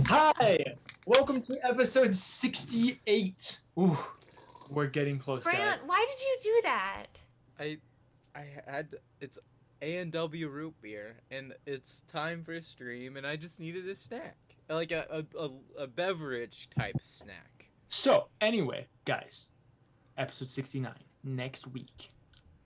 Hi, welcome to episode 68. Ooh, we're getting close, guys. Grant, why did you do that? I had it's A&W root beer and it's time for a stream and I just needed a snack. Like a beverage type snack. So, anyway, guys, episode 69 next week.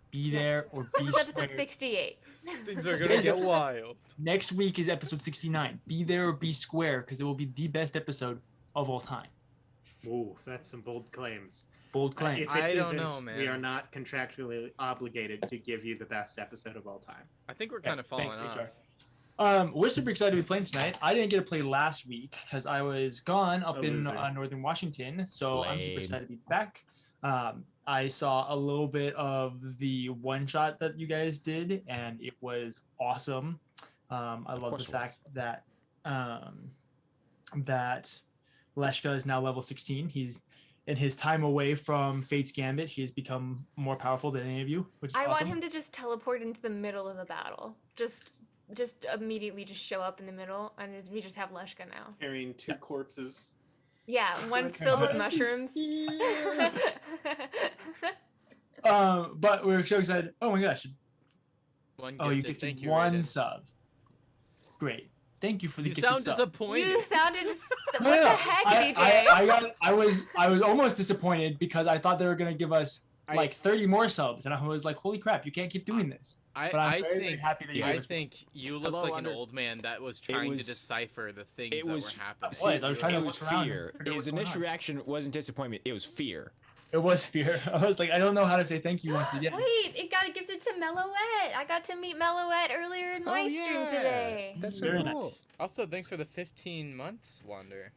Be there or be This is episode square. 68. Things are gonna get wild. Next week is episode 69. Be there or be square, because it will be the best episode of all time. Ooh, that's some bold claims. Bold claim. If it I don't isn't, know, man. we are not contractually obligated to give you the best episode of all time. I think we're kind of falling Thanks, off. HR. We're super excited to be playing tonight. I didn't get to play last week because I was gone up in northern Washington, so I'm super excited to be back. I saw a little bit of the one shot that you guys did, and it was awesome. I love the fact that that Leshka is now level 16. He's in his time away from Fate's Gambit. He has become more powerful than any of you, which is I awesome. want him to just teleport into the middle of a battle. Just immediately just show up in the middle, and we just have Leshka now. Carrying two corpses. Yeah, one's filled with mushrooms. But we're so excited. Oh my gosh. You Thank gifted you, one Raiden. sub. Great. Thank you for the You gifted sound sub. disappointed. You sounded. What No, no, the no. heck, DJ? I was almost disappointed because I thought they were gonna give us like 30 more subs, and I was like, holy crap, you can't keep doing this. But I'm very happy that you I gave us think you looked like an Wander. old man that was trying to decipher the things that were happening. I was trying to It was look around and fear. figure out His what's going initial on. reaction wasn't disappointment. It was fear. It was fear. I was like, I don't know how to say thank you once again. Wait, it got gifted to Meloette. I got to meet Meloette earlier in my stream today. That's so Very cool. nice. Also, thanks for the 15 months, Wander.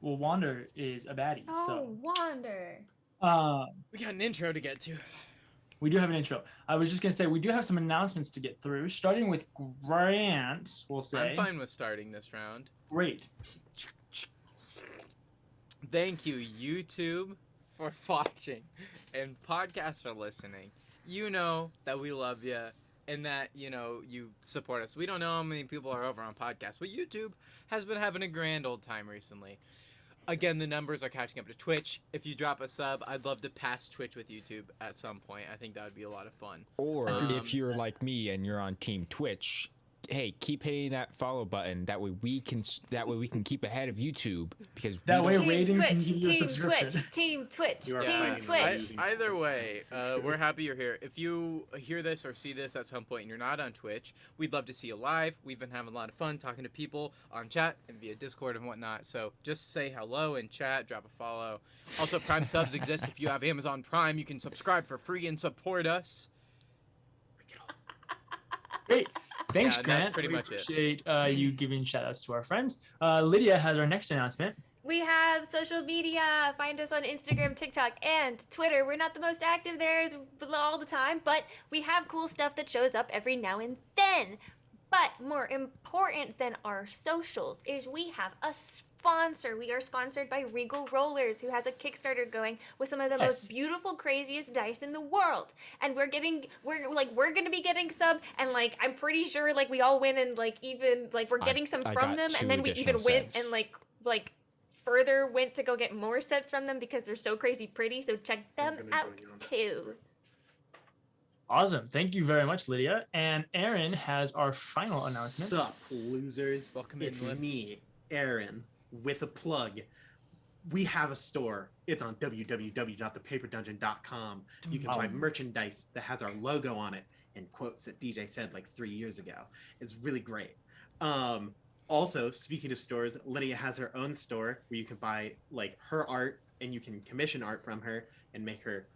Well, Wander is a baddie, Oh, Wander. so We got an intro to get to. we do have an intro. I was just gonna say we do have some announcements to get through, starting with Grant. We'll say I'm fine with starting this round. great. Thank you, YouTube, for watching and podcasts for listening. You know that we love you and that, you support us. We don't know how many people are over on podcasts, but YouTube has been having a grand old time recently. Again, the numbers are catching up to Twitch. If you drop a sub, I'd love to pass Twitch with YouTube at some point. I think that would be a lot of fun. Or if you're like me and you're on Team Twitch, hey, keep hitting that follow button. That way we can keep ahead of YouTube because That way Team Raiden can Twitch, give you a Team subscription. Twitch, Team Twitch, You are Team fine. Twitch. Either way, we're happy you're here. If you hear this or see this at some point and you're not on Twitch, we'd love to see you live. We've been having a lot of fun talking to people on chat and via Discord and whatnot. So just say hello in chat, drop a follow. Also, Prime subs exist. If you have Amazon Prime, you can subscribe for free and support us. Great. Thanks, Yeah, Grant. that's pretty we much it. appreciate you giving shout outs to our friends. Lydia has our next announcement. We have social media. Find us on Instagram, TikTok, and Twitter. We're not the most active there all the time, but we have cool stuff that shows up every now and then. But more important than our socials is we have a sponsor. We are sponsored by Regal Rollers, who has a Kickstarter going with some of the most beautiful, craziest dice in the world. And we're gonna be getting some, and like I'm pretty sure like we all win, and like even like we're getting some I from got them, 2 and then we even additional went sets. and like further went to go get more sets from them because they're so crazy pretty. So check them gonna out join you on that. too. Awesome. Thank you very much, Lydia. And Aaron has our final announcement. Sup, losers? Welcome in, It's Liv. me, Aaron, with a plug. We have a store. It's on www.thepaperdungeon.com. You can buy merchandise that has our logo on it and quotes that DJ said like 3 years ago. It's really great. Also, speaking of stores, Lydia has her own store where you can buy like her art and you can commission art from her and make her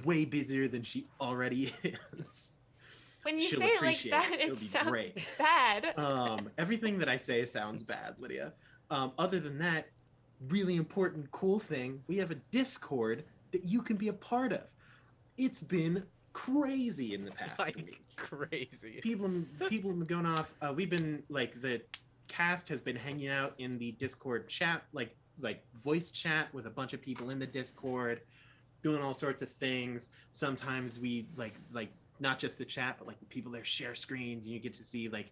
way busier than she already is. When you She'll say it like appreciate that, it. it It'll be sounds great. bad. Everything that I say sounds bad, Lydia. Other than that, really important, cool thing, we have a Discord that you can be a part of. It's been crazy in the past week. Crazy. People have been going off. We've been like the cast has been hanging out in the Discord chat, like voice chat with a bunch of people in the Discord, doing all sorts of things. Sometimes we like not just the chat, but like the people there share screens, and you get to see like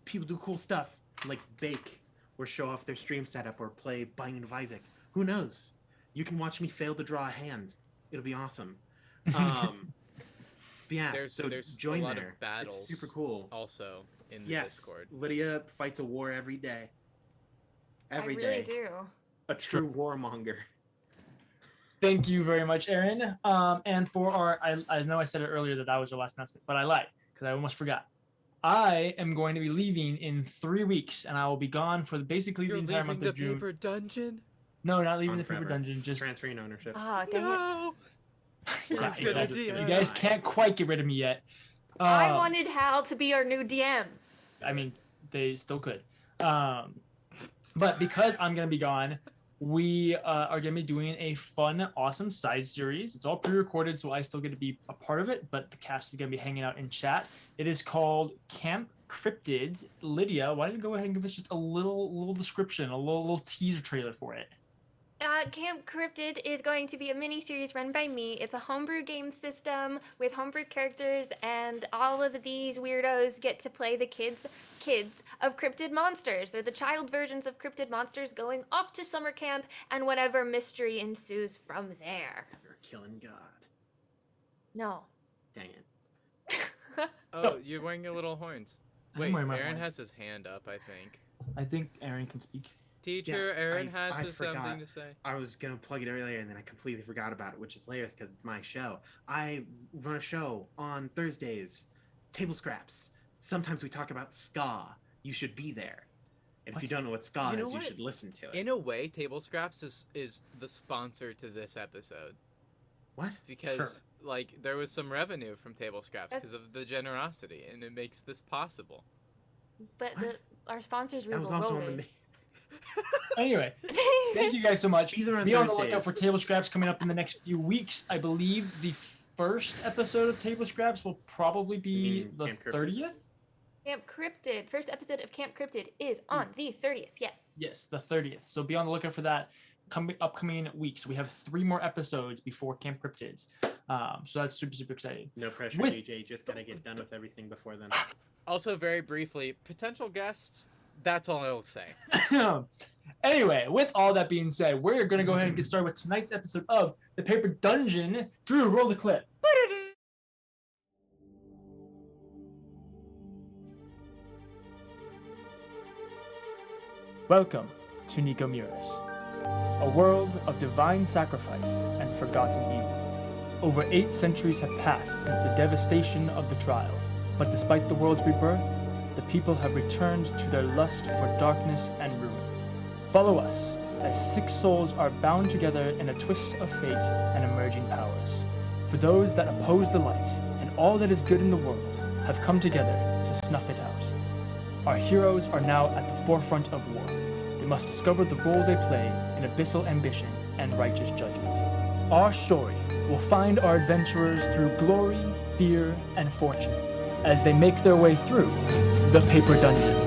people do cool stuff, like bake or show off their stream setup or play Binding of Isaac. Who knows? You can watch me fail to draw a hand. It'll be awesome. But yeah, There's join a lot there. of battles. It's super cool. Also in the Yes, Discord. Lydia fights a war every day. Every day. I really do. A true warmonger. Thank you very much, Aaron. And for I know I said it earlier that was our last announcement, but I lied because I almost forgot. I am going to be leaving in 3 weeks, and I will be gone for basically You're the entire leaving month of the June. paper dungeon? No, not leaving On the paper forever. dungeon. Just Transferring ownership. Oh, dang it. No. Yeah, Who's gonna you DM? guys can't quite get rid of me yet. I wanted Hal to be our new DM. I mean, they still could. But because I'm going to be gone, we are going to be doing a fun, awesome side series. It's all pre-recorded, so I still get to be a part of it, but the cast is going to be hanging out in chat. It is called Camp Cryptids. Lydia, why don't you go ahead and give us just a little description, a little teaser trailer for it? Camp Cryptid is going to be a mini-series run by me. It's a homebrew game system with homebrew characters, and all of these weirdos get to play the kids of cryptid monsters. They're the child versions of cryptid monsters going off to summer camp, and whatever mystery ensues from there. You're killing God. No. Dang it. Oh, you're wearing your little horns. I'm Wait, wearing my Aaron horns. has his hand up, I think. I think Aaron can speak. Teacher, Yeah, Aaron I has forgot. something to say. I was going to plug it earlier and then I completely forgot about it, which is hilarious because it's my show. I run a show on Thursdays, Table Scraps. Sometimes we talk about ska. You should be there. And if you don't know what ska You know is, what? you should listen to it. In a way, Table Scraps is the sponsor to this episode. What? Because, like, there was some revenue from Table Scraps because of the generosity, and it makes this possible. But What? our sponsors That Regal was also on the Rollers. Anyway, thank you guys so much. Either on Be on the lookout Thursdays. for Table Scraps coming up in the next few weeks. I believe the first episode of Table Scraps will probably be You mean the Camp Cryptids? 30th. Camp Cryptid. First episode of Camp Cryptid is on the 30th. Yes. Yes, the 30th. So be on the lookout for that upcoming weeks. We have 3 more episodes before Camp Cryptids. So that's super exciting. No pressure, With- DJ. Just got to get done with everything before then. Also, very briefly, potential guests, that's all I will say. Anyway, with all that being said, we're going to go ahead and get started with tonight's episode of The Paper Dungeon. Drew, roll the clip. Welcome to Nico Muris, a world of divine sacrifice and forgotten evil. Over 8 centuries have passed since the devastation of the trial, but despite the world's rebirth, the people have returned to their lust for darkness and ruin. Follow us as 6 souls are bound together in a twist of fate and emerging powers. For those that oppose the light and all that is good in the world have come together to snuff it out. Our heroes are now at the forefront of war. They must discover the role they play in abyssal ambition and righteous judgment. Our story will find our adventurers through glory, fear, and fortune as they make their way through the Paper Dungeon.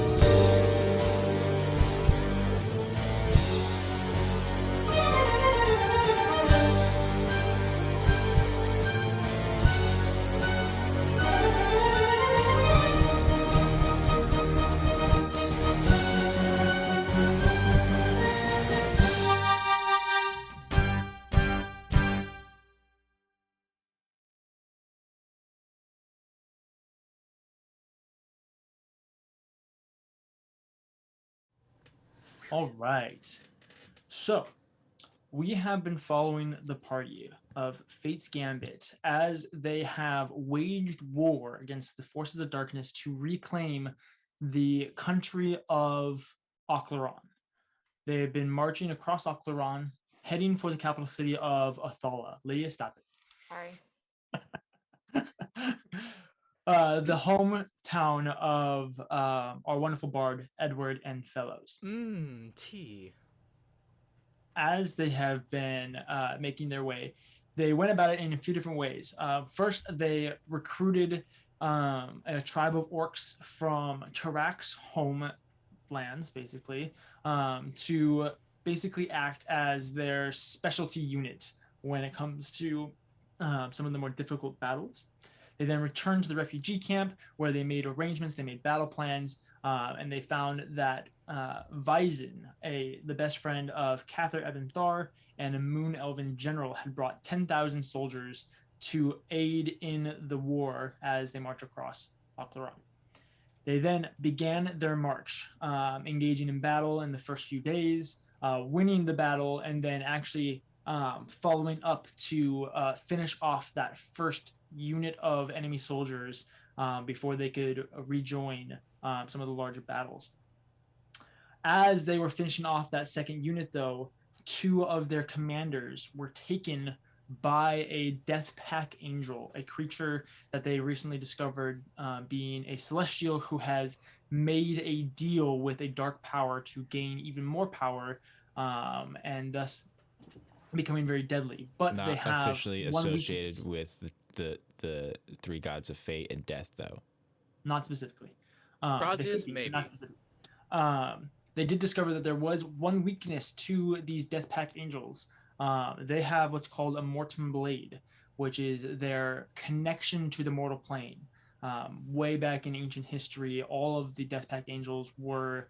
All right. So, we have been following the party of Fate's Gambit as they have waged war against the forces of darkness to reclaim the country of Ocleron. They have been marching across Ocleron, heading for the capital city of Athala. Lydia, stop it. Sorry. The hometown of our wonderful bard, Edward and Fellows. Tea. As they have been making their way, they went about it in a few different ways. First, they recruited a tribe of orcs from Tarak's homelands, basically, to basically act as their specialty unit when it comes to some of the more difficult battles. They then returned to the refugee camp where they made arrangements, they made battle plans, and they found that Vyzin, the best friend of Kathyr Ebn Thar and a Moon Elven general, had brought 10,000 soldiers to aid in the war as they march across Oclaron. They then began their march, engaging in battle in the first few days, winning the battle, and then actually following up to finish off that first unit of enemy soldiers before they could rejoin some of the larger battles. As they were finishing off that second unit, though, 2 of their commanders were taken by a death pack angel, a creature that they recently discovered being a celestial who has made a deal with a dark power to gain even more power and thus becoming very deadly. But Not they have officially associated with the 3 gods of fate and death, though. Not specifically. Brazia's maybe. Not specifically. They did discover that there was one weakness to these death pack angels. They have what's called a mortem blade, which is their connection to the mortal plane. Way back in ancient history, all of the death pack angels were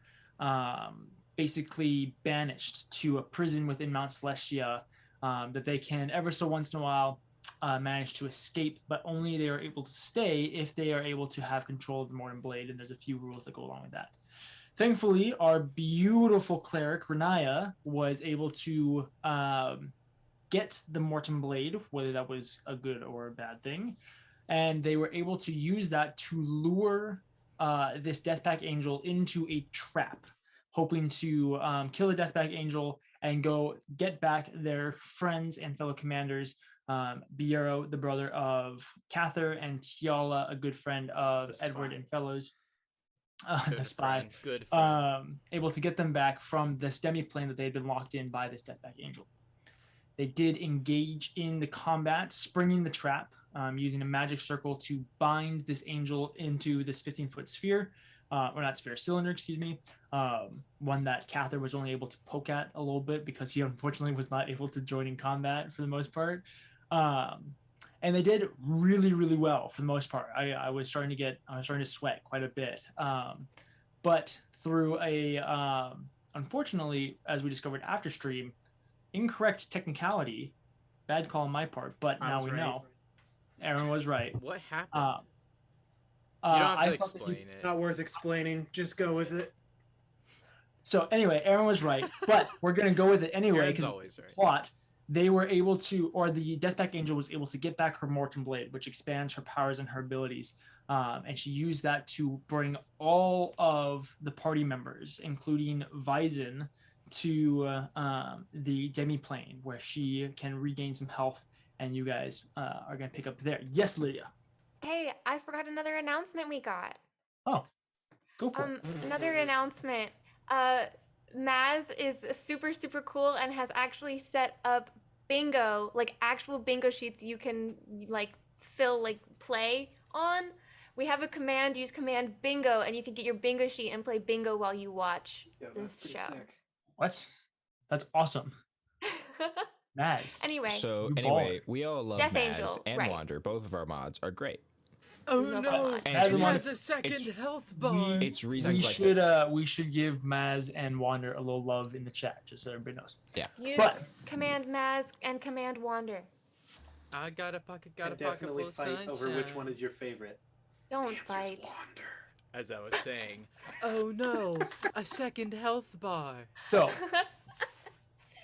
basically banished to a prison within Mount Celestia that they can ever so once in a while manage to escape, but only they are able to stay if they are able to have control of the mortem blade, and there's a few rules that go along with that. Thankfully, our beautiful cleric, Renaya, was able to get the Mortem Blade, whether that was a good or a bad thing. And they were able to use that to lure this Deathpack Angel into a trap, hoping to kill the Deathpack Angel and go get back their friends and fellow commanders, Biero, the brother of Kathyr, and Tiala, a good friend of Edward and Fellows. The spy, good friend. able to get them back from this demi-plane that they had been locked in by this Deathpack Angel. They did engage in the combat, springing the trap, using a magic circle to bind this angel into this 15-foot sphere, or not sphere, cylinder, excuse me, one that Kathyr was only able to poke at a little bit because he unfortunately was not able to join in combat for the most part. And they did really, really well for the most part. I was starting to sweat quite a bit. But through unfortunately, as we discovered after stream, incorrect technicality, bad call on my part, but now we know. Aaron was right. What happened? You don't have to explain it. Not worth explaining. Just go with it. So anyway, Aaron was right, but we're going to go with it anyway because always right. Plot. They were able to, or the Deathpack Angel was able to get back her Mortem Blade, which expands her powers and her abilities. And she used that to bring all of the party members, including Vyzin, to the demi-plane, where she can regain some health, and you guys are going to pick up there. Yes, Lydia. Hey, I forgot another announcement we got. Oh, go for it. Another announcement. Maz is super, super cool and has actually set up bingo, like actual bingo sheets you can like fill like play on. We have a command, use command bingo, and you can get your bingo sheet and play bingo while you watch this show. Sick. What? That's awesome. Nice. Anyway. So You anyway, we all love Death Maz Angel, and right. Wander. Both of our mods are great. Oh No no! problem. And He it's- has a second health bar. It's we reasons like should this. we should give Maz and Wander a little love in the chat, just so everybody knows. Use But- command Maz and command Wander. I got a pocket, And full definitely of fight sunshine. over which one is your favorite. Don't fight. Wander. As I was saying, oh no, a second health bar. So,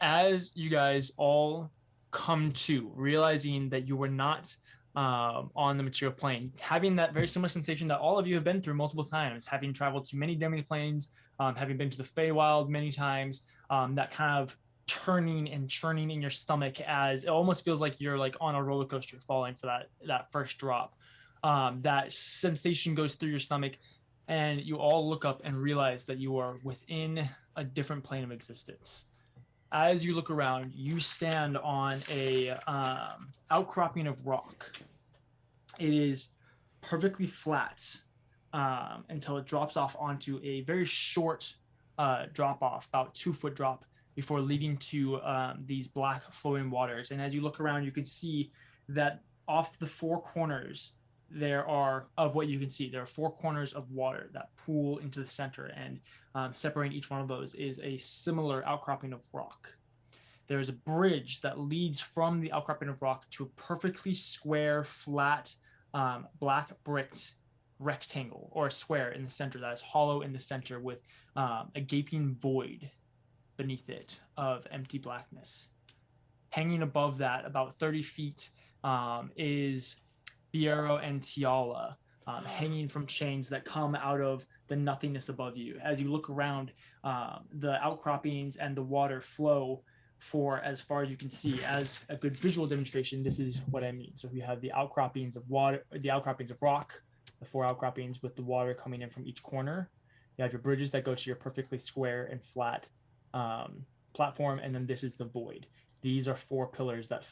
as you guys all come to realizing that you were not on the material plane, having that very similar sensation that all of you have been through multiple times, having traveled to many demi-planes, having been to the Feywild many times, that kind of turning and churning in your stomach, as it almost feels like you're like on a roller coaster falling for that first drop. That sensation goes through your stomach, and you all look up and realize that you are within a different plane of existence. As you look around, you stand on a outcropping of rock. It is perfectly flat until it drops off onto a very short drop off, about 2-foot drop, before leading to these black flowing waters. And as you look around, you can see that off the 4 corners, there are, of what you can see, there are 4 corners of water that pool into the center, and separating each one of those is a similar outcropping of rock. There is a bridge that leads from the outcropping of rock to a perfectly square, flat, black bricked rectangle or a square in the center that is hollow in the center with a gaping void beneath it of empty blackness. Hanging above that, about 30 feet, is Biero and Tiala, hanging from chains that come out of the nothingness above you. As you look around, the outcroppings and the water flow for as far as you can see. As a good visual demonstration, this is what I mean. So you have the outcroppings of water, the outcroppings of rock, the 4 outcroppings with the water coming in from each corner. You have your bridges that go to your perfectly square and flat platform, and then this is the void. These are 4 pillars that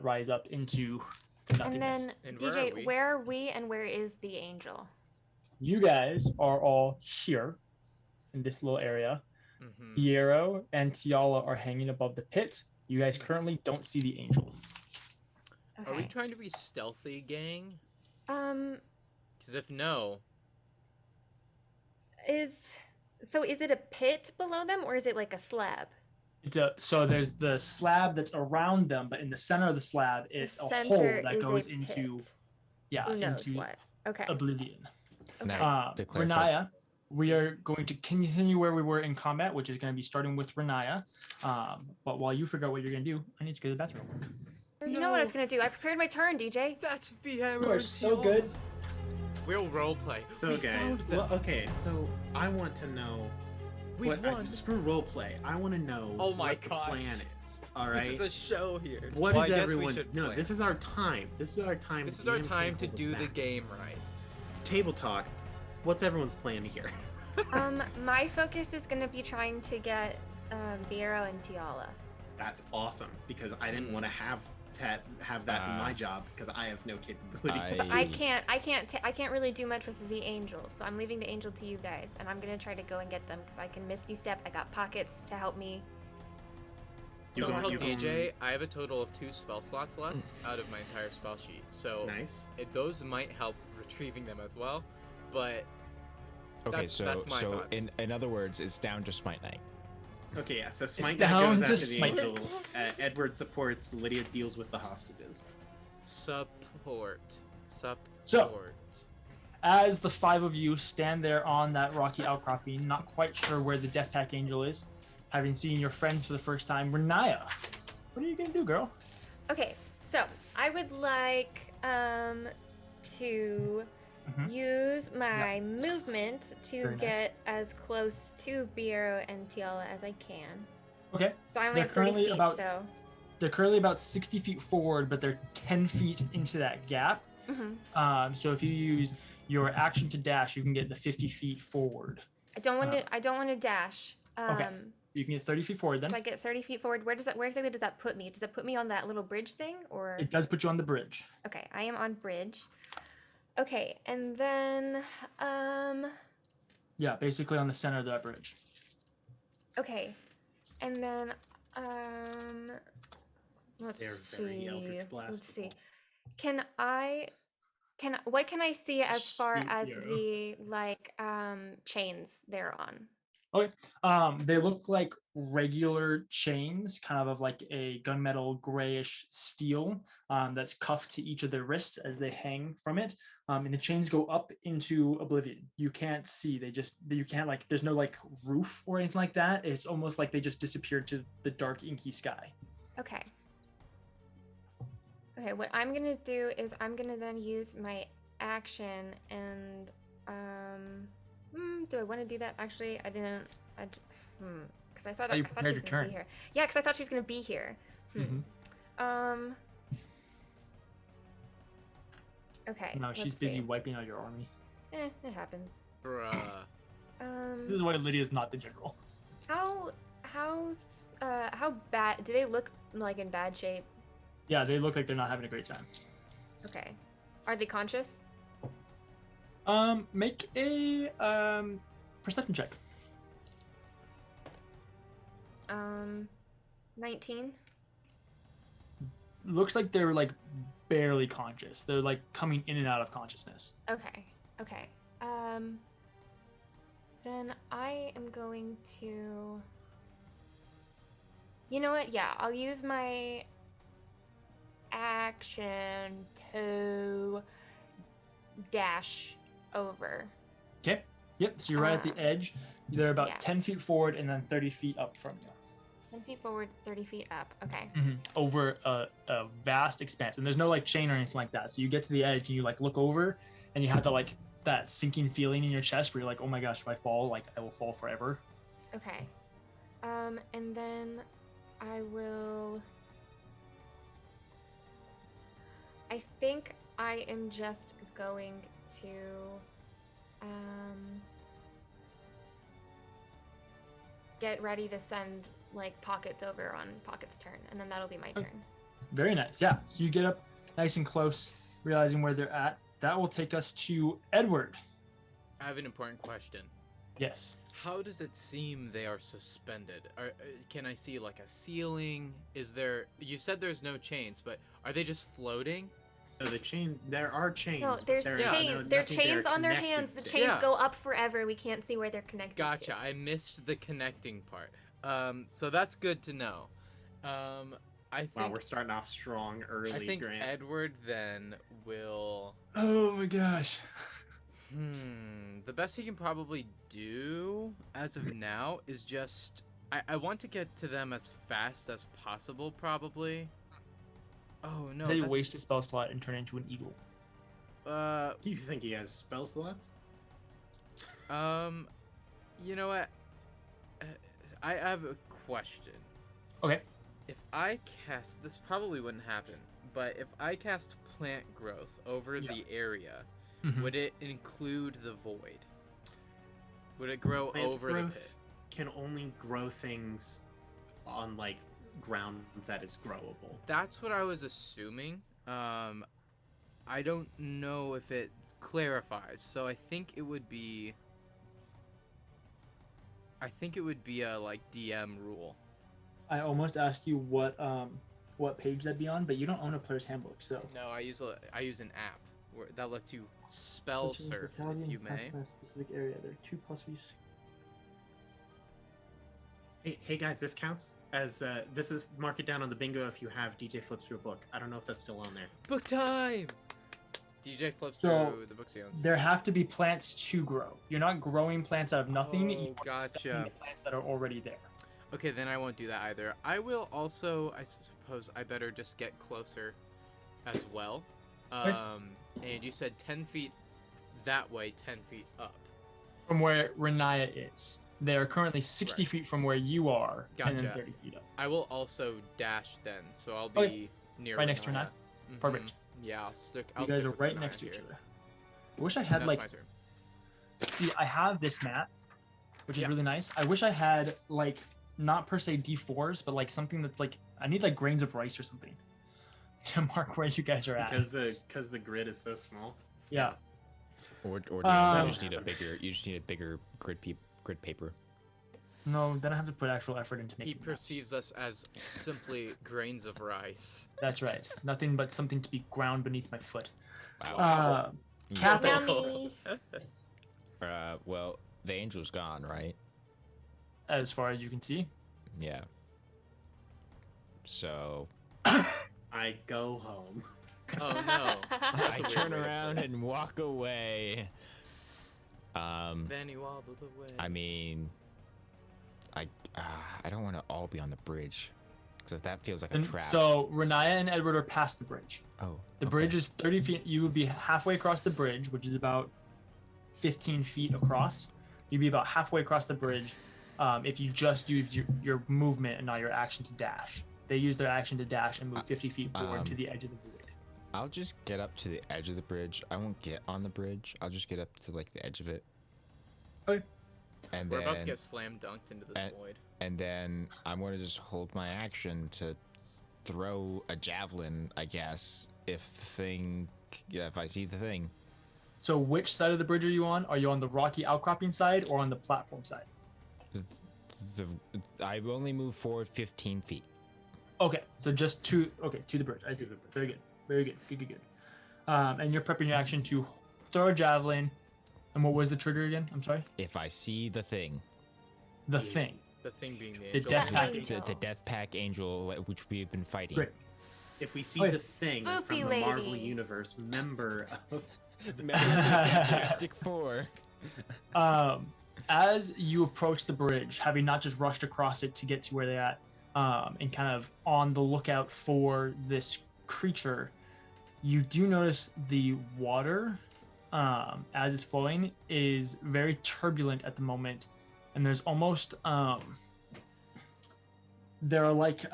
rise up into the nothingness. And then, And DJ, where are we and where is the angel? You guys are all here in this little area. Mm-hmm. Biero and Tiala are hanging above the pit. You guys currently don't see the angel. Okay. Are we trying to be stealthy, gang? Because if no, is it a pit below them, or is it like a slab? So there's the slab that's around them, but in the center of the slab is a hole that goes into Who knows into what? Okay. oblivion. Okay. To clarify. Renaya, we are going to continue where we were in combat, which is going to be starting with Renaya. But while you figure out what you're going to do, I need to go to the bathroom real quick. You know what I was gonna do? I prepared my turn, DJ. that's Viera. You are so good. We'll roleplay. So guys, well, okay, so I want to know We've won. screw roleplay. I want to know Oh my what the gosh. plan is. All right. This is a show here. What Well, is I guess we everyone? should No, plan. this is our time. This is our time. This is our DM time can't to hold us do the back. game right. Table talk. What's everyone's plan here? My focus is gonna be trying to get Biero and Tiala. That's awesome because I didn't want to have that in my job because I have no capabilities. I can't really do much with the angel, so I'm leaving the angel to you guys, and I'm gonna try to go and get them because I can Misty Step. I got pockets to help me. Don't tell you DJ, I have a total of 2 spell slots left out of my entire spell sheet. So Nice. those might help retrieving them as well. But Okay, that's my thoughts. in other words, it's down to Smite Knight. Okay, yeah. So Smite down goes to after the Smite. angel. Edward supports. Lydia deals with the hostages. Support. As the 5 of you stand there on that rocky outcropping, not quite sure where the Death Pack Angel is, having seen your friends for the first time, Renaya, what are you gonna do, girl? Okay, so I would like to use my movement to Very nice. get as close to Biero and Tiala as I can. Okay. So I only They're have 30 currently feet, about- so. They're currently about 60 feet forward, but they're 10 feet into that gap. So if you use your action to dash, you can get the 50 feet forward. I don't want to. I don't want to dash. Okay. You can get 30 feet forward then. So I get 30 feet forward. Where exactly does that put me? Does it put me on that little bridge thing, or? It does put you on the bridge. Okay, I am on bridge. Okay, and then Yeah, basically on the center of that bridge. okay, and then let's They're very see. Eldritch Let's see. Blastable. What can I see as far as Zero. the chains they're on? Okay. They look like regular chains, kind of like a gunmetal grayish steel that's cuffed to each of their wrists as they hang from it. And the chains go up into oblivion. You can't see. You can't there's no roof or anything like that. It's almost like they just disappeared to the dark inky sky. Okay. Okay, what I'm gonna do is I'm gonna then use my action and do I want to do that? Actually, I didn't. Because I thought Oh, she you was prepared your gonna turn. be here. Yeah, because I thought she was gonna be here. Okay. No, she's let's busy see. wiping out your army. It happens. Bruh. This is why Lydia's not the general. How bad do they look? Like in bad shape? Yeah, they look like they're not having a great time. Okay. Are they conscious? Make a perception check. 19. Looks like they're barely conscious. They're like coming in and out of consciousness. Okay. Okay. Then I am going to. You know what? Yeah, I'll use my action to dash over. Okay. Yep. So you're right at the edge. They're about Yeah. 10 feet forward and then 30 feet up from you. 10 feet forward, 30 feet up. Okay. Over a vast expanse, and there's no like chain or anything like that. So you get to the edge and you like look over, and you have that sinking feeling in your chest where you're like, oh my gosh, if I fall, like I will fall forever. Okay. And then I will. I think I am just going to get ready to send like Pockets over on Pockets' turn, and then that'll be my turn. Very nice. Yeah. So you get up nice and close, realizing where they're at. That will take us to Edward. I have an important question. Yes. How does it seem they are suspended? Can I see like a ceiling? Is there? You said there's no chains, but are they just floating? No, there are chains. No, but there's there's chains. no- There are nothing chains they're on their connected hands. The to. chains Yeah. go up forever. We can't see where they're connected Gotcha. to. I missed the connecting part. So that's good to know. I think. Wow, we're starting off strong early, I think Grant. Edward then will. Oh my gosh. The best he can probably do as of now is just. I want to get to them as fast as possible, probably. Oh no. Say you waste a spell slot and turn into an eagle. You think he has spell slots? You know what? I have a question. Okay. If I cast, this probably wouldn't happen, but if I cast plant growth over the area, would it include the void? Would it grow Plant over the growth pit? can only grow things on like ground that is growable. That's what I was assuming. I don't know if it clarifies, so I think it would be. I think it would be a like DM rule. I almost asked you what page that'd be on, but you don't own a player's handbook, so. No, I use an app that lets you spell surf if you may. Specific area. There are 2+. Hey guys, this counts as this is mark it down on the bingo if you have DJ flips through a book. I don't know if that's still on there. Book time. DJ flips So, through the books he owns. There have to be plants to grow. You're not growing plants out of nothing. Oh, You are gotcha. stuffing the plants that are already there. Okay, then I won't do that either. I will also, I suppose, I better just get closer as well. And you said 10 feet that way, 10 feet up. From where Renaya is. They are currently 60 Right. feet from where you are, and then Gotcha. 30 feet up. I will also dash then, so I'll be Okay. near Right next to Renaya? Mhm. Perfect. Yeah, I'll stick. You guys are right next to each other. I wish I had That's like. my turn. See, I have this map, which is Yeah. really nice. I wish I had like not per se D4s, but like something that's like I need like grains of rice or something to mark where you guys are at. Because the grid is so small. Yeah. Or do you just need a bigger grid paper. No, then I have to put actual effort into making. He maps. perceives us as simply grains of rice. That's right. Nothing but something to be ground beneath my foot. Wow. Kathyr. Yummy. Well, the angel's gone, right? As far as you can see. Yeah. So I go home. Oh no. That's a I weird turn way to around put it. and walk away. Then he waddled away. I mean, I don't want to all be on the bridge, because that feels like a And trap. so Renaya and Edward are past the bridge. Oh. The okay. bridge is 30 feet. You would be halfway across the bridge, which is about 15 feet across. You'd be about halfway across the bridge if you just use your movement and not your action to dash. They use their action to dash and move 50 feet forward to the edge of the void. I'll just get up to the edge of the bridge. I won't get on the bridge. I'll just get up to like the edge of it. Okay. And We're then, about to get slam dunked into this void. and then I'm going to just hold my action to throw a javelin, I guess, if I see the thing. So which side of the bridge are you on? Are you on the rocky outcropping side or on the platform side? I've only moved forward 15 feet. Okay, so just to the bridge. I see. Very good. Very good. Good. And you're prepping your action to throw a javelin. And what was the trigger again? I'm sorry. If I see the thing, The thing. The thing being the The angel. death The pack. angel. the Death Pack Angel, which we've been fighting. Great. If we see Oh, the yes. thing Spoopy from the lady. Marvel Universe, member of Fantastic Four. As you approach the bridge, having not just rushed across it to get to where they're at, and kind of on the lookout for this creature, you do notice the water, as it's flowing, is very turbulent at the moment, and there's almost there are like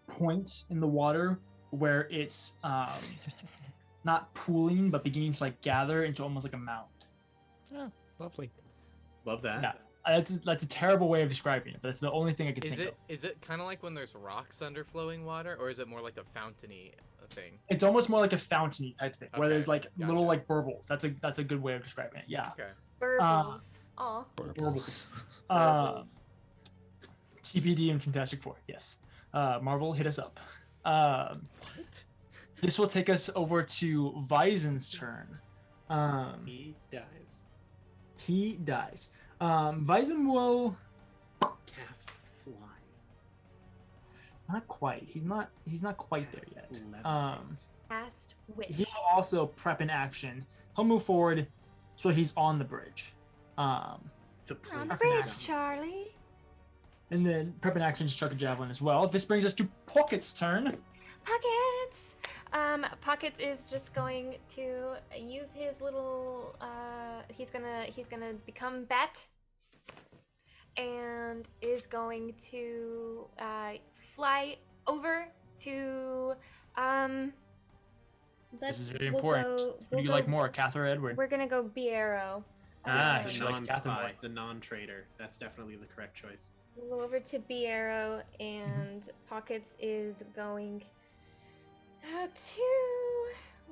points in the water where it's not pooling but beginning to like gather into almost like a mound. Oh, lovely. love that. Yeah, that's a terrible way of describing it, but that's the only thing I could think of. Is it kind of like when there's rocks under flowing water, or is it more like a fountainy thing? It's almost more like a fountainy type thing, where Okay, there's like little gotcha. like burbles. That's a good way of describing it. Yeah, Okay. Burbles. Aw. burbles. Burbles. TPD and Fantastic Four. Yes. Marvel, hit us up. What? This will take us over to Visen's turn. He dies. He dies. Visen will Cast fly. not quite. He's not quite there yet. Levitate. Cast wish. He will also prep an action. He'll move forward, so he's on the bridge. The On the place bridge, is done. Charlie. And then prep an action to chuck a javelin as well. This brings us to Pocket's turn. Pockets. Pockets is just going to use his little. He's gonna become bat, and is going to fly over to. This is very important. Who do you like more, Kathyr or Edward? We're gonna go Biero. Ah, The she likes Catherine non-spy, more. the non-trader. That's definitely the correct choice. We'll go over to Biero, and Pockets is going to.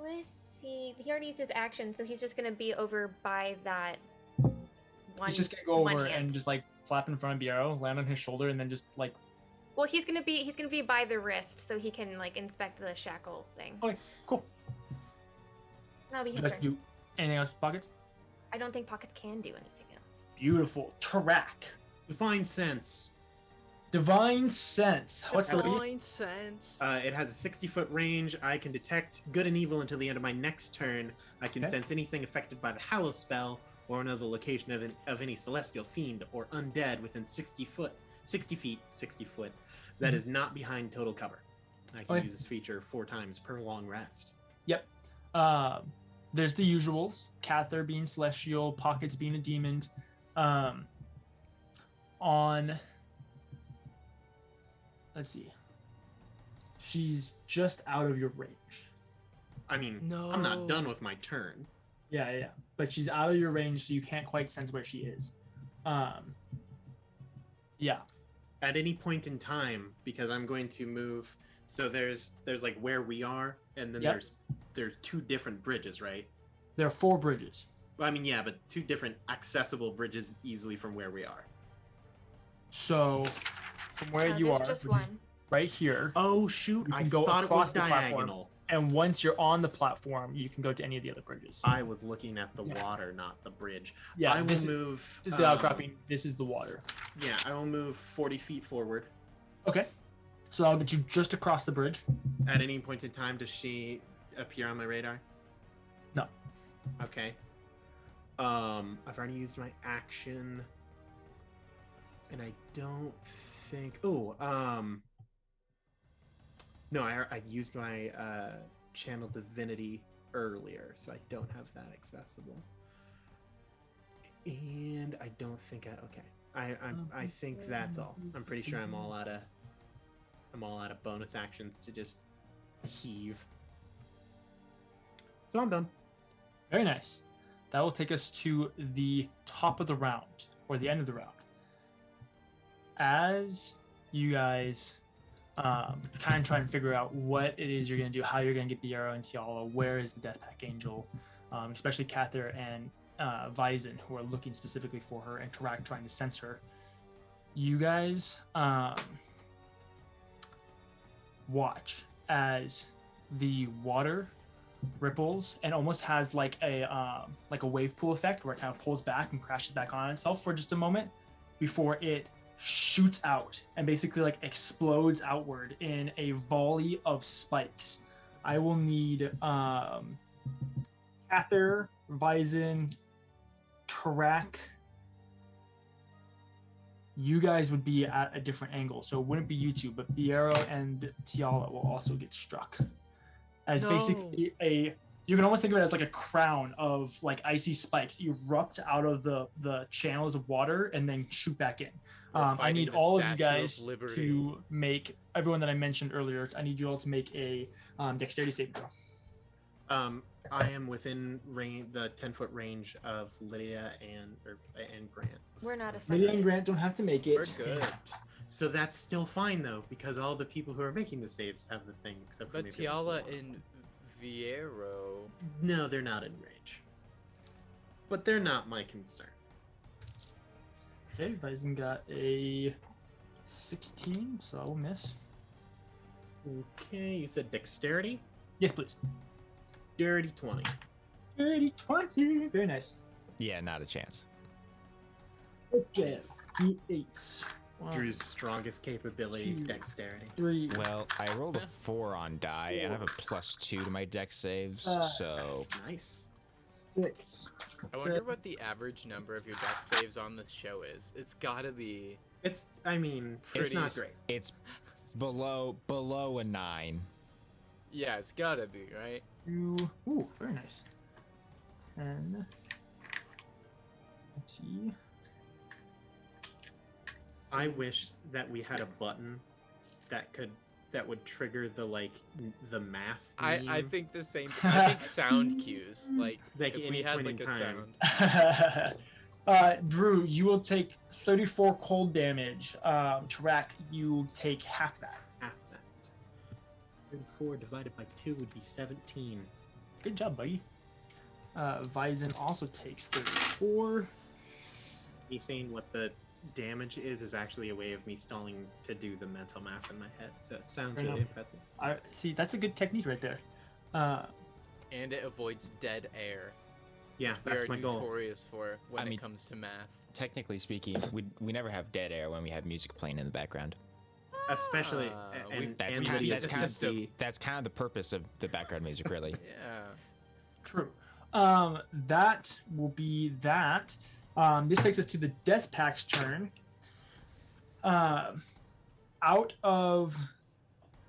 Let's see. He already used his action, so he's just gonna be over by that one. He's just gonna go one over hand. and just like flap in front of Biero, land on his shoulder, and then just like. Well, he's gonna be by the wrist, so he can like inspect the shackle thing. Okay, cool. That'll be Would his you like to turn. do anything else with Pockets? I don't think Pockets can do anything else. Beautiful. Tarak. Divine sense. Divine Sense. What's the Divine sense. It has a 60-foot range. I can detect good and evil until the end of my next turn. I can Okay. sense anything affected by the Hallow spell or another location of any celestial fiend or undead within 60 foot that is not behind total cover. I can Okay. use this feature 4 times per long rest. Yep. There's the usuals. Kathyr being celestial, Pockets being a demon. Let's see. She's just out of your range. I mean, No. I'm not done with my turn. Yeah. But she's out of your range, so you can't quite sense where she is. Yeah. At any point in time, because I'm going to move. So there's like where we are, and then Yep. there's 2 different bridges, right? There are 4 bridges. Well, I mean, yeah, but 2 different accessible bridges easily from where we are. So from where you There's are, just which is one. right here, Oh shoot! You I can go thought it was across the platform. diagonal. and once you're on the platform, you can go to any of the other bridges. I was looking at the Yeah. water, not the bridge. Yeah, I will this is- move. This is the outcropping. This is the water. Yeah, I will move 40 feet forward. Okay. So I'll get you just across the bridge. At any point in time, does she appear on my radar? No. Okay. I've already used my action, and I don't think. Oh, no, I used my channel divinity earlier, so I don't have that accessible. And I don't think okay. I think that's all. I'm pretty sure I'm all out of bonus actions to just heave. So I'm done. Very nice. That will take us to the top of the round, or the end of the round. As you guys kind of try and figure out what it is you're going to do, how you're going to get the arrow and Ciala, where is the Death Pack Angel, especially Kathyr and Visen, who are looking specifically for her, and Tarak trying to sense her. You guys watch as the water ripples and almost has like a wave pool effect where it kind of pulls back and crashes back on itself for just a moment before it shoots out and basically like explodes outward in a volley of spikes. I will need Kathyr, Vizin, Tarak. You guys would be at a different angle, so it wouldn't be you two, but Fiero and Tiala will also get struck. As basically you can almost think of it as like a crown of like icy spikes erupt out of the channels of water and then shoot back in. I need all of you guys to make, everyone that I mentioned earlier, I need you all to make a dexterity saving throw. I am within the 10-foot range of Lydia and Grant. We're not affected. Lydia and Grant don't have to make it. We're good. So that's still fine though, because all the people who are making the saves have the thing, except for But maybe Tiala and Viero. No, they're not in range. But they're not my concern. Okay, Bison got a 16, so I will miss. Okay, you said dexterity? Yes, please. Dirty 20. Dirty 20. Very nice. Yeah, not a chance. Okay, D8. Drew's strongest capability, 2, dexterity. 3. Well, I rolled a 4 on die, and I have a +2 to my dex saves, so... That's nice. 6. I wonder what the average number of your dex saves on this show is. It's gotta be. It's not great. It's below a 9. Yeah, it's gotta be, right? 2. Ooh, very nice. 10. 20. I wish that we had a button that would trigger the math. I meme. think the same. I think sound cues, like Like if any we had point like in a time. sound. Drew, you will take 34 cold damage. Tarak, you take half that. Half that. 34 divided by 2 would be 17. Good job, buddy. Vizin also takes 34. Me saying what the damage is actually a way of me stalling to do the mental math in my head. So it sounds Fair really enough. impressive. See, that's a good technique right there. And it avoids dead air. Yeah, We that's are my goal. notorious for when I it mean- comes to math. Technically speaking, we never have dead air when we have music playing in the background. Especially, we've- That's and kind, Lydia's that's, kind of, PC. that's kind of the purpose of the background music, really. Yeah. True. That will be that. This takes us to the Death Pack's turn. Out of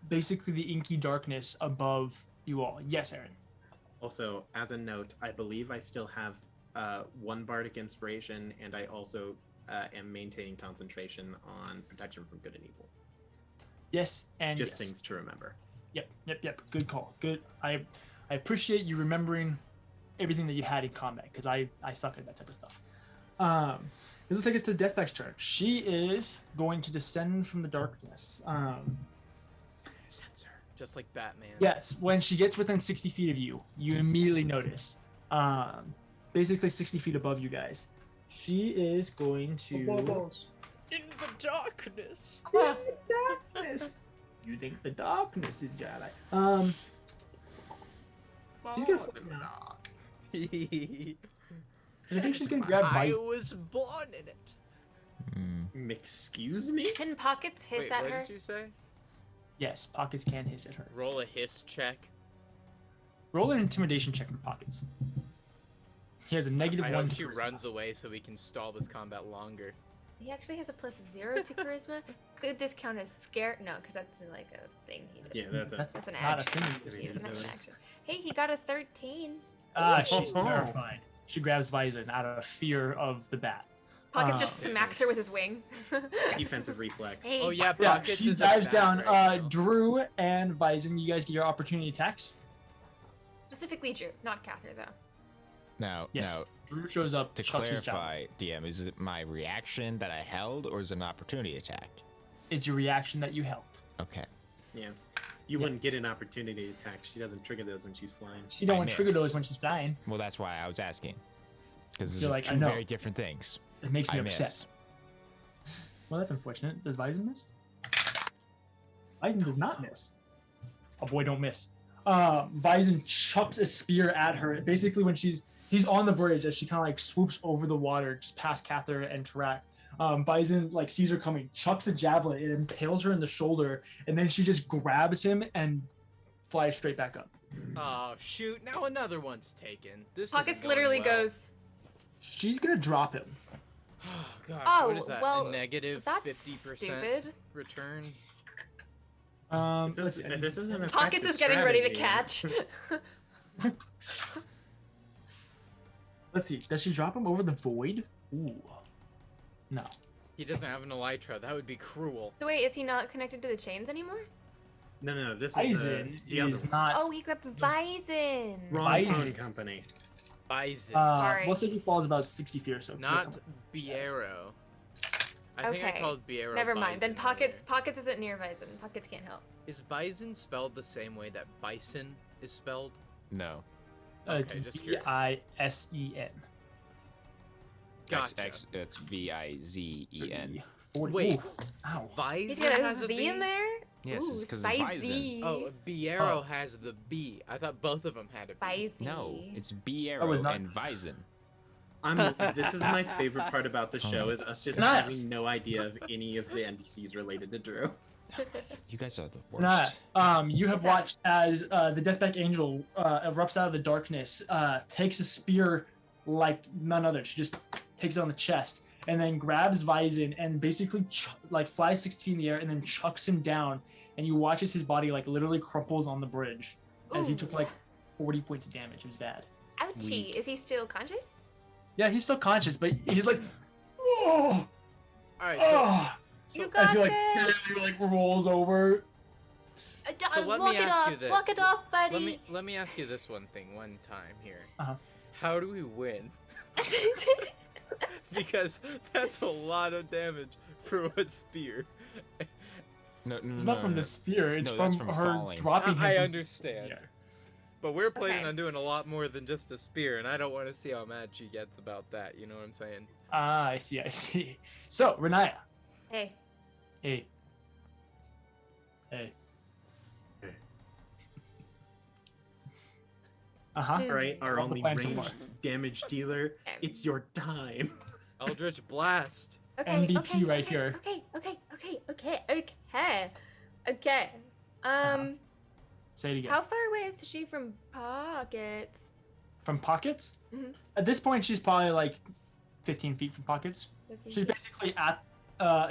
basically the inky darkness above you all. Yes, Aaron. Also, as a note, I believe I still have 1 bardic inspiration, and I also am maintaining concentration on protection from good and evil. Yes, and Just yes. things to remember. Yep. Good call. Good. I appreciate you remembering everything that you had in combat because I suck at that type of stuff. This will take us to Deathback's turn. She is going to descend from the darkness. Sensor. Just like Batman. Yes, when she gets within 60 feet of you, you immediately notice. Basically 60 feet above you guys. She is going to... In the darkness. darkness. You think the darkness is your ally. She's gonna flip now. I think she's gonna grab I Vizin. was born in it. Excuse me? Can Pockets hiss Wait, at what her? did you say? Yes, Pockets can hiss at her. Roll a hiss check. Roll an intimidation check for Pockets. He has a negative I 1 hope to she charisma. runs away so we can stall this combat longer. He actually has a +0 to charisma. Could this count as scare? No, because that's like a thing he does. Yeah, that's That's an not action. a thing. He doesn't have an action. Hey, he got a 13. She's terrified. She grabs Vizin out of fear of the bat. Pockets just smacks her with his wing. defensive reflex. Hey. Oh yeah, Yeah, Pockets she is a dives bat down. right now. Drew and Vizin, you guys get your opportunity attacks. Specifically Drew, not Kathyr though. Now, Yes. now, Drew shows up. to chucks his javelin. clarify, DM, is it my reaction that I held, or is it an opportunity attack? It's your reaction that you held. Okay. Yeah. You wouldn't get an opportunity attack. She doesn't trigger those when she's flying. She don't miss. trigger those when she's flying. Well, that's why I was asking. Because those You're are like, I two know. very different things. It makes me I upset. miss. Well, that's unfortunate. Does Vizin miss? Vizin does not miss. Oh boy, don't miss. Vyzen chucks a spear at her. Basically, when he's on the bridge as she kind of like swoops over the water just past Kathyr and Tarak. Vyzen like sees her coming, chucks a javelin, it impales her in the shoulder, and then she just grabs him and flies straight back up. Oh shoot! Now another one's taken. This Pockets isn't literally going well. goes. She's gonna drop him. Oh gosh, Oh, what is that? well, a negative That's 50% stupid. return? Let's see. This is an Pockets effective is getting ready to strategy. catch. Let's see. Does she drop him over the void? Ooh. No. He doesn't have an elytra. That would be cruel. So wait, is he not connected to the chains anymore? No. This is Vyzen the other is one. not. Oh, he grabbed Vyzen. Wrong Vyzen. phone company. Bison. Sorry. We'll say he falls about 60 feet or so. 'cause that's Not how- Biero. I think I Okay. called Biero. Never mind. Then Bison Pockets isn't near Vyzen. Pockets can't help. earlier. Is bison spelled the same way that bison is spelled? No. Okay, just It's curious. Bisen. Gotcha. It's Vizen. 40. Wait. Ooh. Ow. Bison He's got a has a Z B? in there? Yes, Ooh, it's 'cause of Vyzen. spicy. Oh, Biero has the B. I thought both of them had a B. Spicy. No, it's Oh, it's Biero not- and Vyzen. This is my favorite part about the show is us just Nice. having no idea of any of the NPCs related to Drew. You guys are the worst. Nah, you have What's that? watched as the Deathback Angel erupts out of the darkness, takes a spear like none other. She just takes it on the chest and then grabs Vyzen and basically like flies 60 feet in the air and then chucks him down. And you watch as his body like literally crumples on the bridge as he Ooh. took like 40 points of damage. It was bad. Ouchie. Weak. Is he still conscious? Yeah, he's still conscious, but he's like, oh, All right. oh, You So, got as he like, this. he, like rolls over. So let Walk me it ask off. you this. Walk it off, buddy. let me ask you this one thing one time here. Uh-huh. How do we win? Because that's a lot of damage from a spear. No, It's not from the spear. It's No, that's from from her falling. dropping him. I from- understand. Yeah. But we're planning Okay. on doing a lot more than just a spear, and I don't want to see how mad she gets about that. You know what I'm saying? Ah, I see. So, Renaya. Hey. Hey. Uh-huh. Hmm. All right, our All the only plans so range far. damage dealer. It's your time. Eldritch Blast. Okay. MVP okay, right okay, here. Okay. Say it again. How far away is she from Pockets? From Pockets? Mhm. At this point, she's probably like 15 feet from Pockets. 15 She's feet. basically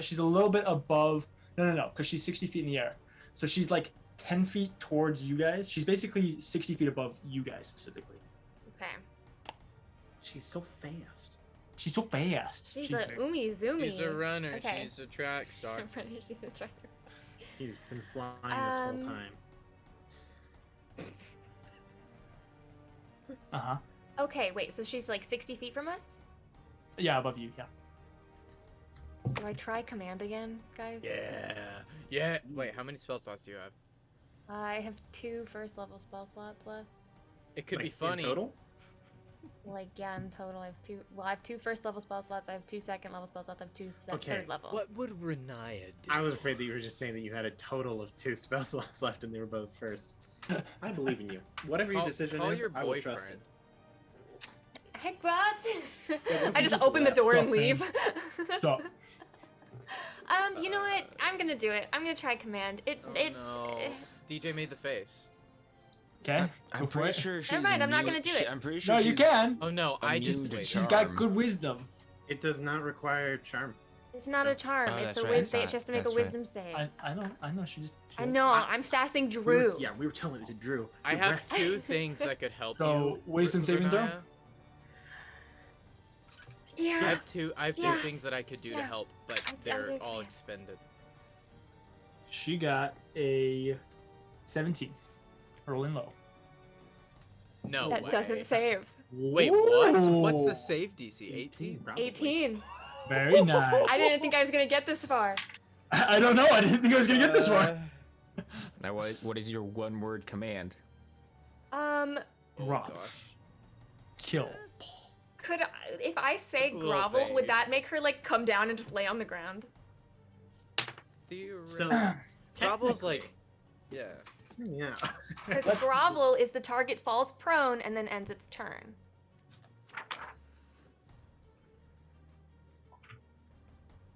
she's a little bit above. No, because she's 60 feet in the air. So she's like 10 feet towards you guys. She's basically 60 feet above you guys specifically. Okay. She's so fast. She's so fast. She's a oomy zoomy. She's a runner. Okay. She's a track star. She's a runner. She's a tractor. He's been flying this whole time. Uh-huh. Okay, wait. So she's like 60 feet from us? Yeah, above you, yeah. Do I try command again, guys? Yeah. Wait, how many spell slots do you have? I have 2 first level spell slots left. It could be Like, funny. in total. Like, yeah, in total, I have 2. Well, I have 2 first level spell slots. I have 2 second level spell slots. I have 2 Okay, third level. What would Renaya do? I was afraid that you were just saying that you had a total of 2 spell slots left and they were both first. I believe in you. Whatever your decision call is, your I will trust boyfriend. it. Hey, Grot! if I you just just open the left? door and Stop, man. leave. Stop. You know what? I'm gonna do it. I'm gonna try command. Oh, no. DJ made the face. Okay. I'm Go for pretty it. sure she's Never mind, I'm not immune- gonna do it. I'm pretty sure No, you she's- can. Oh no, I Immune just to wait. She's got charm. good wisdom. It does not require charm. It's not a charm. Oh, it's that's a right, wisdom. it's She has to make a not- that's right. wisdom save. I know. She just. I know. I'm sassing Drew. We were telling it to Drew. I You're have right. 2 things that could help So, you. wisdom saving throw? Renaya. Yeah. I have two Yeah. things that I could do to Yeah. help, but I'll they're do all command. expended. She got a 17. Rolling low. No That way. doesn't save. Wait, what? What's Ooh. the save DC? 18? probably. 18. Very nice. I didn't think I was gonna get this far. I don't know. I didn't think I was gonna get this far. Now, what is your one-word command? Um, Drop. Gosh. Kill. could I, if I say That's a little grovel, would vague. that make her like come down and just lay on the ground? So, Grovel's technically, like, yeah. Yeah. Because grovel is the target falls prone and then ends its turn.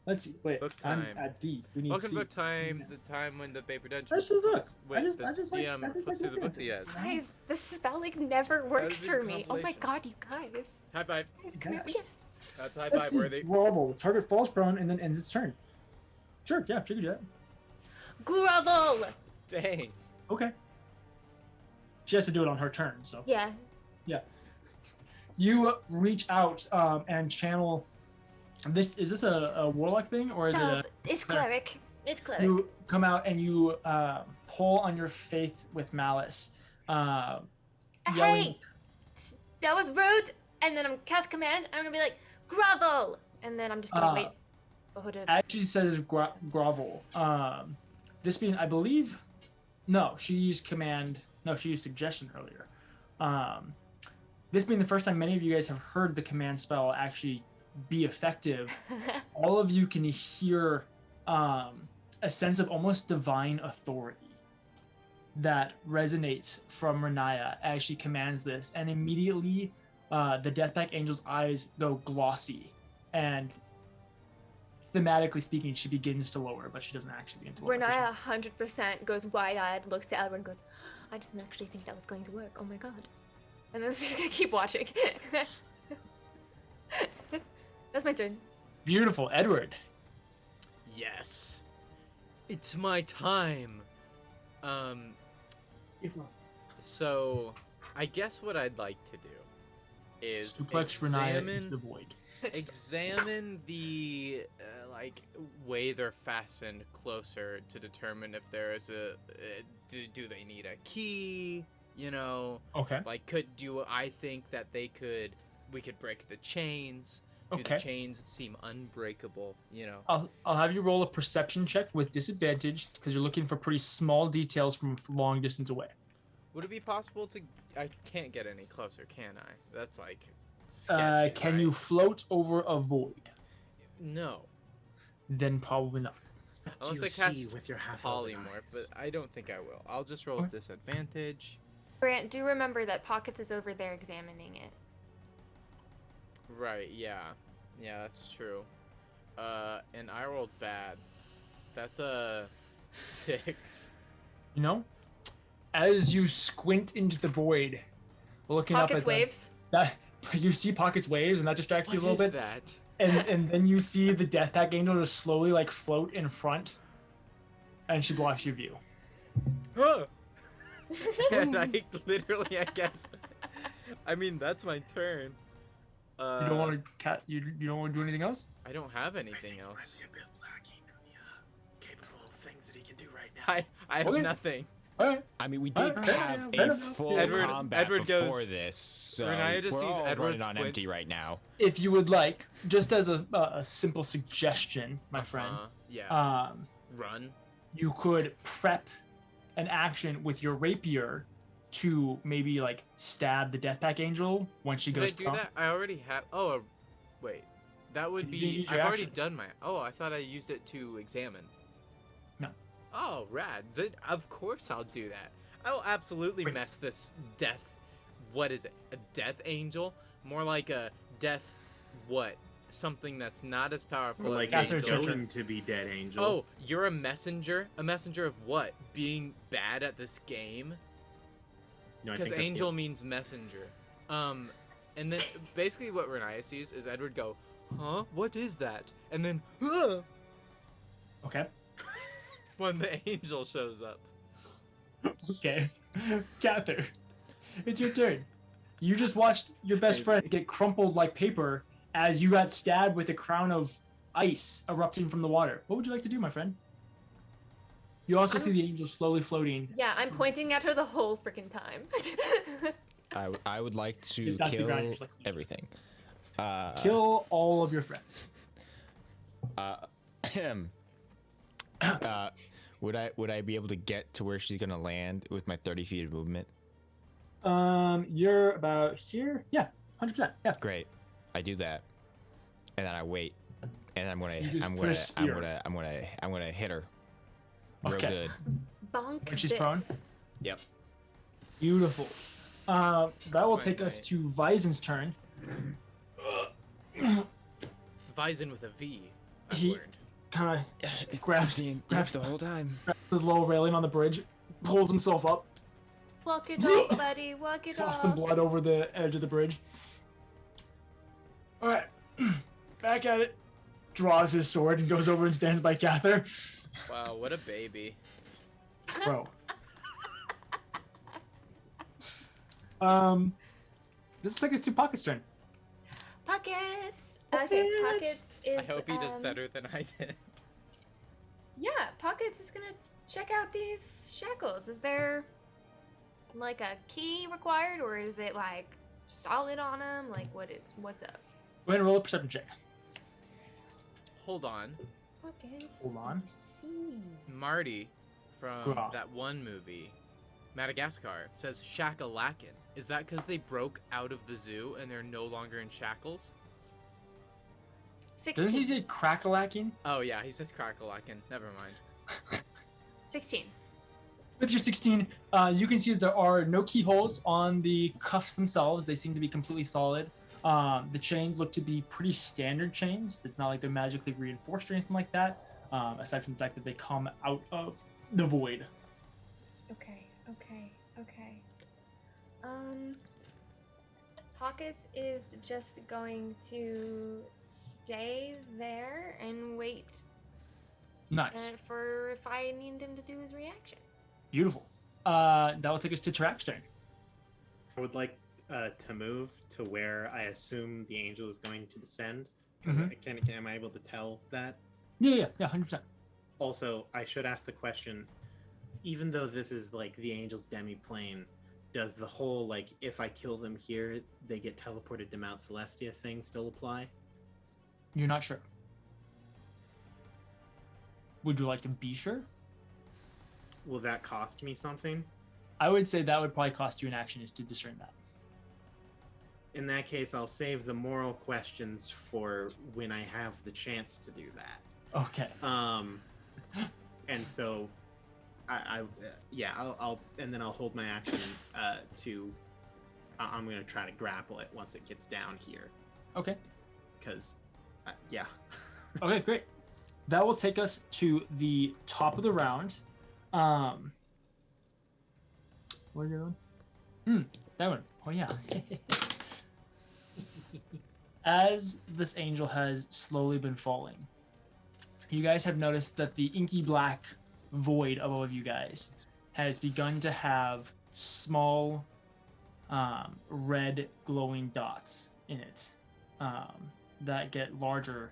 Let's see. Wait, Book I'm time. at D. We need Welcome C. to book time, the time when the paper dungeon. Let's just look. Wait, I just the like DM flips through the books he has. Guys, the spelling never works is a for me. Oh my compilation. god, you guys. High five. Guys, come here. Yeah. Yes. That's high Let's five see. worthy. Grovel. Target falls prone and then ends its turn. Sure, yeah, she can do that. Grovel. Dang. Okay. She has to do it on her turn, so. Yeah. You reach out and channel. Is this a warlock thing or is No, it it's cleric. It's a? cleric. You come out and you pull on your faith with malice, yelling. Hey, that was rude. And then I'm cast command. And I'm gonna be like grovel, and then I'm just gonna wait for her to. Actually says grovel. This being, I believe, no, she used command. No, she used suggestion earlier. This being the first time many of you guys have heard the command spell actually be effective, all of you can hear a sense of almost divine authority that resonates from Renaya as she commands this, and immediately the Deathback Angel's eyes go glossy, and thematically speaking, she begins to lower, but she doesn't actually begin to lower. Renaya 100% goes wide-eyed, looks at Edward, and goes, "I didn't actually think that was going to work. Oh my god!" And then she's gonna keep watching. That's my turn. Beautiful, Edward. Yes. It's my time. So I guess what I'd like to do is Suplex Renaya into the void. examine the way they're fastened closer to determine if there is a do they need a key, you know, Okay. like do I think that we could break the chains? Do Okay. the chains seem unbreakable, you know? I'll have you roll a perception check with disadvantage because you're looking for pretty small details from long distance away. Would it be possible to I can't get any closer, can I? That's like sketchy, Can right? you float over a void? No. Then probably not. Unless you I see cast with your half polymorph, but I don't think I will. I'll just roll Okay. disadvantage. Grant, do remember that Pockets is over there examining it. Right, yeah. Yeah, that's true. And I rolled bad. That's a 6. You know, as you squint into the void, looking Pockets up at waves. that, you see Pockets waves, and that distracts you a little bit. That? And then you see the Deathback Angel just slowly like float in front, and she blocks your view. Huh. And I literally, I guess. I mean, that's my turn. You don't want to you don't want to do anything else? I don't have anything else. a bit lacking in the capable things that he can do right now. I have Okay. nothing. All right. I mean, we Alright, did fair have enough, fair a enough. full Edward- combat Edward before goes- this, so Renaya just we're sees all Edward running on squint. empty right now. If you would like, just as a simple suggestion, my friend, Yeah. um, Run. you could prep an action with your rapier to maybe like stab the Deathpack Angel when she Did goes I do prone. that? I already have. Oh, wait. That would You didn't be. use I've your already action. done my. Oh, I thought I used it to examine. No. Oh, rad. Of course I'll do that. I will absolutely Wait. mess this death. What is it? A death angel? More like a death. What? Something that's not as powerful Or as like the a Kathyr, angel. Church. going to be dead angel. Oh, you're a messenger? A messenger of what? Being bad at this game? no, I Because think that's angel means messenger. And then basically what Renaya sees is Edward go, huh? What is that? And then, huh? Okay. When the angel shows up. Okay. Kathyr, it's your turn. You just watched your best friend get crumpled like paper as you got stabbed with a crown of ice erupting from the water. What would you like to do, my friend? You also see the angel slowly floating. Yeah, I'm pointing at her the whole freaking time. I would like to It's not too kill grinding, just like- everything. Kill all of your friends. Would I be able to get to where she's gonna land with my 30 feet of movement? You're about here. Yeah, 100%. Yeah. Great. I do that, and then I wait, and I'm You just put a gonna spear. I'm gonna hit her. Real Okay. good. Bonk When she's this. prone? Yep. Beautiful. That will Quite take us nice. to Visen's turn. Visen with a V, I've He- learned. Kind It's Grabs- being grabs- the whole time. of the low railing on the bridge, pulls himself up, Walk it off, buddy. Walk it drops off. some blood over the edge of the bridge. All right, back at it. Draws his sword and goes over and stands by Kathyr. Wow, what a baby. Bro. This will take us to Pocket's turn. Pockets. Okay, Pockets is. I hope he does better than I did. Yeah, Pockets is gonna check out these shackles. Is there like a key required, or is it like solid on them? Like, what's up? Go ahead and roll a perception check. Hold on. Pockets. Hold what on. do you see? Marty from Grah. that one movie, Madagascar, says shackalacken. Is that because they broke out of the zoo and they're no longer in shackles? 16. Doesn't he say crack-a-lacking? Oh yeah, he says crackalacken. Never mind. 16. With your 16, you can see that there are no keyholes on the cuffs themselves. They seem to be completely solid. The chains look to be pretty standard chains. It's not like they're magically reinforced or anything like that, aside from the fact that they come out of the void. Okay. Pockets is just going to stay there and wait Nice. for if I need him to do his reaction. Beautiful. That will take us to Tarak's turn. I would like to move to where I assume the angel is going to descend. Mhm. Am I able to tell that? Yeah, 100%. Also, I should ask the question, even though this is like the angel's demi-plane, does the whole like if I kill them here they get teleported to Mount Celestia thing still apply? You're not sure. Would you like to be sure? Will that cost me something? I would say that would probably cost you an action, is to discern that. In that case, I'll save the moral questions for when I have the chance to do that. Okay. And so I'll and then I'll hold my action I'm gonna try to grapple it once it gets down here, Okay. because yeah. Okay, great. That will take us to the top of the round. Where are you going? That one. Oh yeah. As this angel has slowly been falling, you guys have noticed that the inky black void above you guys has begun to have small red glowing dots in it that get larger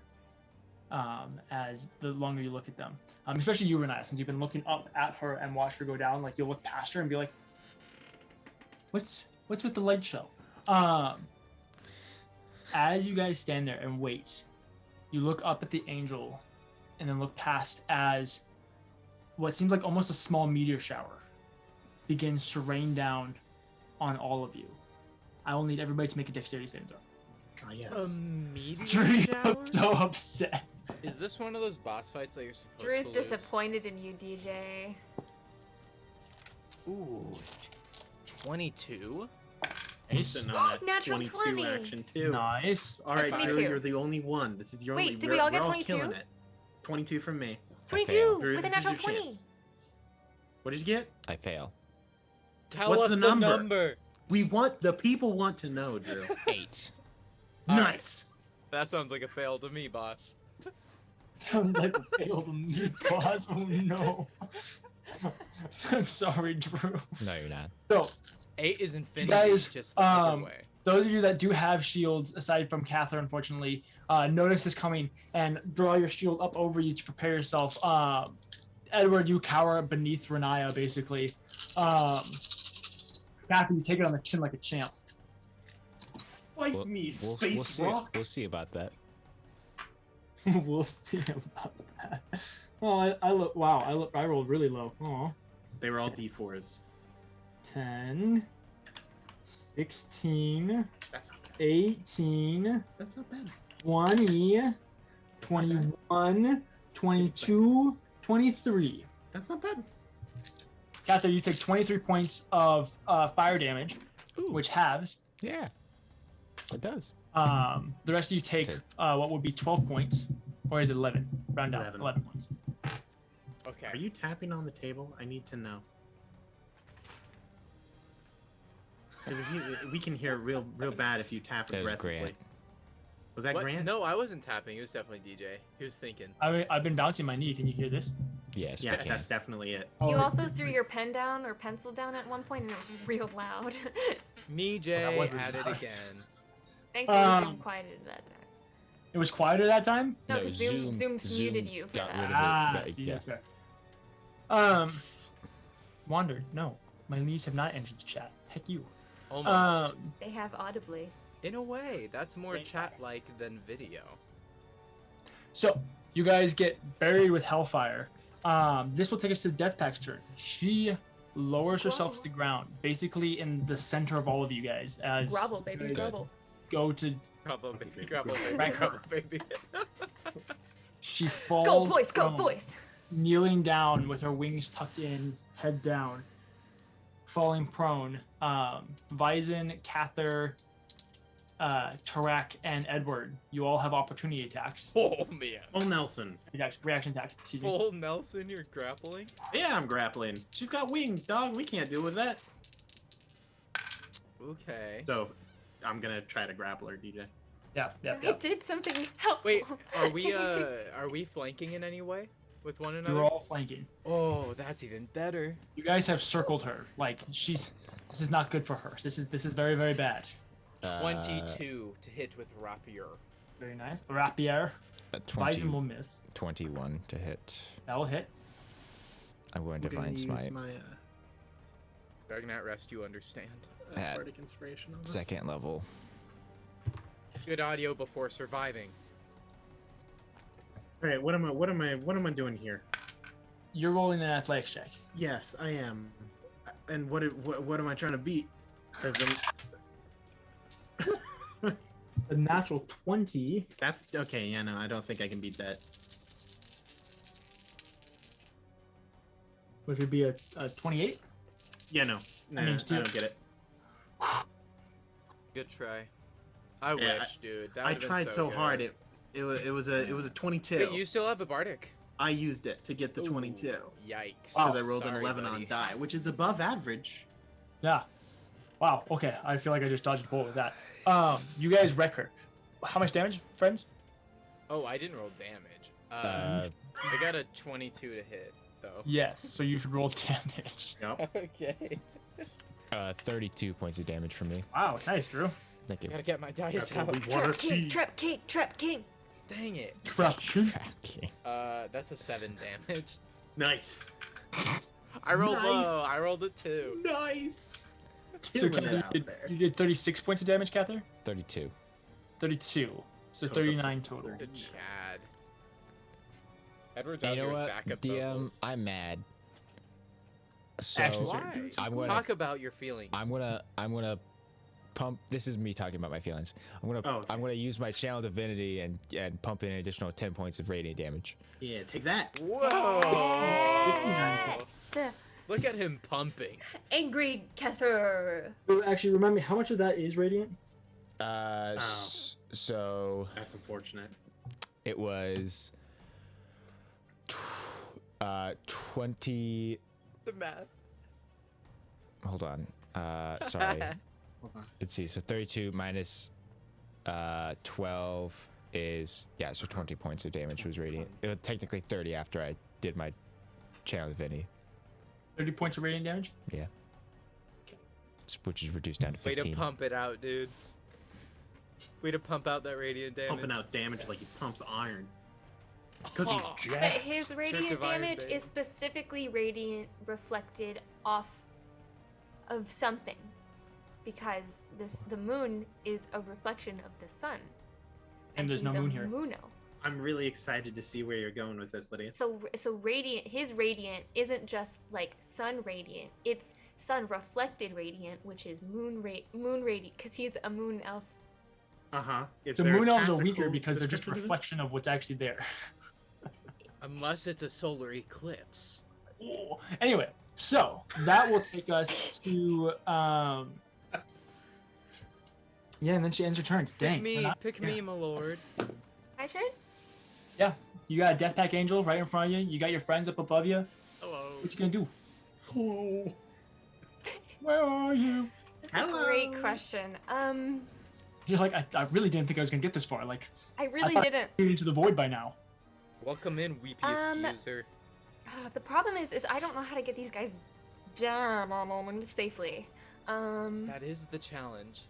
as the longer you look at them. Especially you, Renata, since you've been looking up at her and watched her go down. Like, you'll look past her and be like, what's with the light show? As you guys stand there and wait, you look up at the angel and then look past as what seems like almost a small meteor shower begins to rain down on all of you. I will need everybody to make a dexterity saving throw. Oh, yes. Meteor Drew, shower? I'm so upset. Is this one of those boss fights that you're supposed Drew's to lose? disappointed in you, DJ. Ooh, 22. Nice. Sitting on that Natural 22 20. action too. Nice. All right, That's Drew, 22. you're the only one. This is your Wait, only. did we all get we're 22? Killing it. 22 from me. 22 Drew, with a this is natural your 20. chance. What did you get? I fail. Tell What's us the the number? number. The people want to know, Drew. 8. All right. Nice. That sounds like a fail to me, boss. Sounds like a failed meat boss. Oh no. I'm sorry, Drew. No, you're not. So, 8 is infinity, guys, just the other way. those of you that do have shields, aside from Kathyr, unfortunately, notice this coming and draw your shield up over you to prepare yourself. Edward, you cower beneath Renaya, basically. Kathyr, you take it on the chin like a champ. Fight me, space see, rock. we'll see about that. We'll see about that. Oh, I rolled really low. Oh. They were all D4s. 10, 16, That's not bad. 18, That's not bad. 20, That's not bad. 21, 22, 23. That's not bad. Kathyr, you take 23 points of fire damage, Ooh. which halves. Yeah, it does. The rest of you take what would be 12 points, or is it 11? Round down, 11 points. Okay. Are you tapping on the table? I need to know. Because we can hear real bad if you tap That was aggressively. Grant. Was that What? Grant? No, I wasn't tapping. It was definitely DJ. He was thinking. I've been bouncing my knee. Can you hear this? Yes. Yeah, we can. that's definitely it. You Oh, also threw your pen down or pencil down at one point, and it was real loud. Me, that Jay, was really at it loud. again. Thankfully, Zoom quieted that time. It was quieter that time. No, because Zoom's muted you for got that. rid of it. Ah, Got- see, yeah. that's fair. Wander. No, my knees have not entered the chat. Heck you. Almost. They have audibly. In a way, that's more Thank chat-like than video. So you guys get buried with hellfire. This will take us to Death Pack's turn. She lowers herself to the ground, basically in the center of all of you guys. As Grovel, baby, you guys grovel. go to. Grubble baby, grubble baby, Right. grubble baby. She falls. Go, boys, go, prone, boys. Kneeling down with her wings tucked in, head down, falling prone. Vyzin, Kathyr, Tarak, and Edward. You all have opportunity attacks. Oh man. Oh, Nelson. Reaction attacks. Excuse me. Full Nelson, you're grappling? Yeah, I'm grappling. She's got wings, dog. We can't deal with that. Okay. So, I'm gonna try to grapple her, DJ. Yeah. I did something helpful. Wait, are we flanking in any way with one another? You're all flanking. Oh, that's even better. You guys have circled her. Like this is not good for her. This is very, very bad. 22 to hit with rapier. Very nice. Rapier. Vyzin will miss. 21 to hit. That will hit. I'm going to I'm gonna find use smite my Darknat Rest, you understand. At bardic inspiration on this. second level. Good audio before surviving. All right, what am I doing here? You're rolling an athletics check. Yes, I am. And what am I trying to beat? 'Cause A natural 20. that's okay. Yeah, no, I don't think I can beat that. Which would be a 28. Yeah, no, nah, mean, I still- don't get it. Good try. I Yeah, wish, dude. That I would've been tried so good. hard. It was a 22. Wait, you still have a bardic. I used it to get the 22 Ooh, yikes. because I rolled Sorry, an 11 buddy. on die, which is above average. Yeah. Wow. Okay. I feel like I just dodged a bullet with that. You guys wreck her. How much damage, friends? Oh, I didn't roll damage. Uh, I got a 22 to hit, though. Yes. So you should roll damage. Yep. Okay. 32 points of damage from me. Wow. Nice, Drew. Thank you. Gotta get my dice That's what out. we want Trap to king, see. trap king, trap king. Dang it. Tracking. Tracking. That's a 7 damage. Nice. I rolled Nice. low. I rolled a 2. Nice. So Killing it Kathyr, out you there. did 36 points of damage, Kathyr? 32. 32. So Goes up to 39 total. Good Chad. Edward's You out know here with what, backup DM? vocals. I'm mad. So Action Why? surge. I'm gonna- Talk about your feelings. I'm gonna pump. This is me talking about my feelings. Oh, okay. I'm gonna use my channel divinity and pump in an additional 10 points of radiant damage. Yeah, take that. Whoa! Yes. Look at him pumping. Angry Kathyr. So actually, remind me, how much of that is radiant? So That's unfortunate. it was 20. The math. Hold on. Sorry. Hold on. Let's see. So 32 minus 12 is so 20 points of damage was radiant. It was technically 30 after I did my channel divinity. 30 points of radiant damage? Yeah. Which is reduced down to Way 15. to pump it out, dude. Way to pump out that radiant damage. Pumping out damage like he pumps iron. Because Oh. he's But jacked. his Church radiant of Iron, damage baby. is specifically radiant reflected off of something. Because the moon is a reflection of the sun. And there's no he's a moon here. moon elf. I'm really excited to see where you're going with this, Lydia. So radiant, his radiant isn't just like sun radiant. It's sun reflected radiant, which is moon radiant, because he's a moon elf. Uh-huh. Is So there a moon elves are tactical weaker because they're just a description to this? reflection of what's actually there. Unless it's a solar eclipse. Ooh. Anyway, So that will take us to yeah, and then she ends her turn. Dang. Pick me, my lord. My turn? Yeah, you got a Death Pack Angel right in front of you. You got your friends up above you. Hello. What you gonna do? Hello. Where are you? That's a great question. You're like, I really didn't think I was gonna get this far. Like, I really thought didn't. I'd get into the void by now. Welcome in, weepiest user. The problem is I don't know how to get these guys down safely. That is the challenge.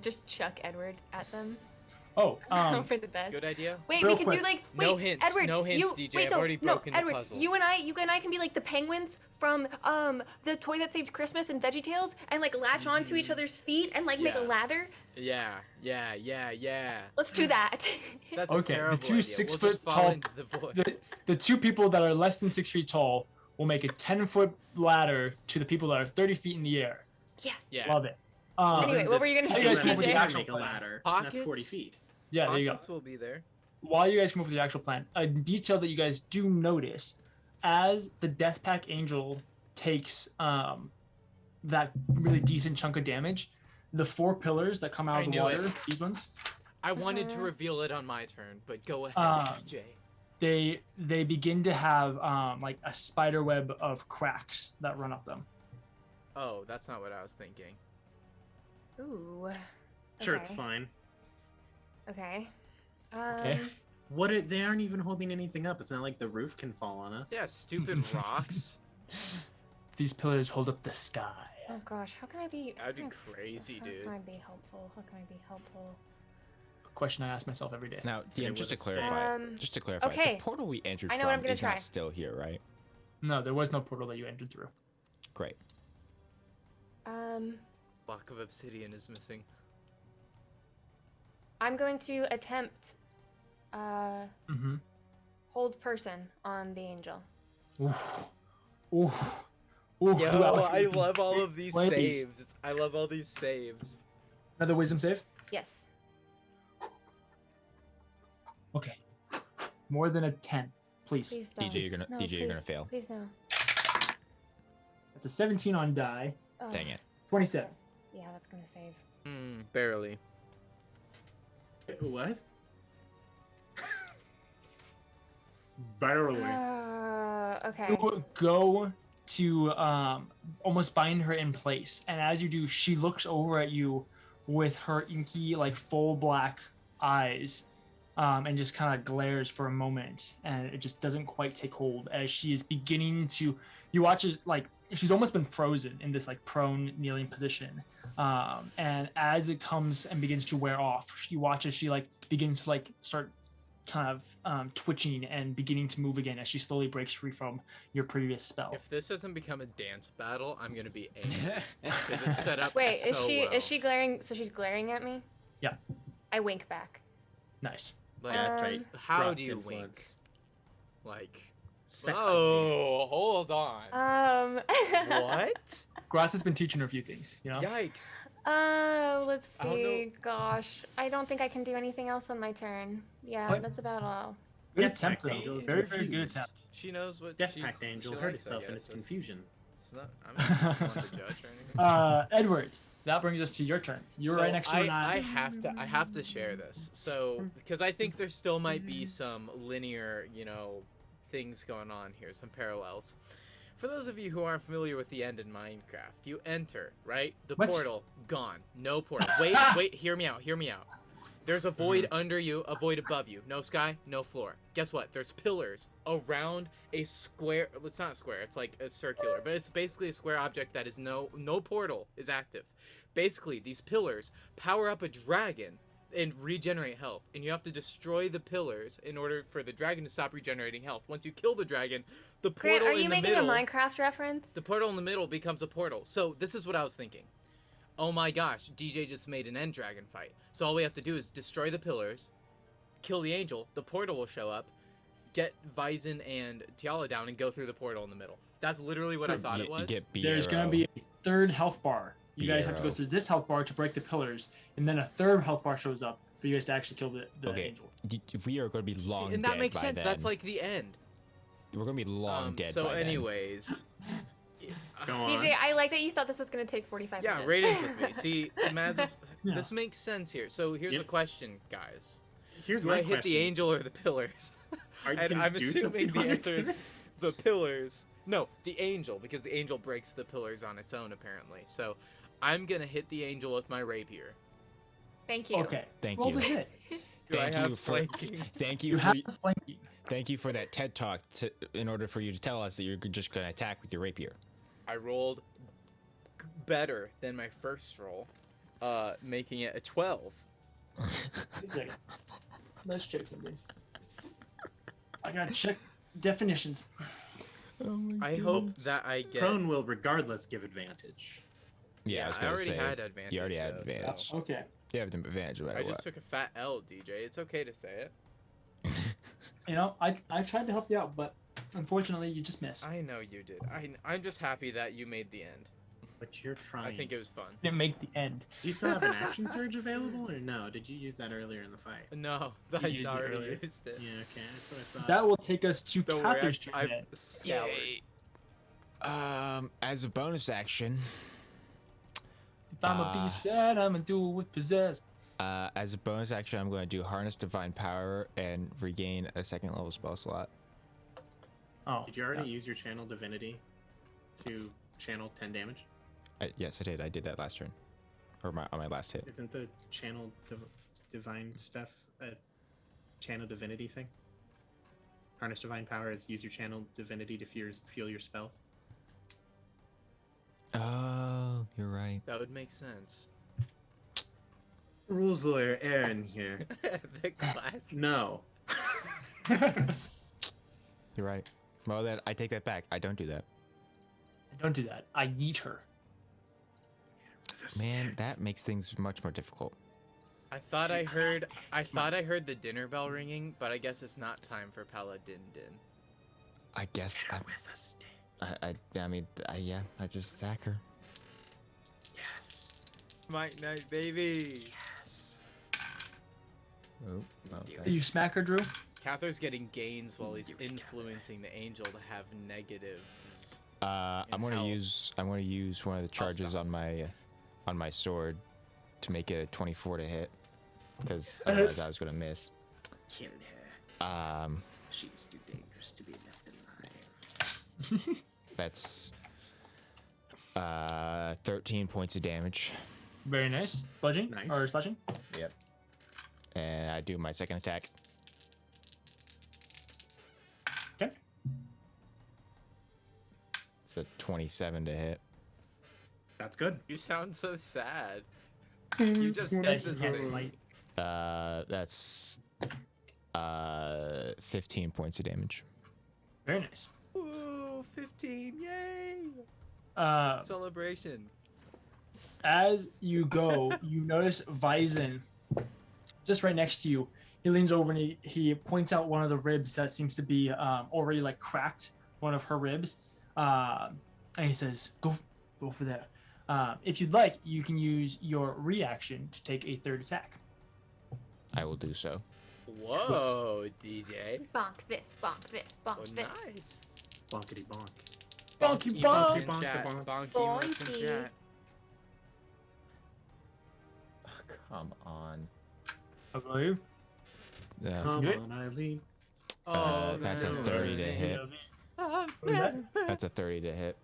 Just chuck Edward at them. Oh, For the best. Good idea. Wait, Real we can do quick. like No hints, Edward. no hints, you, DJ, Wait, I've no, already broken the Edward, puzzle. you and I can be like the penguins from the Toy That Saved Christmas and VeggieTales, and like latch onto each other's feet and like make a Yeah. ladder. Yeah. Let's do that. That's Okay, a terrible the two idea. 6 We'll foot just fall tall- into the void. the two people that are less than 6 feet tall will make a 10-foot ladder to the people that are 30 feet in the air. Yeah. Love it. Anyway, what were you gonna How say, you guys come up with the TJ? actual Make a plan? ladder. And that's 40 Pockets? feet. Yeah, there you go. Pockets will be there. While you guys come up with the actual plan, a detail that you guys do notice as the Death Pack Angel takes that really decent chunk of damage, the 4 pillars that come out I of the knew water, it. these ones, I wanted to reveal it on my turn, but go ahead, Um, DJ. they begin to have like a spider web of cracks that run up them. Oh, that's not what I was thinking. Ooh. Sure, it's Okay. fine. Okay. Okay. They aren't even holding anything up. It's not like the roof can fall on us. Yeah, stupid rocks. These pillars hold up the sky. Oh gosh, how can I be? That'd be crazy, How dude. can I be helpful? How can I be helpful? Question I ask myself every day. Now, Hit it DM, just to with a stick. clarify, okay. the portal we entered I know what I'm from gonna is try. not still here, right? No, there was no portal that you entered through. Great. Block of obsidian is missing. I'm going to attempt Mm-hmm. hold person on the angel. Oof. Oof. Oof. Yo, Wow. I love all of these Please. saves. I love all these saves. Another wisdom save? Yes. Okay. More than a 10, please. Please don't. DJ, you're gonna please, fail. Please no. That's a 17 on die. Oh, Dang it. 27. Yeah, that's gonna save. Barely. What? Barely. Okay. You go to almost bind her in place, and as you do, she looks over at you with her inky, like full black eyes, and just kind of glares for a moment, and it just doesn't quite take hold as she is beginning to. You watch as like she's almost been frozen in this like prone kneeling position, and as it comes and begins to wear off, you watch as she like begins to like start kind of twitching and beginning to move again as she slowly breaks free from your previous spell. If this doesn't become a dance battle, I'm gonna be angry because it's set up. Wait, so well. is she glaring? So she's glaring at me? Yeah. I wink back. Nice. Like, Yeah, right. how Frost do you influence. wink? Like, Sexy. oh, hold on. What? Grass has been teaching her a few things, you know? Yikes. Let's I don't see. Gosh, I don't think I can do anything else on my turn. Yeah, What? that's about all. Good Death attempt, Pact though. Angel is Very, very good confused. attempt. She knows what Death she's, Pact Angel she hurt likes, I itself in guess. its confusion. It's not. I'm not one to judge or anything. Edward, that brings us to your turn. You're So right next to an I eye. have to share this. So because I think there still might be some linear, things going on here, some parallels. For those of you who aren't familiar with the end in Minecraft, you enter, right? The What? portal, gone. No portal. Wait, hear me out. There's a void under you, a void above you. No sky, no floor. Guess what? There's pillars around a square. It's not a square, it's like a circular, but it's basically a square object that is no portal is active. Basically, these pillars power up a dragon and regenerate health, and you have to destroy the pillars in order for the dragon to stop regenerating health. Once you kill the dragon, the Grant, portal are in you the making middle, a Minecraft reference? the portal in the middle becomes a portal. So this is what I was thinking. Oh my gosh, DJ just made an end dragon fight. So all we have to do is destroy the pillars, kill the angel, the portal will show up, get Vyzen and Tiala down, and go through the portal in the middle. That's literally what I thought it was. You get There's going to be a third health bar. You guys have to go through this health bar to break the pillars, and then a third health bar shows up for you guys to actually kill the Okay. angel. We are going to be long See, and dead that makes by sense. then. That's like the end. We're gonna be long dead. So, by then. anyways, Go on. DJ, I like that you thought this was gonna take 45 yeah, minutes. ratings with me. See, Maz, Yeah. this makes sense here. So here's Yep. the question, guys: Here's Do my I hit question. the angel or the pillars? Are you And gonna I'm do assuming something the on answer is it? the pillars. No, the angel, because the angel breaks the pillars on its own, apparently. So I'm gonna hit the angel with my rapier. Thank you. Okay. Thank Roll you. the hit. Do I Thank have you for flanking? thank You you have for flanking. thank you for that TED talk in order for you to tell us that you're just gonna attack with your rapier. I rolled better than my first roll, making it a 12. Wait a second. Let's check something. I gotta check definitions. I hope that I get. Prone will regardless give advantage. Yeah, I was I gonna already say had advantage. you already had though, advantage. so- Okay. You have the advantage no matter I just what. took a fat L, DJ. It's okay to say it. You know, I tried to help you out, but unfortunately, you just missed. I know you did. I'm just happy that you made the end. But you're trying. I think it was fun. Didn't make the end. Do you still have an action surge available, or no? Did you use that earlier in the fight? No, You I used it already earlier. used it. Yeah, okay, that's what I thought. That will take us to Don't worry, Kathyr's turn. I've then. scoured. As a bonus action, If I'm a be sad, I'm gonna do it with possess. as a bonus action, I'm going to do Harness Divine Power and regain a second level spell slot. Oh. Did you already use your channel divinity to channel 10 damage? Yes, I did. I did that last turn, or on my last hit. Isn't the channel divine stuff a channel divinity thing? Harness divine power is use your channel divinity to fuel your spells. Oh, you're right. That would make sense. Rules lawyer Aaron here. The class. No. You're right. Well, then I take that back. I don't do that. Don't do that. I yeet her. Man, that makes things much more difficult. I thought I heard the dinner bell ringing, but I guess it's not time for Paladin Din. I guess. With a stick. I mean, yeah. I just attack her. Yes. Might Night, baby. Yes. Oh, You smack her, Drew? Cathyr's getting gains while he's influencing the angel to have negatives. I'm gonna health. use one of the charges stop. on my sword to make it a 24 to hit, because otherwise I was gonna miss. Kill her. She's too dangerous to be left alive. That's 13 points of damage. Very nice. Bludgeoning? Nice. Or slashing? Yep. And I do my second attack. Okay. It's a 27 to hit. That's good. You sound so sad. You just Yeah, said he this can't thing. smite. That's 15 points of damage. Very nice. Ooh, 15, yay! Uh, Celebration. as you go, you notice Vizen just right next to you. He leans over and he points out one of the ribs that seems to be already like cracked, one of her ribs. And he says, go for that. If you'd like, you can use your reaction to take a third attack. I will do so. Whoa, DJ. Bonk this, bonk this, bonk Oh, this. nice. Bonkety bonk. Bonky Emotes in bonk. chat. Bonky Bonky emotes in Bonky. chat. Come on. I believe. Yeah. Come Good. on, Eileen. Oh, that's a man. 30 to hit. Oh, What is that? man. That's a 30 to hit.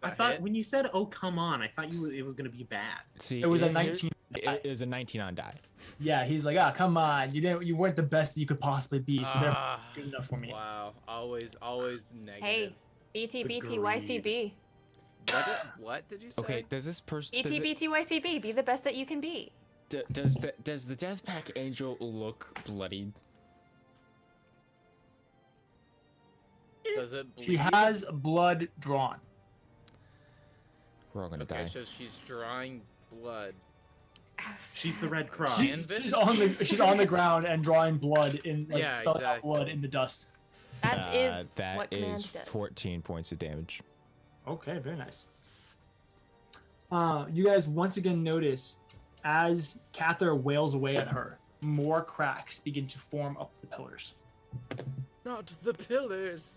I A thought hit? when you said "oh come on," I thought it was gonna be bad. See, It was a here- 19. It was a 19 on die. Yeah, he's like, come on, you weren't the best that you could possibly be, so they're Ah, good enough for me. wow, always negative. Hey, BT, The BT, greed. YCB. What did you say? Okay, does this person BT, BT, YCB. Be the best that you can be. does the Death Pack Angel look bloodied? Does it bleed? She has blood drawn. We're all gonna Okay, die. so she's drawing blood. She's the Red Cross. Canvas? She's on the ground and drawing blood in like Yeah, spelling out exactly. blood in the dust. That is that what is command does. 14 points of damage. Okay, very nice. You guys once again notice as Kathyr wails away at her, more cracks begin to form up the pillars. Not the pillars.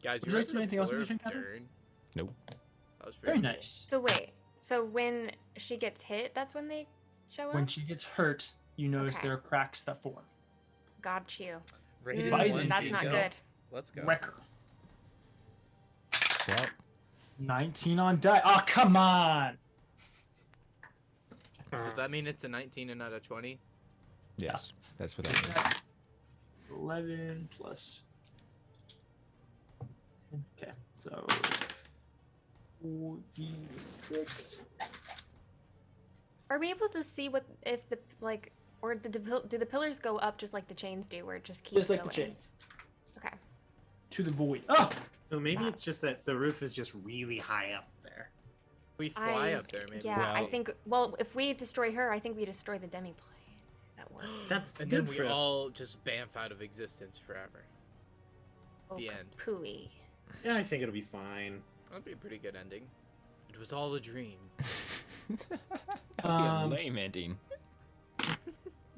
Guys, Would you you like to do anything else with your turn, Kathyr? turn? Nope. That was Very pretty nice. So wait. So when she gets hit, that's when they show up? When she gets hurt, you notice Okay. there are cracks that form. Got you. Rated Bison, one, That's not go. good. Let's go. Wrecker. Well, 19 on die. Oh, come on. Does that mean it's a 19 and not a 20? yes, that's what that means. 11 plus. Okay, so 46. Are we able to see what if the like or do the pillars go up just like the chains do, where it just keeps Just like going? the chains. Okay. To the void. Oh! So maybe it's just that the roof is just really high up there. We fly up there, maybe. Yeah, I Well- think. Well, if we destroy her, I think we destroy the demiplane. That works. That's And good then we for us. all just bamf out of existence forever. Oh, The end. Pooey. Yeah, I think it'll be fine. That'd be a pretty good ending. It was all a dream. That'd be a lame ending.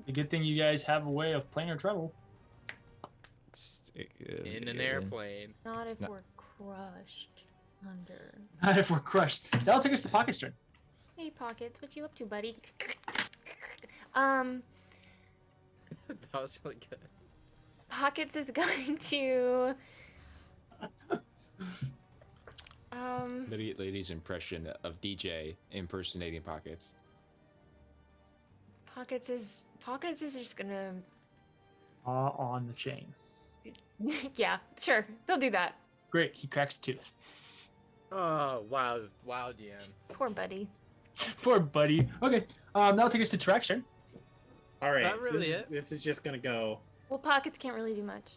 The good thing you guys have a way of planar travel. In an airplane. Not if No. we're crushed under. Not if we're crushed. That'll take us to Pocket's turn. Hey, Pockets, what you up to, buddy? That was really good. Pockets is going to. Lady's impression of DJ impersonating Pockets. Pockets is just gonna. On the chain. Yeah, sure, they'll do that. Great, he cracks a tooth. Oh, wow, DM. Poor buddy. Poor buddy. Okay, that'll take us to Tarak's turn. All right, That so really this is just gonna go. Well, Pockets can't really do much.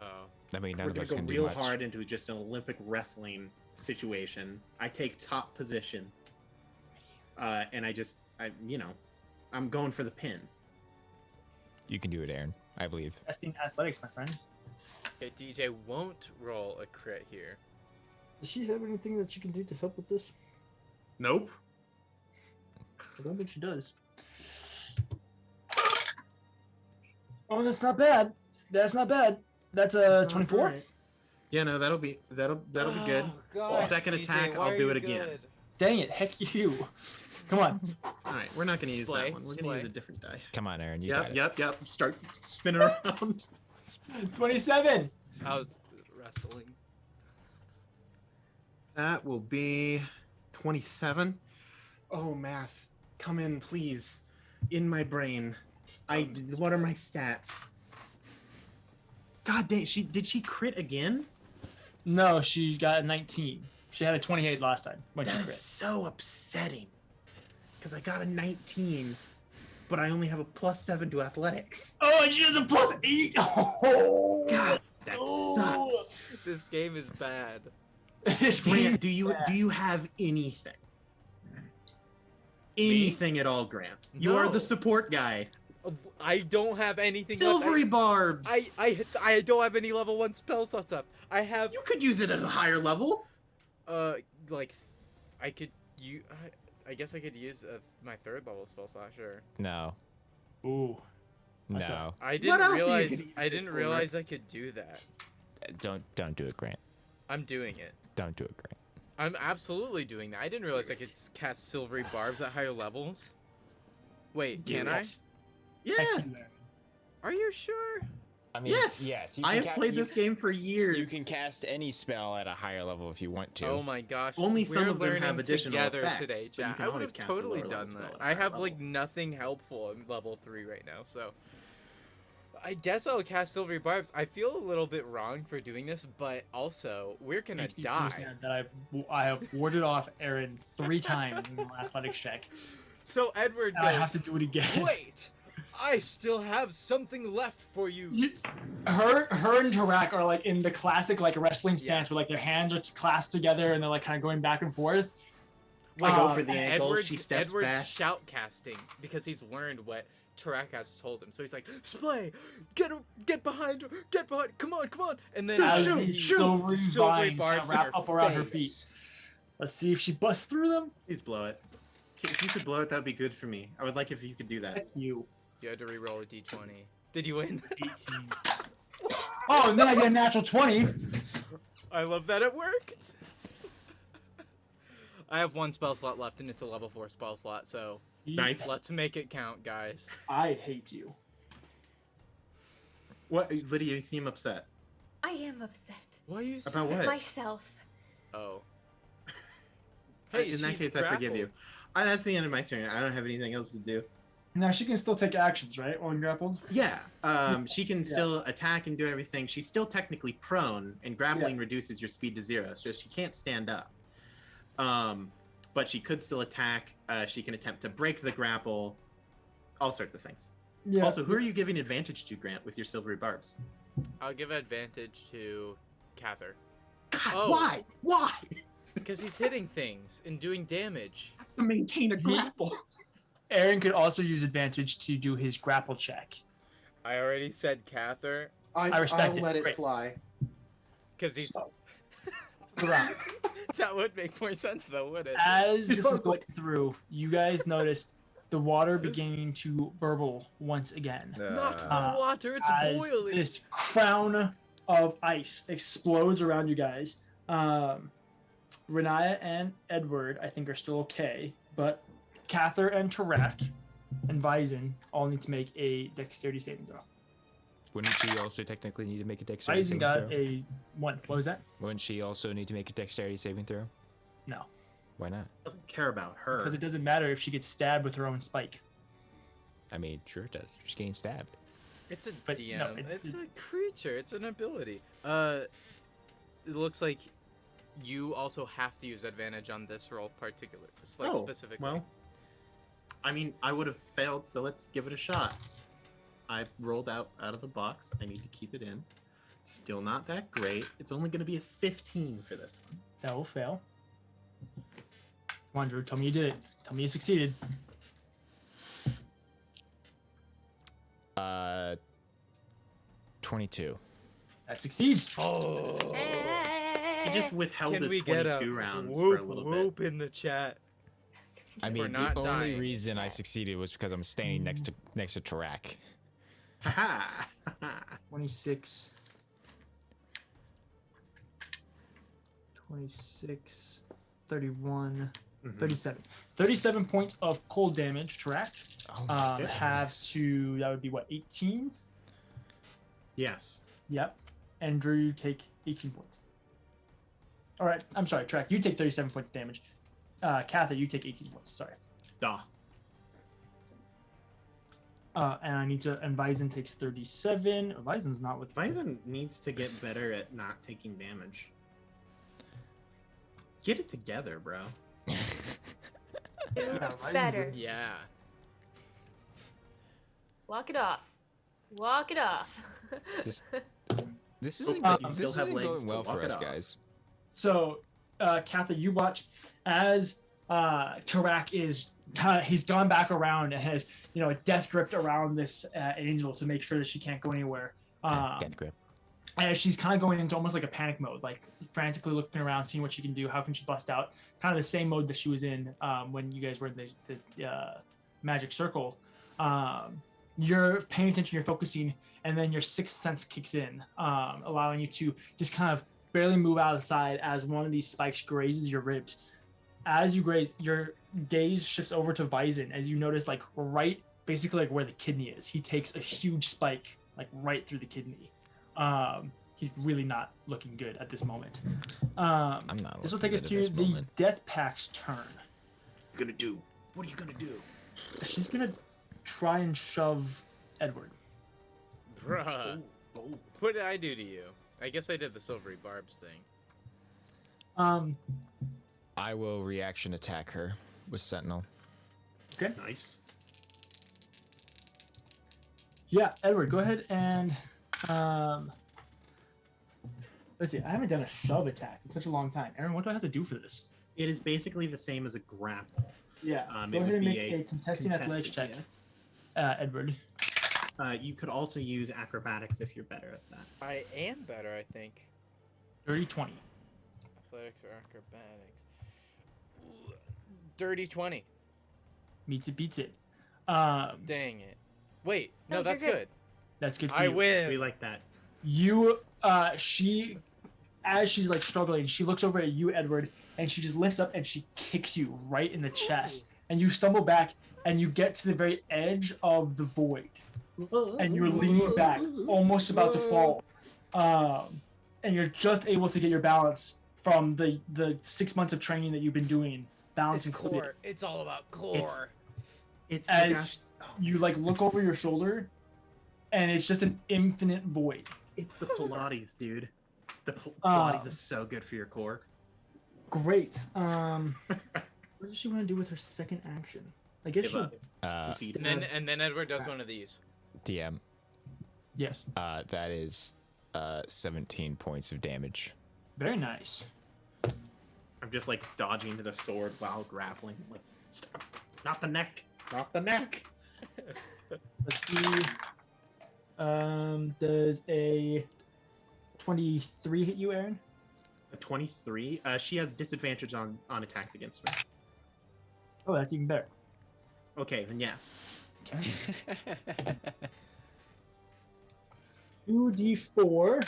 Oh. I mean, none We're of gonna us go can do real much. hard into just an Olympic wrestling situation. I take top position, and I'm going for the pin. You can do it, Aaron. I believe. Testing athletics, my friend. Okay, DJ won't roll a crit here. Does she have anything that she can do to help with this? Nope. I don't think she does. Oh, that's not bad. That's not bad. That's a 24. Yeah, no, that'll be good. Oh, God, Second DJ, attack, why I'll are do you it again. good? Dang it, heck you. Come on. All right, we're not gonna use Splay, that one. We're splay. gonna use a different die. Come on, Aaron. You got it. Yep. Start spinning around. 27. How's wrestling? That will be 27. Oh, math. Come in, please. In my brain. What are my stats? God dang, did she crit again? No, she got a 19. She had a 28 last time when she That is crit. so upsetting. Because I got a 19, but I only have a +7 to athletics. Oh, and she has a +8. Oh, God, that Oh. sucks. This game is bad. This game Grant, do you have anything? Anything at all, Grant? You are No. the support guy. I don't have anything. Silvery barbs. I don't have any level 1 spell slots up. I have You could use it at a higher level. like I could I guess I could use my 3rd level spell slot, sure. No. Ooh. That's No. I What didn't else are you realize gonna use I it didn't for? realize I could do that. Don't do it, Grant. I'm doing it. Don't do it, Grant. I'm absolutely doing that. I didn't realize I could cast silvery barbs at higher levels. Wait, can I? Yeah. Heck you, Aaron. Are you sure? I mean, Yes. Yes. I have played this game for years. You can cast any spell at a higher level if you want to. Oh my gosh. Only some we're of them have learning additional together effects, today, but you chat. can I would always have cast a totally lower done level spell that. at a I higher have like level. nothing helpful in level 3 right now, so I guess I'll cast silvery barbs. I feel a little bit wrong for doing this, but also we're gonna Thank you for die. saying that I have warded off Aaron 3 times in the athletics check. So Edward Now I have to goes, do it again. wait, I still have something left for you. Her and Tarak are like in the classic like wrestling stance where like their hands are clasped together and they're like kind of going back and forth. I go for the and ankle. Edward's, She steps Edward's back. shout casting because he's learned what Tarak has told him. So he's like, Splay, get behind her, get behind, come on. And then As shoot, the shoot. silvery vines barbs wrap in up around her face. feet. Let's see if she busts through them. Please blow it. If you could blow it, that'd be good for me. I would like if you could do that. Heck you. You had to re-roll a d20. Did you win? 18. Oh, and then I get a natural 20. I love that it worked. I have 1 spell slot left, and it's a level 4 spell slot, so Nice. let's make it count, guys. I hate you. What, Lydia? You seem upset. I am upset. Why are you About what? Myself. Oh. In that case, I forgive you. That's the end of my turn. I don't have anything else to do. Now she can still take actions, right? When grappled? Yeah. She can still attack and do everything. She's still technically prone, and grappling reduces your speed to 0, so she can't stand up. But she could still attack. She can attempt to break the grapple. All sorts of things. Yeah. Also, who are you giving advantage to, Grant, with your silvery barbs? I'll give advantage to Kathyr. God, Oh. why? Why? Because he's hitting things and doing damage. Have to maintain a grapple. Aaron could also use advantage to do his grapple check. I already said Kathyr. I respect it. let it Great. fly. Because he's... So, Tarak, That would make more sense, though, would it? as this is going through, you guys notice the water beginning to burble once again. Not the Uh, water, it's As boiling. this crown of ice explodes around you guys. Renaya and Edward, I think, are still okay, but Kathyr and Tarak and Vyzen all need to make a dexterity saving throw. Wouldn't she also technically need to make a dexterity Vyzen saving got throw? a 1. What was that? Wouldn't she also need to make a dexterity saving throw? No, Why not? Doesn't care about her. because it doesn't matter if she gets stabbed with her own spike. I mean, sure it does. She's getting stabbed. It's a But DM. no, it's a creature. It's an ability. It looks like you also have to use advantage on this roll particular, specifically. Well, I mean, I would have failed, so let's give it a shot. I rolled out of the box. I need to keep it in. Still not that great. It's only going to be a 15 for this one. That will fail. Come on, Drew. Tell me you did it. Tell me you succeeded. 22. That succeeds. Oh. I just withheld Can this we get 22 a rounds whoop, for a little whoop bit. in the chat? I mean, the not only dying. reason I succeeded was because I'm standing next to Tarak. Ha 26. 26. 31. 37. 37 points of cold damage, Tarak. Oh my goodness. Have to, that would be what, 18? Yes. Yep. And Drew, you take 18 points. All right, I'm sorry, Tarak, you take 37 points damage. Kathyr, you take 18 points, sorry. Duh. And I need to, and Vyzen takes 37. Vyzen's not with Vyzen needs to get better at not taking damage. Get it together, bro. Do Yeah, Vyzen's better. good. Yeah. Walk it off. Walk it off. This isn't, but you this still have isn't legs going to well walk for it us, off. guys. So, Kathyr, you watch as Tarak is he's gone back around and has a death gripped around this angel to make sure that she can't go anywhere. Death grip. And she's kind of going into almost like a panic mode, like frantically looking around, seeing what she can do. How can she bust out? Kind of the same mode that she was in when you guys were in the magic circle. You're paying attention, you're focusing, and then your sixth sense kicks in, allowing you to just kind of barely move out of the side as one of these spikes grazes your ribs. As you graze, your gaze shifts over to Vyzen as you notice, like right, basically like where the kidney is. He takes a huge spike, like right through the kidney. He's really not looking good at this moment. I'm not. This will looking take us good at to this the moment. Death Pack's turn. What are you gonna do? What are you gonna do? She's gonna try and shove Edward. Bruh. Oh. What did I do to you? I guess I did the silvery barbs thing. I will reaction attack her with Sentinel. Okay. Nice. Yeah, Edward, go ahead and let's see. I haven't done a shove attack in such a long time. Aaron, what do I have to do for this? It is basically the same as a grapple. Yeah. It Go ahead would and be make a contesting athletics check, Edward. You could also use acrobatics if you're better at that. I am better, I think. 30-20. Athletics or acrobatics. Dirty 20. Meets it, beats it. Dang it. Wait, no, No, that's you're good. That's good for I you. win. We like that. You, she, as she's like struggling, she looks over at you, Edward, and she just lifts up and she kicks you right in the chest. And you stumble back and you get to the very edge of the void. And you're leaning back, almost about to fall. And you're just able to get your balance from the 6 months of training that you've been doing. Balance It's included. core. It's all about core. It's As you like look over your shoulder, and it's just an infinite void. it's the Pilates, dude. The Pilates is so good for your core. Great. What does she want to do with her second action? I guess Give she'll. up. And then Edward does one of these. DM. Yes. That is 17 points of damage. Very nice. I'm just like dodging to the sword while grappling. Like, stop. Not the neck. Not the neck. Let's see. Does a 23 hit you, Aaron? A 23. She has disadvantage on attacks against me. Oh, that's even better. Okay, then yes. 2d4.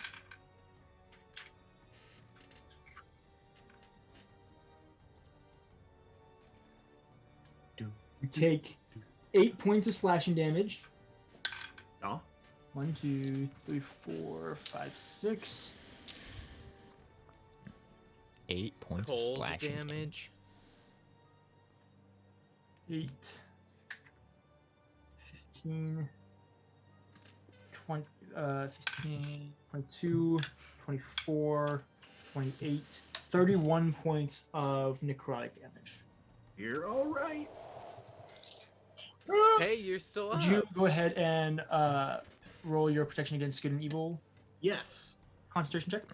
You take 8 points of slashing damage. No. 1, 2, 3, 4, 5, 6. 8 points Cold of slashing damage. 8, 15, 20, 15, 22, 24, 28, 31 points of necrotic damage. You're all right. Hey, you're still up. Would you go ahead and roll your protection against good and evil Yes. concentration check?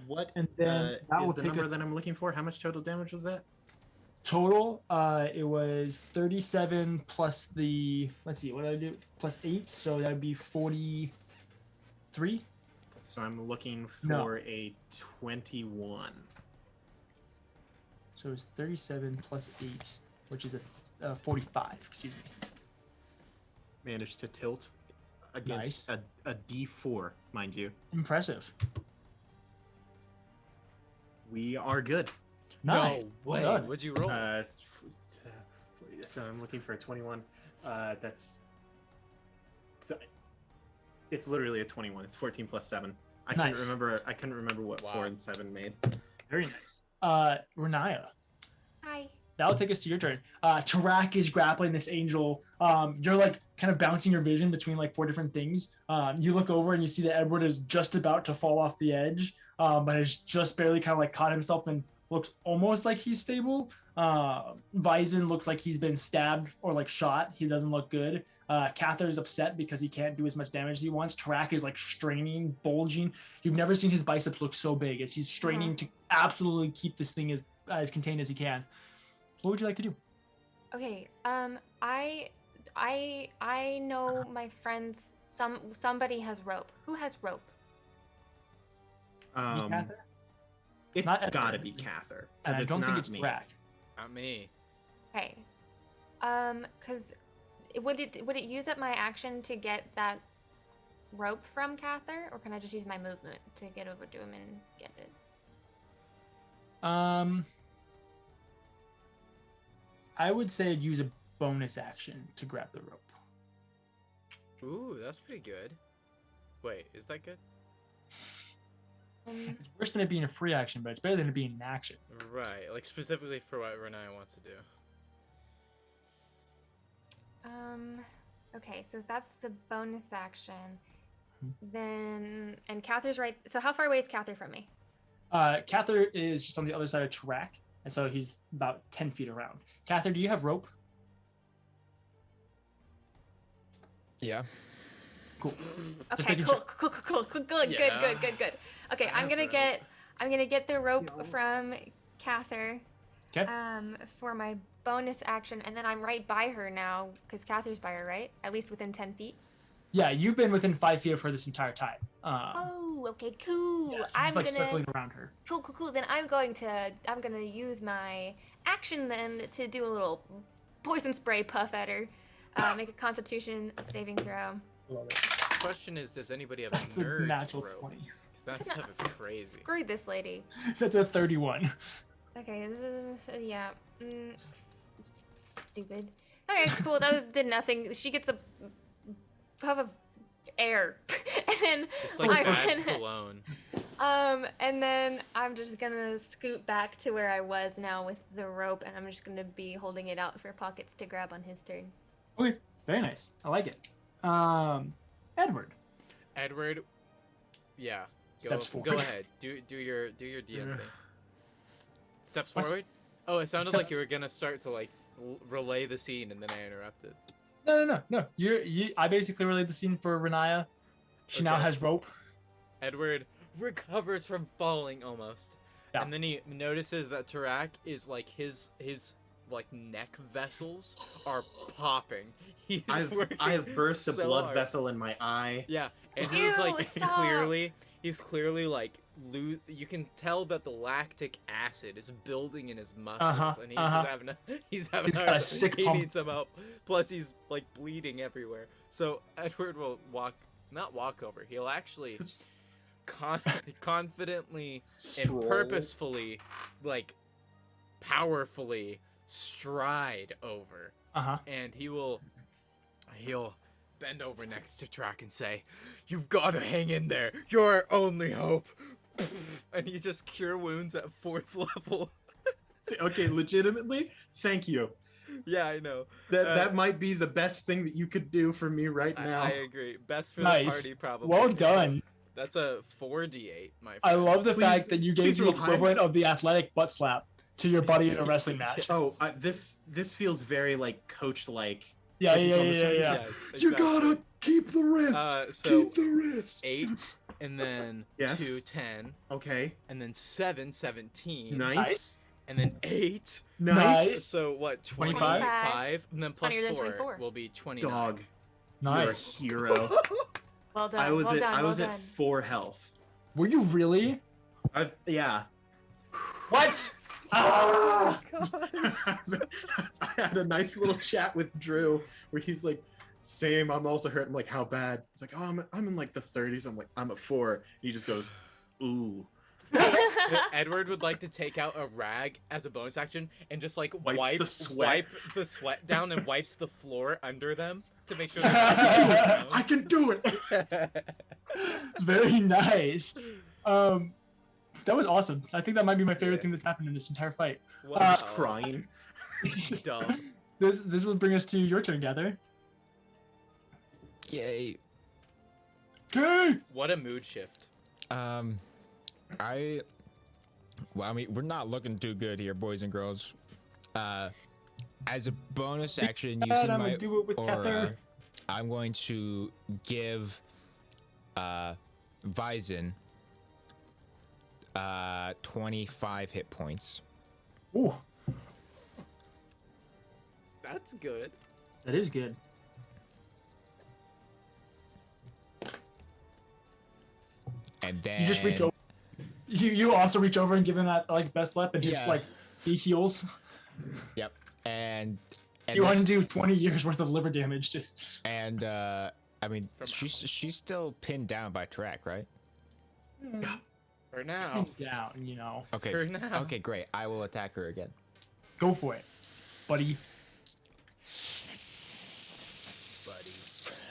What? And then that is will the take number a that I'm looking for? How much total damage was that? total. It was 37 plus the, let's see, what did I do? Plus 8, so that would be 43. So I'm looking for No. a 21. So it's 37 plus 8, which is a 45, excuse me. Managed to tilt against a D4, mind you. Impressive. We are good. Nice. No way. Well done. What'd you roll? So I'm looking for a 21. It's literally a 21. It's 14 plus 7. I Nice. couldn't remember what Wow. 4 and 7 made. Very nice. Renaya, Hi. that'll take us to your turn. Tarak is grappling this angel. You're like kind of bouncing your vision between like 4 different things. You look over and you see that Edward is just about to fall off the edge, but has just barely kind of like caught himself and looks almost like he's stable. Vyzen looks like he's been stabbed or like shot. He doesn't look good. Kathyr is upset because he can't do as much damage as he wants. Tarak is like straining, bulging. You've never seen his biceps look so big as he's straining to absolutely keep this thing as contained as he can. What would you like to do? Okay. I know my friends. Somebody has rope. Who has rope? Kathyr? It's Not gotta Edward. be Kathyr. And I don't think not it's me. Tarak. Not me. Okay. Cause would it use up my action to get that rope from Kathyr, or can I just use my movement to get over to him and get it? I would say I'd use a bonus action to grab the rope. Ooh, that's pretty good. Wait, is that good? It's worse than it being a free action, but it's better than it being an action. Right, like specifically for what Renaya wants to do. Okay, so that's the bonus action. Mhm. Then, and Kathyr's right. So how far away is Kathyr from me? Kathyr is just on the other side of Tarak, and so he's about 10 feet around. Kathyr, do you have rope? Yeah. Cool. Okay, making cool, sure. good. Yeah. Okay, I I'm gonna have get the rope from Kathyr. Okay. For my bonus action, and then I'm right by her now, because Kathyr's by her, right? At least within 10 feet. Yeah, you've been within 5 feet of her this entire time. Oh, okay, cool. Yeah, so I'm just like gonna circling around her. cool. Then I'm gonna use my action then to do a little poison spray puff at her. Make a Constitution saving throw. Love it. question is, does anybody have That's a a nerd's natural rope? 20. 'Cause that It's stuff not- is crazy. Screw this lady. That's a 31. Okay, this is yeah. Stupid. Okay, cool. That did nothing. She gets a puff of air, and then It's like I'm bad gonna, cologne. and then I'm just gonna scoot back to where I was now with the rope, and I'm just gonna be holding it out for Pockets to grab on his turn. Okay, very nice. I like it. Edward. Edward, yeah. Steps Go forward. ahead. Do your DM thing. Steps What? forward. Oh, it sounded like you were gonna start to like relay the scene, and then I interrupted. No. I basically relayed the scene for Renaya. She now Okay. has rope. Edward recovers from falling almost, Yeah. and then he notices that Tarak is like his like neck vessels are popping. He's I have burst a so blood hard. vessel in my eye. Yeah, and Ew, he's like stop. he's clearly like you can tell that the lactic acid is building in his muscles, and he's having He's got a sick he pump. needs some help. Plus he's like bleeding everywhere. So Edward will not walk over. He'll actually confidently Stroll. and purposefully, like powerfully stride over, and he'll bend over next to Tarak and say, "You've got to hang in there. You're our only hope." And he just cure wounds at 4th level. Okay, legitimately, thank you. Yeah, I know. That might be the best thing that you could do for me right now. I agree. Best for Nice. the party, probably. Well done. That's a 4d8, my friend. I love the Please- fact that you gave please the roll high. equivalent of the athletic butt slap to your buddy in a wrestling match. Oh, this feels very like coach like. Yeah. Yeah, You gotta keep the wrist. So Keep the wrist. 8, and then Yes. 2, 10, Okay. and then 7, 17. Nice. And then 8. Nice. So what? 25? 25, and then It's plus funnier than 4 24. will be 29. Dog. Nice. You're a hero. Well done. I was well at done, I was well at done. 4 health. Were you really? Yeah. What? Ah! I had a nice little chat with Drew where he's like, "Same, I'm also hurt." I'm like, "How bad?" He's like, "Oh, I'm in like the 30s." I'm like, "I'm at 4." And he just goes, "Ooh." Edward would like to take out a rag as a bonus action and just like Wipes wipe the sweat. the sweat down and wipes the floor under them to make sure they're not I can do it. Very nice. That was awesome. I think that might be my favorite thing that's happened in this entire fight. Wow. I'm just crying. Dumb. This will bring us to your turn, Gather. Yay. Okay. What a mood shift. Well, I mean, we're not looking too good here, boys and girls. As a bonus action, And using I'm my gonna do it with aura, Kathyr. I'm going to give Vyzen 25 hit points. Ooh, That's good. that is good. And then You just reach over. You also reach over and give him that like best lap, and just Yeah. like he heals. Yep. And You this- undo 20 years worth of liver damage. Just and I mean, From- she's still pinned down by Tarak, right? For now. down, you know. Okay. For now. Okay, great. I will attack her again. Go for it, buddy. Buddy.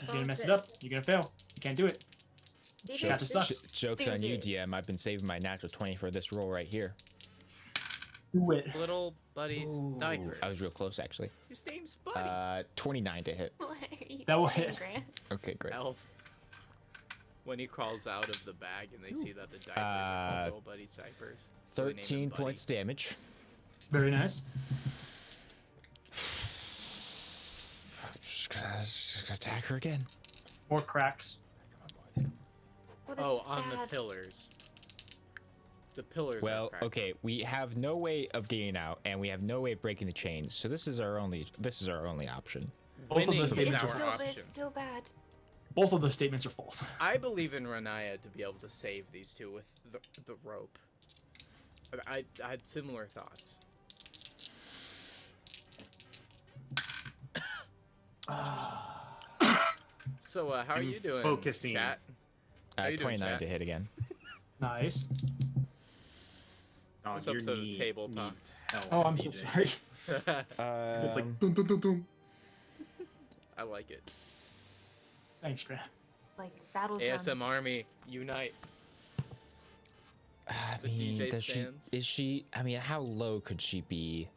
You're gonna mess it up. You're gonna fail. You can't do it. DJ, Got to this suck. is Joke's on you, stupid. DM. I've been saving my natural 20 for this roll right here. Do it. Little buddy's diapers. I was real close, actually. His name's Buddy. 29 to hit. What are you That will doing, hit. Grant? Okay, great. Elf. When he crawls out of the bag and they see that the diapers are called Little Buddy's diapers. so they name him 13 Buddy. points damage. Very nice. Just gonna attack her again. More cracks. Well, this Oh, is on the bad. pillars. The pillars. Well, are cracked. okay, we have no way of getting out, and we have no way of breaking the chains. So this is our only option. Both of Winning those is statements our are Still, false. but option. it's still bad. Both of those statements are false. I believe in Renaya to be able to save these two with the rope. I had similar thoughts. So, how are I'm you doing, focusing. chat? How you doing, 29 chat? to hit again. Nice. Oh, This your episode of knee Table Talk. needs help, Oh, I'm so DJ. sorry. It's Um, like dun dun dun dun. I like it. Thanks, Grant. Like battle drums. ASM Army, unite. I The mean, DJ does she? stands. Is she? I mean, how low could she be?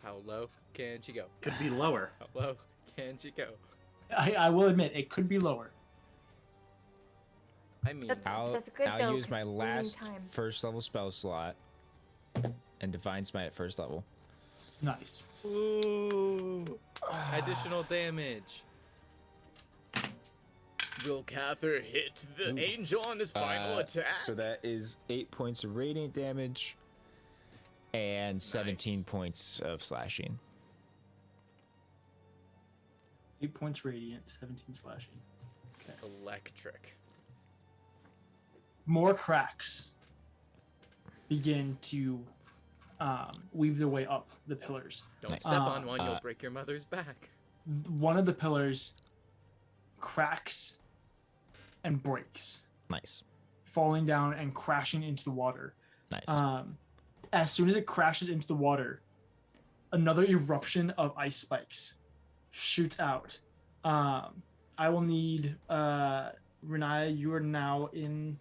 How low can she go? Could be lower. How low can she go? I will admit it could be lower. I mean, That's good, I'll though, use 'cause my we're losing last time. first level spell slot and Divine Smite at first level. Nice. ooh, additional damage. Will Kathyr hit the Ooh. angel on his final attack? So that is 8 points of radiant damage and 17 Nice. points of slashing. 8 points radiant, 17 slashing. Okay. Electric. More cracks begin to weave their way up the pillars. Don't Nice. step on one, you'll Uh, break your mother's back. One of the pillars cracks and breaks, Nice. falling down and crashing into the water. Nice. As soon as it crashes into the water, another eruption of ice spikes shoots out. I will need Renaya, you are now in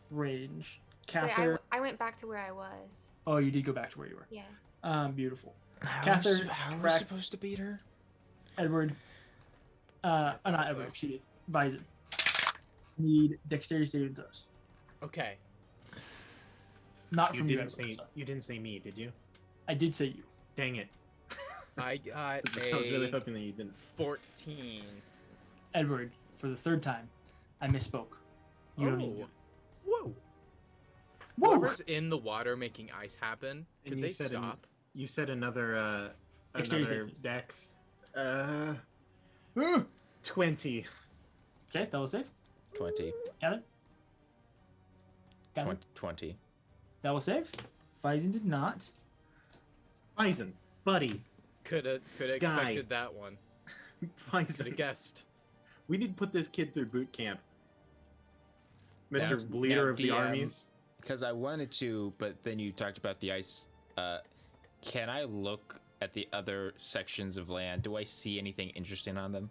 range. Wait, Kathyr, I went back to where I was. oh, you did go back to where you were. Yeah. Beautiful. How Kathyr, are we crack- supposed to beat her? Edward, not so. Edward, excuse me, Bison. Need dexterity saving throws. Okay. Not You from didn't Edward, say sorry. you didn't say me, did you? I did say you. Dang it. I got I was really a hoping that you didn't. 14. Edward, for the third time, I misspoke. You don't need to do it. Whoa. Whoa! Whoever's in the water making ice happen, And could you they said stop? You said another Dexterity another saving. dex. 20. Okay, that was safe. 20. Got it. Got it. 20. That was safe. Bison did not. Bison, buddy, Coulda Guy. expected that one. Coulda Bison. guessed. We need to put this kid through boot camp. Now- Mr. Leader now of the DM. armies. Because I wanted to, but then you talked about the ice. Can I look at the other sections of land? Do I see anything interesting on them?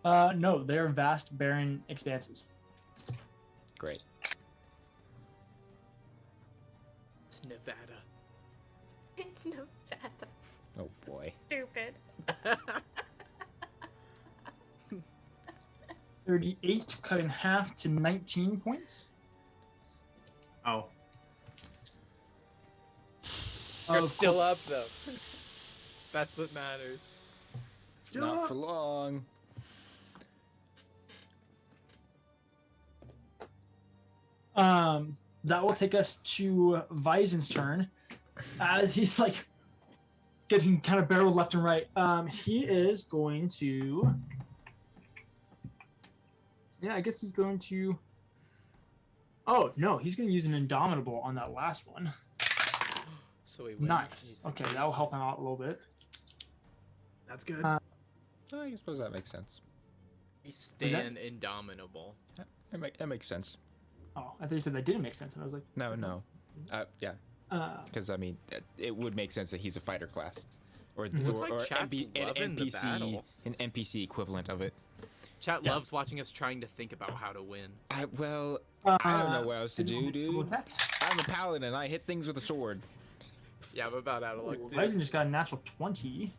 No, they're vast, barren expanses. Great. It's Nevada. It's Nevada. Oh boy. Stupid. 38 cut in half to 19 points. Oh, You're Of still course. up though. That's what matters. still Not up. for long. That will take us to Visen's turn, as he's like getting kind of barreled left and right. He is going to. Yeah, I guess he's going to. Oh no, he's going to use an Indomitable on that last one. So he wins. Nice. He Okay, that will help him out a little bit. That's good. Uh, Oh, I suppose that makes sense. He stand indomitable. That makes sense. Oh, I thought you said that didn't make sense, and I was like, No. Yeah, because I mean, it would make sense that he's a fighter class, or Looks like or chat's loving the battle. an NPC equivalent of it. Chat Yeah. loves watching us trying to think about how to win. I don't Uh, know what else to do, double dude. attacks. I'm a paladin. I hit things with a sword. Yeah, I'm about out of luck. too. Bison just got a natural 20.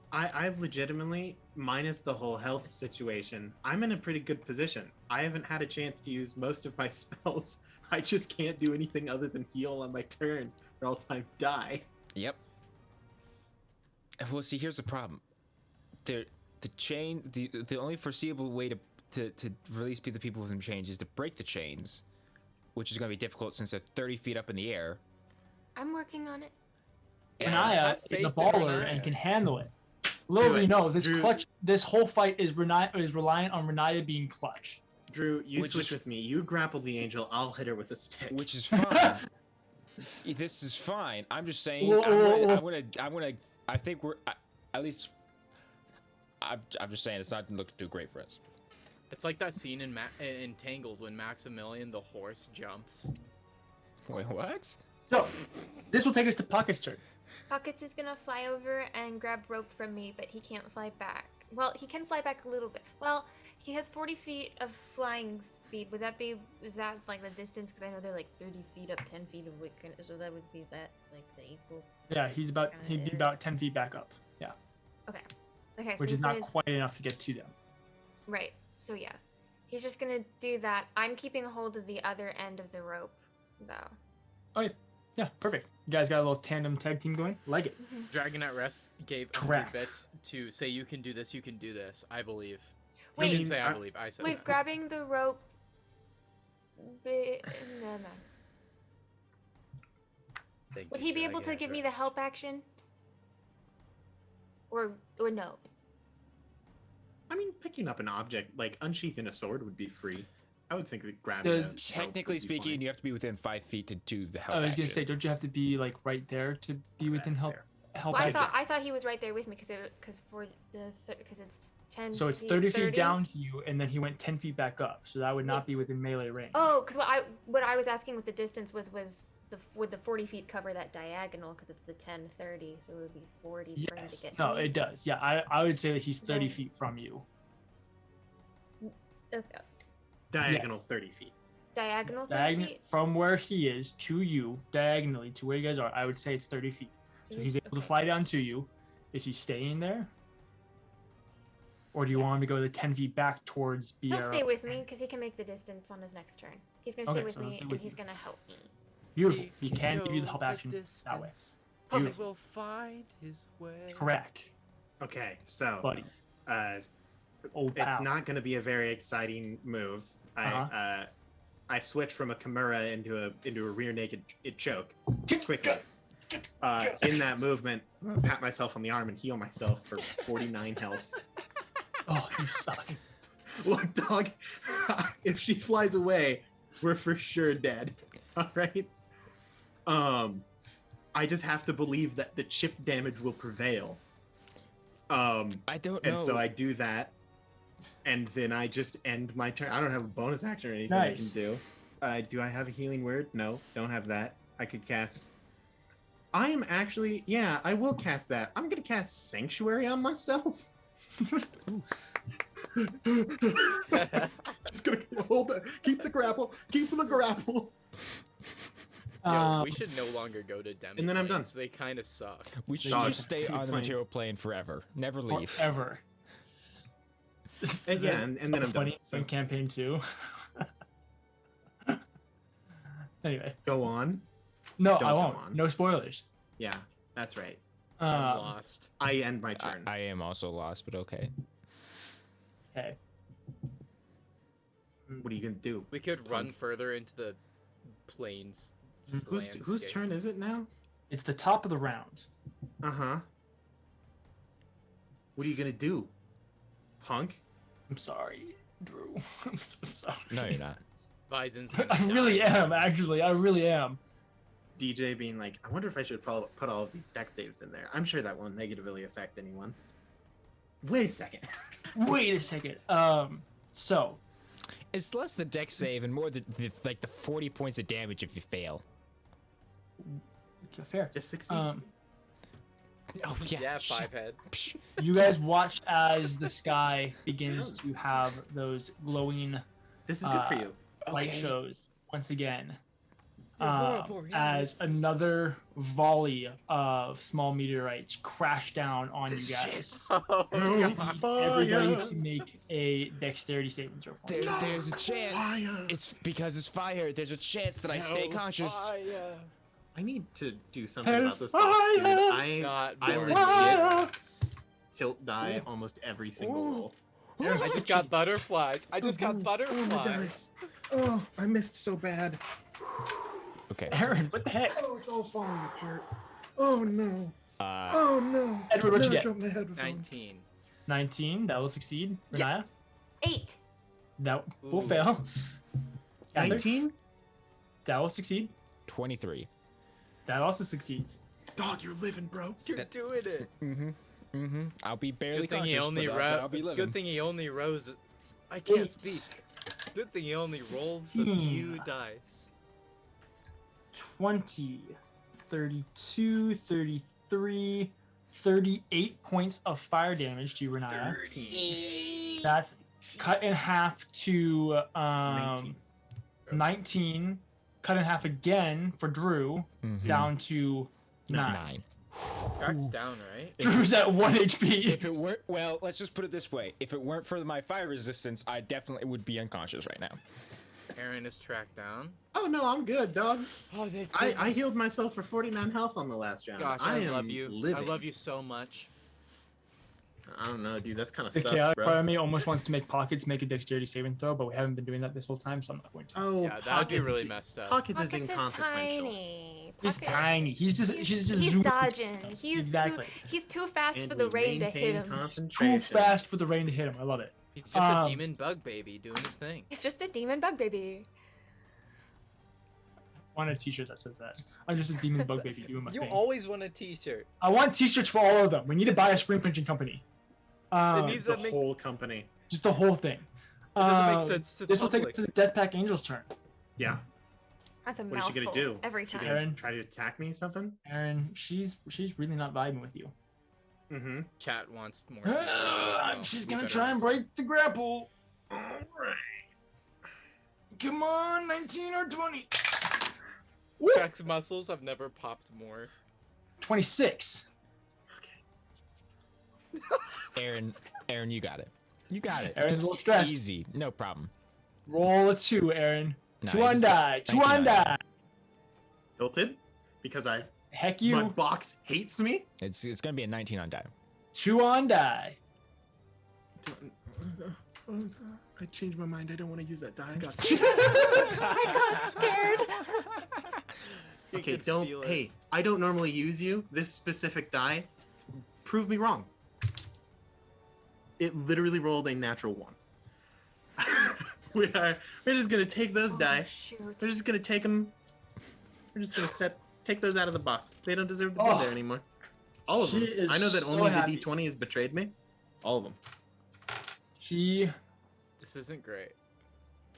I legitimately, minus the whole health situation, I'm in a pretty good position. I haven't had a chance to use most of my spells. I just can't do anything other than heal on my turn, or else I die. Yep. Well, see, here's the problem. The only foreseeable way to release the people within chains is to break the chains, which is going to be difficult since they're 30 feet up in the air. I'm working on it. Yeah, Renaya have is faith a in baller Renaya. and can handle it. Little do you know, this whole fight is reliant on Renaya being clutch. Drew, you Which switch is- with me. You grapple the angel. I'll hit her with a stick. Which is fine. This is fine. I'm just saying. Well, I think we're at least. I'm just saying it's not looking too great for us. It's like that scene in Tangled when Maximilian the horse jumps. Wait, what? So, this will take us to Pocket's turn. Pockets is gonna fly over and grab rope from me, but he can't fly back. Well, he can fly back a little bit. Well, he has 40 feet of flying speed. Is that like the distance? Because I know they're like 30 feet up, 10 feet of wick, so that would be that, like the equal. Yeah, he'd be about 10 feet back up. Yeah. Okay. Okay, so Which he's is not gonna, quite enough to get to them. right. So yeah, he's just gonna do that. I'm keeping hold of the other end of the rope, though. Okay. Yeah, perfect. You guys got a little tandem tag team going? Like it. Dragon at Rest gave Correct. 100 bits to say you can do this, I believe. Wait, He didn't say I believe, I said Wait, that. grabbing the rope. Never mind. Thank Would you, he be able Dragon to at give me the Rest. help action? Or no? I mean, picking up an object like unsheathing a sword would be free. I would think that grabbing. a rope Technically would be speaking, fine. you have to be within 5 feet to do the help I was gonna action. say, don't you have to be like right there to be within That's help? fair. Help Well, action? I thought he was right there with me because it's 10. So it's feet, 30 feet down to you, and then he went 10 feet back up. So that would not be within melee range. Oh, because what I was asking with the distance was would the 40 feet cover that diagonal? Because it's the 10, 30, so it would be 40 for him to Yes. get No, to me. it does. Yeah, I would say that he's 30 Then- feet from you. Okay. Diagonal 30 feet. Diagonal 30 Diagonal feet. from where he is to you, diagonally to where you guys are. I would say it's 30 feet. So he's able to Okay. fly down to you. Is he staying there? Or do you want him to go the 10 feet back towards BR? He'll stay with me because he can make the distance on his next turn. He's gonna stay Okay, with so he'll me stay and with he's you. gonna help me. Beautiful. He can give you the go help action that way. distance. Perfect. He will find his way. Correct, Okay, so buddy. uh, Old pal. it's not going to be a very exciting move. I switch from a Kimura into a rear naked choke quickly. In that movement, I'm gonna pat myself on the arm and heal myself for 49 health. Oh, you suck. Look, dog, if she flies away, we're for sure dead. All right. I just have to believe that the chip damage will prevail. I don't know. And so I do that, and then I just end my turn. I don't have a bonus action or anything Nice. I can do. Do I have a healing word? No, don't have that. I could cast. I am actually, yeah, I will cast that. I'm gonna cast Sanctuary on myself. Just gonna hold it. Keep the grapple. Keep the grapple. Yo, we should no longer go to demi. And then I'm done. They kind of suck. we should Dog, just stay two on the planes. material plane forever. Never leave. Forever. And yeah, and then I'm done. funny So in campaign 2. Anyway, go on. no, Don't I go won't. on. No spoilers. Yeah, that's right. I'm Um, lost. I end my turn. I am also lost, but okay. okay. What are you gonna do? We could run further into the plains. just Whose landscape. turn is it now? It's the top of the round. Uh-huh. What are you gonna do? Punk? I'm sorry, Drew. I'm so sorry. No, you're not. Bison's I gonna really die. am, actually. I really am. DJ being like, I wonder if I should put all of these deck saves in there. I'm sure that won't negatively affect anyone. Wait a second. Wait a second. So It's less the deck save and more the 40 points of damage if you fail. fair. Just succeed. Oh yeah. Yeah, shit. 5 head. Psh. You guys watch as the sky begins to have those glowing This is good for you. light Okay. shows once again. Aurora Borealis. As another volley of small meteorites crash down on you guys. Oh, Everybody can make a dexterity saving throw for me. There's a chance. Fire. It's because it's fire. There's a chance that I stay conscious. I need to do something Hellfire! about this box, dude. I God, I Borealis. legit tilt die almost every single roll. I just got butterflies. I just got Oh, butterflies. Oh, I missed so bad. Okay. Aaron, what the heck? Oh, it's all falling apart. Oh no. Uh, Oh no. Edward, what'd you Never get? dropped my head before. 19. 19, that will succeed. Renaya, 8. that will Ooh. fail. Kathyr, 19? that will succeed. 23. That also succeeds. Dog, you're living, bro. You're doing it. Mm-hmm. I'll be barely Good thing conscious, he only but I'll be living. Good thing he only rose. I can't Eight. speak. Good thing he only rolls a 16. few dice. 20, 32, 33, 38 points of fire damage to you, Renaya. 13. That's cut in half to 19. Cut in half again for Drew, down to 9. Tarak's down, right? Drew's at 1 HP. If it weren't, well, let's just put it this way: if it weren't for my fire resistance, I definitely would be unconscious right now. Aaron is tracked down. Oh no, I'm good, dog. Oh, they. I healed myself for 49 health on the last round. Gosh, I I am love you. living. I love you so much. I don't know, dude. That's kind of The sus, chaotic bro. part of me almost wants to make Pockets make a dexterity saving throw, but we haven't been doing that this whole time, so I'm not going to. Oh, Yeah, that would be really messed up. Pockets is Pockets is inconsequential. tiny. He's Pocket- tiny. He's just He's zooming. dodging. Exactly. He's too fast And for the we rain to hit maintain him. Too concentration. fast for the rain to hit him. I love it. He's just a Um, demon bug baby doing his thing. He's just a demon bug baby. I want a t-shirt that says that. I'm just a demon bug baby doing my You thing. always want a T-shirt. I want t-shirts for all of them. We need to buy a screen printing company. It needs The to make. whole company. Just the whole thing. It doesn't make sense to the This will take public. us to the Death Pack Angel's turn. Yeah. That's a What is she mouthful. gonna do? Every She time. gonna Aaron. try to attack me or something? Aaron, she's really not vibing with you. Mm-hmm. Chat wants more. T-shirts as well. She's We gonna better try and answer. break the grapple. All right. Come on, 19 or 20. Woo! Jack's muscles have never popped more. 26. Aaron, you got it. You got it. Aaron's a little stressed. Easy, no problem. Roll a 2, Aaron. No, 2 on he's got die. 2 on 99. die. Tilted? Because Heck my you. box hates me? It's gonna be a 19 on die. 2 on die. I changed my mind. I don't want to use that die. I got scared. I got scared. You Okay, could don't. feel it. Hey, I don't normally use you. This specific die, prove me wrong. It literally rolled a natural 1. We're just gonna take those die. Shoot. We're just gonna take them. We're just gonna take those out of the box. They don't deserve to be Oh. there anymore. All of She them. is I know that so only happy. the D20 has betrayed me. All of them. She This isn't great.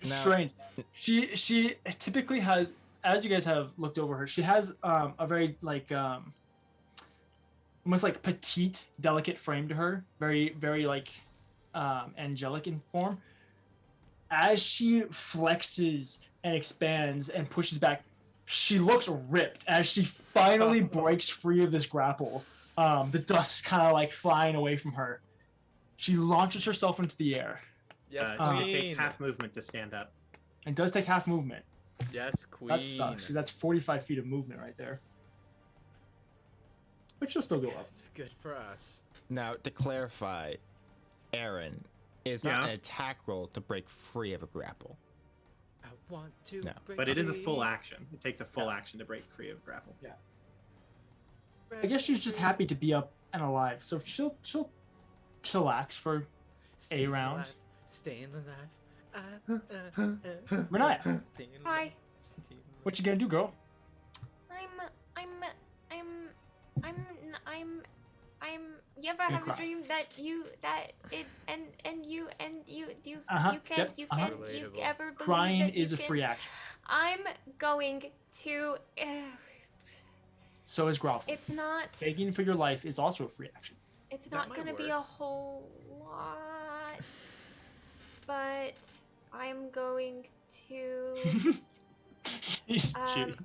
No. strains. She typically has, as you guys have looked over her, she has a very like almost like petite, delicate frame to her. Very like angelic in form. As she flexes and expands and pushes back, she looks ripped as she finally breaks free of this grapple. The dust kind of like flying away from her. She launches herself into the air. Yes, It queen. takes half movement to stand up. And does take half movement. Yes, queen. That sucks, because that's 45 feet of movement right there. But she'll still go up. It's good for us. Now, to clarify, Aaron, it's not Yeah. an attack roll to break free of a grapple. I want to. No. break But it is a free. full action. It takes a full action to break free of grapple. I guess she's just happy to be up and alive, so she'll chillax for Staying a round. alive, Staying alive. Renaya, Staying alive, Hi. staying alive. what you gonna do, girl? You ever Gonna have a cry. dream that you Uh-huh, you can yep, you uh-huh. can you Relatable. ever believe Crying that you is a can- free action. I'm going to. So is grovel. It's not. Begging for your life is also a free action. It's That not might gonna be work. a whole lot, but I'm going to. Shoot.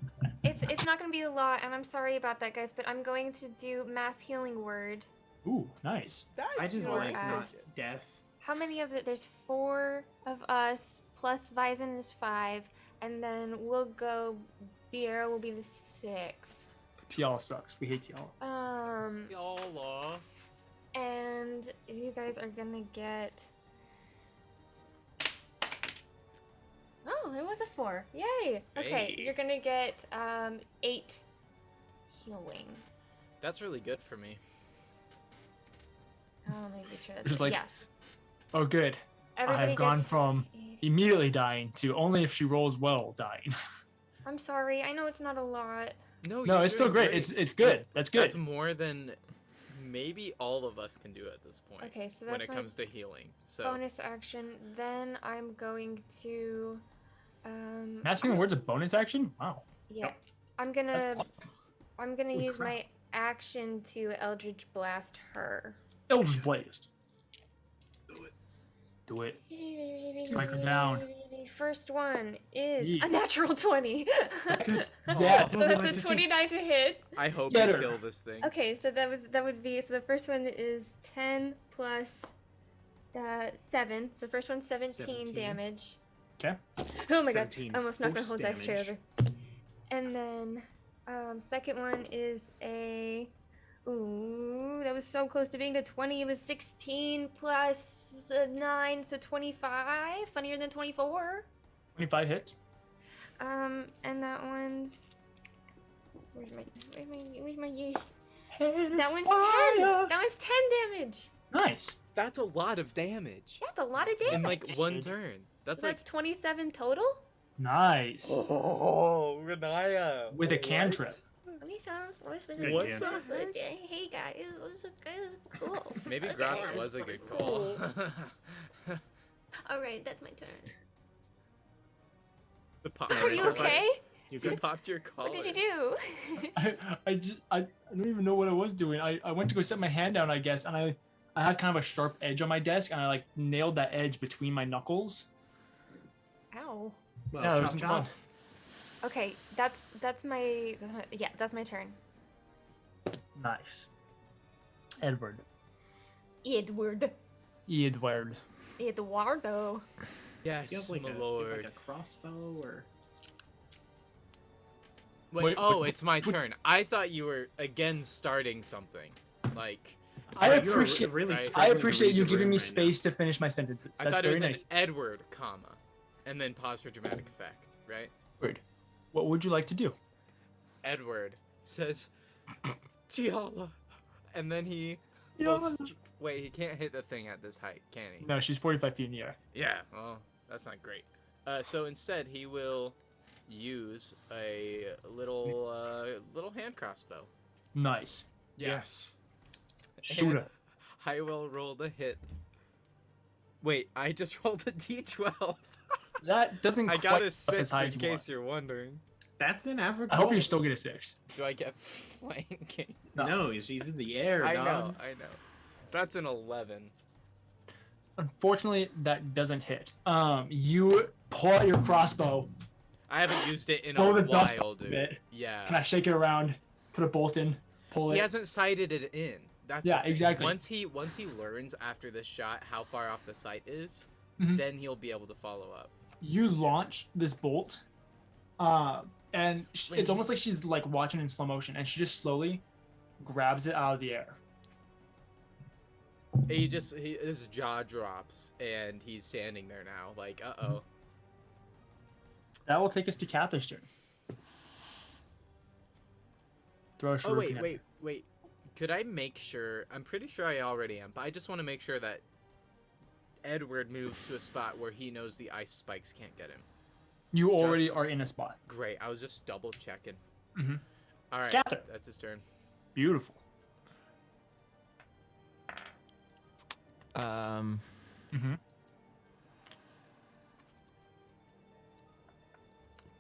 It's not gonna be a lot, and I'm sorry about that, guys. But I'm going to do mass healing word. Ooh, nice. I just Or like not as- death. How many of it? There's 4 of us plus Vyzen is 5, and then we'll go. Biera will be the 6th. Tiala sucks. We hate Tiala. Y'all. And you guys are gonna get. Oh, it was a 4. Yay! Okay, Hey. you're gonna get 8 healing. That's really good for me. Oh, maybe sure. Just like- yeah. Oh, good. I Everybody have gone gets from 8. immediately dying to only if she rolls well dying. I'm sorry. I know it's not a lot. No, No, you're it's still doing great. It's good. That's good. That's more than maybe all of us can do at this point. Okay, so when that's it my comes to healing. So bonus action. Then I'm going to. Asking the words a bonus action? Wow. Yeah, Yep. I'm That's gonna. I'm gonna Holy use crap. my action to Eldritch Blast her. Eldritch Blast. Do it. Strike her down. First one is Yeah. a natural 20. That's good. Oh. Yeah. So What we that's like a to see. 29 to hit. I hope Get you her. kill this thing. Okay, so that would be, so the first one is 10 plus 7. So first one's 17 17. damage. Okay. Oh my god, 17 I almost knocked my force whole dice tray damage. over. And then second one is a ooh, that was so close to being the 20. It was 16 plus 9, so 25. Funnier than 24. 25 hits. And that one's where's my use? That one's 10. That one's 10 damage. Nice. That's a lot of damage. That's a lot of damage. In like one turn. That's So like that's 27 total. Nice. oh, Renaya. With a cantrip. Let me sound. What's Good What game. the Hey guys, this is cool. Maybe Okay. Gratz was a good call. All right, that's my turn. The pop- Are you okay? You You good? popped your collar. What did you do? I don't even know what I was doing. I went to go set my hand down, I guess, and I had kind of a sharp edge on my desk, and I like nailed that edge between my knuckles. Ow. Well, Yeah, it was chop, some chop. fun. Okay, that's my turn. Nice. Edward. Edward. Edward. Eduardo. Yes, Do you have like, my a, lord. like a crossbow or? Wait, it's my turn. I thought you were again starting something. Like, I You're appreciate really I struggling I to appreciate read you the giving room me right now. space to finish my sentences. I That's thought it very was nice. an Edward, comma, and then pause for dramatic effect, right? Edward, what would you like to do? Edward says, Tiala, and then he. Wait, he can't hit the thing at this height, can he? No, she's 45 feet in the air. Yeah, well, that's not great. So instead, he will use a little hand crossbow. Nice. Yes. Shoot And her. I will roll the hit. Wait, I just rolled a d12. That doesn't I quite got a up as 6 high in as you case want. you're wondering. That's an average. I hope roll. you still get a 6. Do I get flanking? No, she's in the air, I dog. know. That's an 11. Unfortunately, that doesn't hit. You pull out your crossbow. I haven't used it in Blow a the dust while, off of dude. it. Yeah. Can I shake it around? Put a bolt in. Pull He it. hasn't sighted it in. That's Yeah, the thing. exactly. Once he learns after this shot how far off the sight is, Mhm. then he'll be able to follow up. You launch this bolt, and it's almost like she's like watching in slow motion, and she just slowly grabs it out of the air. His jaw drops and he's standing there now, like, uh-oh. That will take us to Kathyr's turn. Throw a Oh, shuriken at her. wait. Could I make sure? I'm pretty sure I already am, but I just want to make sure that Edward moves to a spot where he knows the ice spikes can't get him. You already Just- are in a spot. Great. I was just double checking. Mhm. All right. Kathyr. That's his turn. Beautiful. Mm-hmm.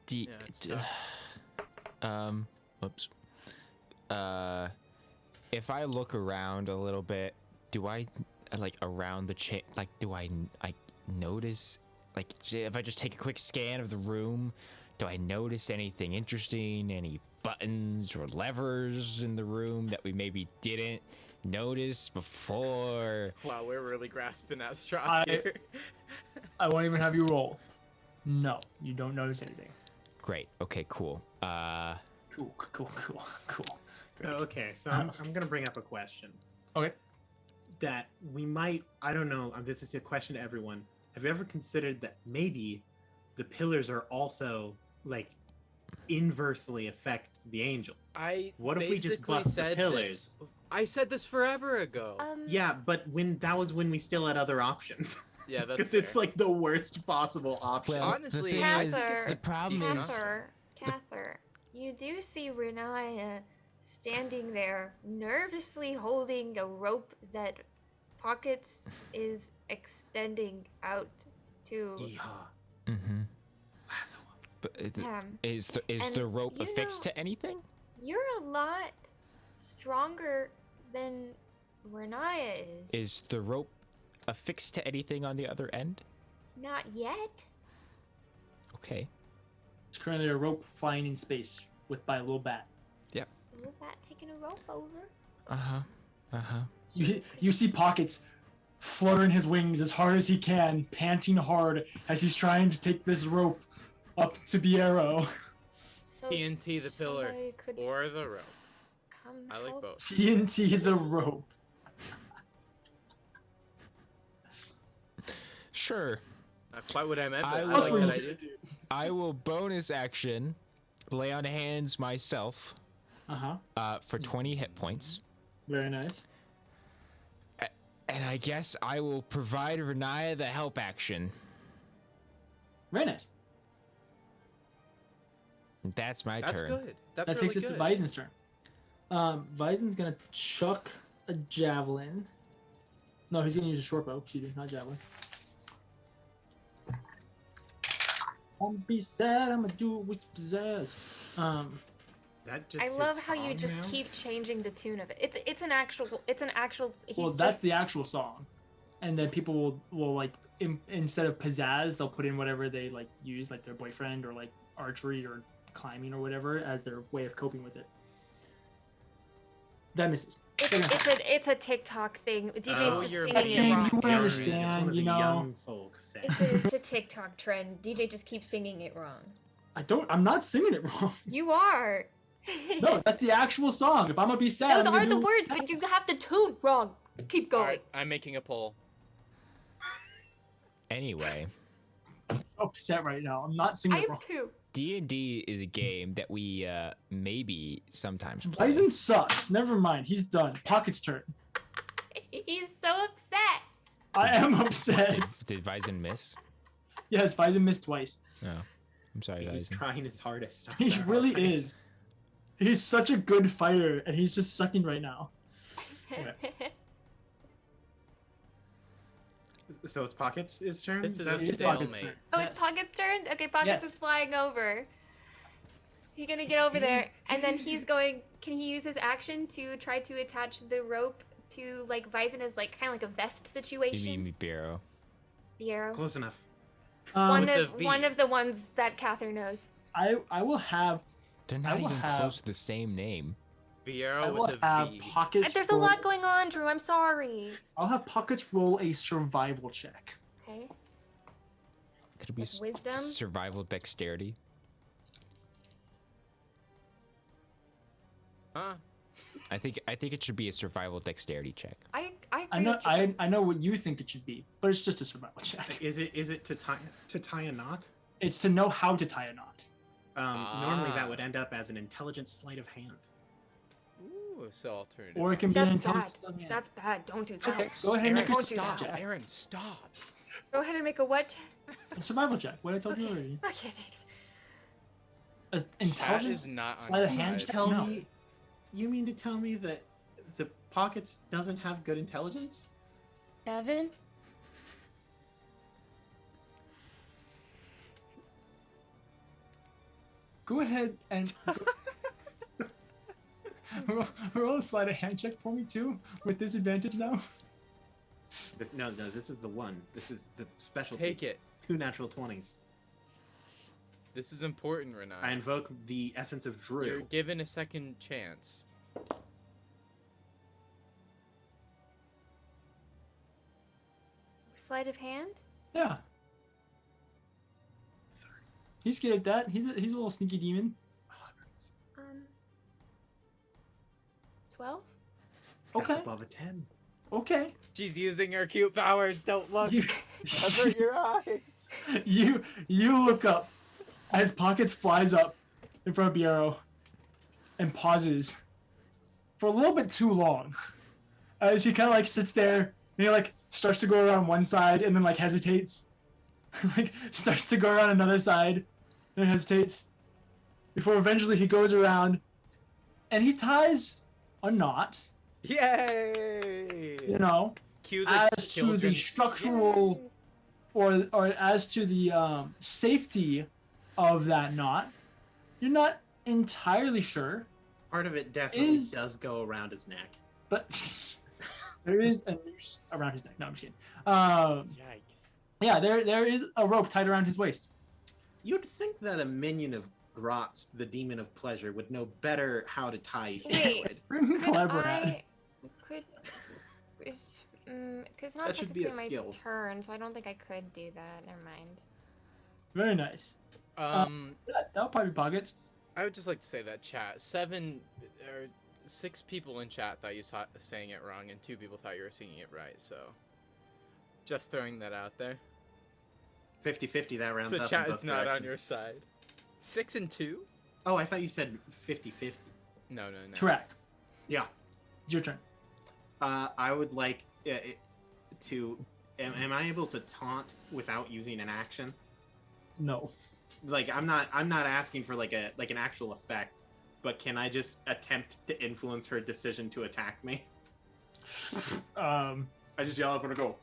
D- Yeah, it's d- tough. Whoops. If I look around a little bit, do I like around the chain? Like, do I notice? Like, if I just take a quick scan of the room, do I notice anything interesting? Any buttons or levers in the room that we maybe didn't notice before? Wow, we're really grasping at straws here. I won't even have you roll. No, you don't notice anything. Great. Okay. Cool. Cool. Great. Okay, so I'm gonna bring up a question Okay. that we might. I don't know. This is a question to everyone. Have you ever considered that maybe the pillars are also like inversely affect the angel? What if we just basically bust the said pillars? this. I said this forever ago. Yeah, but that was when we still had other options. Yeah, that's Because it's fair. like the worst possible option. Well, Honestly, the thing I is, think it's Kathyr, the problem decent is, option. Kathyr, you do see Renaya standing there, nervously holding a rope that Pockets is extending out to Yeehaw. Mm-hmm. Lasso. But him. is And the rope you affixed know- to anything? You're a lot stronger than Renaya is. Is the rope affixed to anything on the other end? Not yet. Okay. There's currently a rope flying in space by a little bat. Little bat taking a rope over. Uh-huh. Uh-huh. You see Pockets fluttering his wings as hard as he can, panting hard as he's trying to take this rope up to Biero. So TNT the pillar somebody could or the rope. come I like help. both. TNT the rope. Sure. Not quite what I meant, but I I, was like wondering- that idea. I will bonus action lay on hands myself Uh-huh. for 20 hit points. Very nice. And I guess I will provide Renaya the help action. Very nice. That's my That's turn. good. That's That really takes us good. to Visen's turn. Visen's gonna chuck a javelin. No, he's gonna use a short bow. Excuse me, not javelin. Don't be sad. I'm gonna do it with pizzazz. That just I his love how you song just now? keep changing the tune of it. It's an actual. He's Well, just, that's the actual song, and then people will like instead of pizzazz, they'll put in whatever they like use, like their boyfriend or like archery or climbing or whatever as their way of coping with it. That misses. it's a TikTok thing. DJ's Oh, just you're singing being it wrong. You Young- understand, it's one of you the know. young folk things. It's a TikTok trend. DJ just keeps singing it wrong. I'm not singing it wrong. You are. No, that's the actual song. If I'm gonna be sad, Those I'm gonna are the do words, but you have the tune wrong. Keep All going. right, I'm making a poll. Anyway, upset right now. I'm not singing I it am wrong. too. D&D is a game that we maybe sometimes play. Bison sucks. Never mind. He's done. Pocket's turn. He's so upset. I am upset. Did Bison miss? Yes, Bison missed twice. No. I'm sorry, He's Bison. trying his hardest. He really is. He's such a good fighter, and he's just sucking right now. So it's Pockets' his turn? This is that a what you It's said? Pocket's stalemate. turn. Oh, Yes. it's Pocket's turn? Okay, Pockets Yes. is flying over. He's gonna get over there, and then he's going. Can he use his action to try to attach the rope to like Bison as like kind of like a vest You situation? mean Barrow? The arrow. Close enough. One With of the V. one of the ones that Kathyr knows. I will have They're I not will even have- close to the same name. I Viero will with a have V. Pockets. There's a lot going on, Drew. I'm sorry. I'll have Pockets roll a survival check. Okay. Could it be With wisdom? survival dexterity? Huh? I think it should be a survival dexterity check. I I agree know with you. I know what you think it should be, but it's just a survival check. Is it to tie a knot? It's to know how to tie a knot. Normally Ah. that would end up as an intelligence sleight of hand. Ooh, so alternative. Or it can be That's an bad. intelligence. Yeah. That's bad. Don't do that. Okay, go ahead and make Aaron, a Don't do stop. that. Aaron, stop. Go ahead and make a what? A survival check. What I told you Okay. already. Okay, thanks. An That intelligence. is not on sleight your of hand side. check? No. You mean to tell me that the Pockets doesn't have good intelligence? 7. Go ahead and roll a sleight of hand check for me too, with disadvantage now. No, this is the one. This is the specialty. Take it. 2 natural 20s. This is important, Renai. I invoke the essence of Drew. You're given a second chance. Sleight of hand? Yeah. He's good at that. He's a little sneaky demon. 12? That's Okay. above a 10. Okay. She's using her cute powers. Don't look. You, Cover your eyes. you look up as Pockets flies up in front of Biero and pauses for a little bit too long. As he kind of like sits there and he like starts to go around one side and then like hesitates. Like starts to go around another side and hesitates. Before eventually he goes around and he ties a knot. Yay! You know, Cue the as to the children's- structural, or as to the safety of that knot, you're not entirely sure, Part of it definitely Is- does go around his neck. but there is a noose around his neck. No, I'm just kidding. Yikes. Yeah, there is a rope tied around his waist. You'd think that a minion of Grotz, the demon of pleasure, would know better how to tie a Wait. humanoid. Could Collaborate. I? Because not That should be a technically my skill. turn, so I don't think I could do that. Never mind. Very nice. Yeah, that'll probably be pockets. I would just like to say that chat 6 people in chat thought you saw saying it wrong, and 2 people thought you were singing it right. So, just throwing that out there. 50-50, that rounds So up chat in is both not directions. on your side. 6 and 2? Oh, I thought you said 50-50. No. Correct. Yeah. It's your turn. I would like to... Am I able to taunt without using an action? No. Like, I'm not asking for like an actual effect, but can I just attempt to influence her decision to attack me? I just yell up and I go,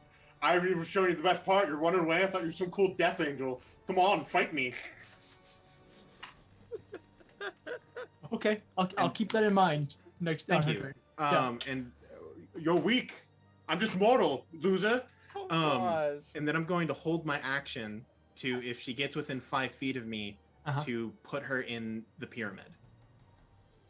I haven't even shown you the best part. You're running away. I thought you were some cool death angel. Come on, fight me. Okay, I'll keep that in mind next Thank on her you. turn. Yeah. And you're weak. I'm just mortal, loser. Oh, gosh. And then I'm going to hold my action to, if she gets within 5 feet of me, Uh-huh. to put her in the pyramid.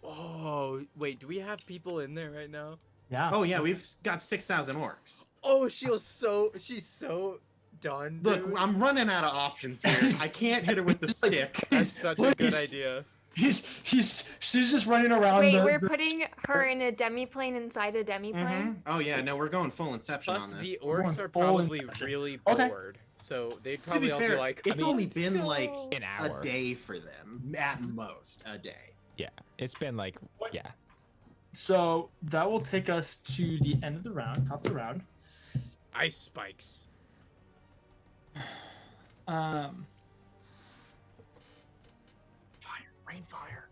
Oh, wait, do we have people in there right now? Yeah. Oh yeah, we've got 6,000 orcs. Oh, she's so done, Look, dude. I'm running out of options here. I can't hit her with the It's like- stick. That's such a good Please. idea. She's just running around. Wait, we're putting her in a demiplane inside a demiplane. Mhm. Oh yeah, no, we're going full Inception Plus, on the this. We're orcs going are full probably Inception. really Okay. bored, so they'd To be probably all fair, be like, it's only been go. like An hour. a day for them, at most a day. Yeah, it's been like, yeah. So that will take us to the end of the round, top of the round. ice spikes. Fire, rain fire.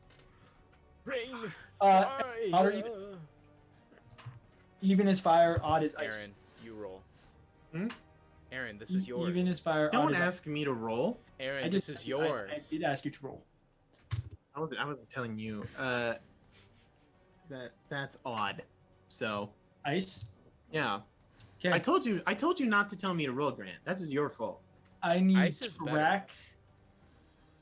Rain. Odd or fire. even as fire, odd as ice. Aaron, you roll. Hmm? Aaron, this is yours. Even as fire, Don't odd as ask me to roll. Aaron, ice. this is yours. I did ask you to roll. I wasn't telling you. That's odd. So Ice. yeah, Okay. I told you not to tell me to roll, Grant. That's your fault. I need Ice is better. Tarak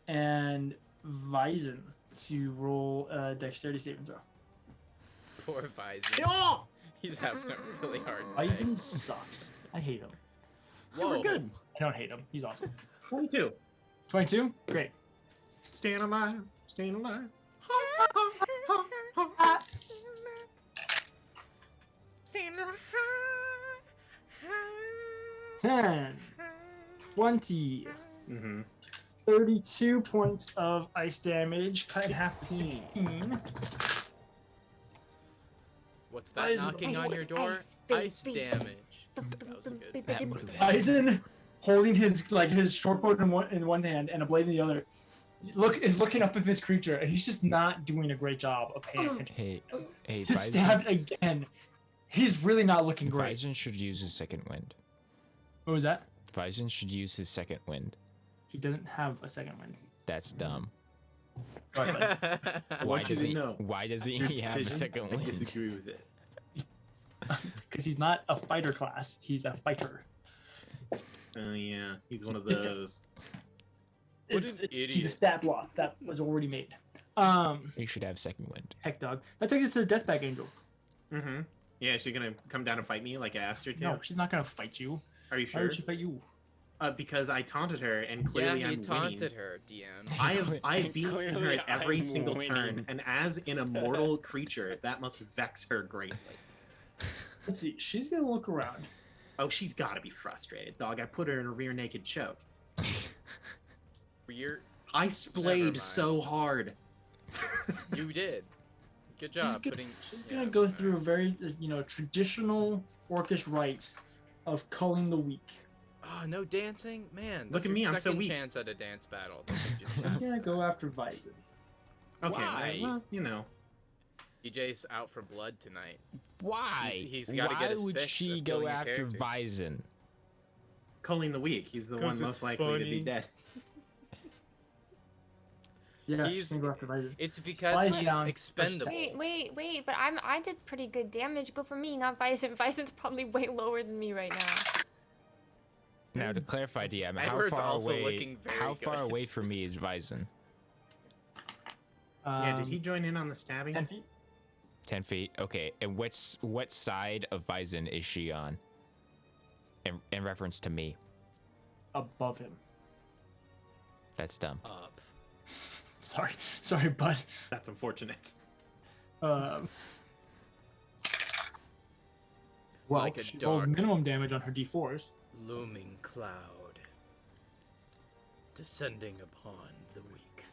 and Vizen to roll a dexterity saving throw. Poor Vizen. Oh, He's having a really hard day. Vizen sucks. I hate him. we're good. I don't hate him. He's awesome. 22. 22? Great. Staying alive. Staying alive. 10, 20, Mm-hmm. 32 points of ice damage, cut in half to 16. 16. What's that Ice- knocking on ice- your door? ice, Ice baby. damage. That was good. That would've been- Bison holding his short bow in one hand and a blade in the other. Is looking up at this creature and he's just not doing a great job of paying attention. Hey, He's Bison, stabbed again. He's really not looking great. Bison should use his second wind. What was that? Bison should use his second wind. He doesn't have a second wind. That's dumb. Sorry, bud. Why want you does to he? know. Why does he Your have a decision, second I wind? disagree with it. Because he's not a fighter class. He's a fighter. Oh yeah, he's one of those. What He's an idiot. a stat block that was already made. You should have second wind. Heck dog. That takes us to the Deathbag Angel. Mm-hmm. Yeah, is she gonna come down and fight me like I asked her to? No, she's not gonna fight you. Are you Why sure? would she fight you? Because I taunted her, and Yeah, clearly he I'm taunted winning. her, DM. I've beaten her Clearly at every I'm single winning. turn, and as an immortal creature, that must vex her greatly. Let's see. She's gonna look around. Oh, she's got to be frustrated, dog. I put her in a rear naked choke. Rear. I Never splayed mind. so hard. You did. Good She's job gonna, putting. she's yeah, gonna go alright. through a very, traditional orcish rites of culling the weak. Oh, no dancing, man. Look that's at me, your I'm so second weak. chance at a dance battle. That's what you She's sound gonna like. go after Vizen. Okay, Why? well, you know. DJ's out for blood tonight. Why? He's gotta Why get his would fix she of go killing your after character. Vyzen? Culling the weak. He's the 'Cause one it's most likely to be funny. dead. Yeah, He's- she's gonna go after Vyzen. It's because Flies he's down, expendable. Wait, but I did pretty good damage. Go for me, not Vyzen. Vyzen's probably way lower than me right now. Now to clarify, DM, Edward's also looking very how far good. away from me is Vyzen? Yeah, did he join in on the stabbing? 10 feet? 10 feet. Okay, and what side of Vyzen is she on? In reference to me. Above him. That's dumb. Up. Sorry, bud. That's unfortunate. Well, Like a she rolled dark- minimum damage on her d4s. Looming cloud. Descending upon the weak.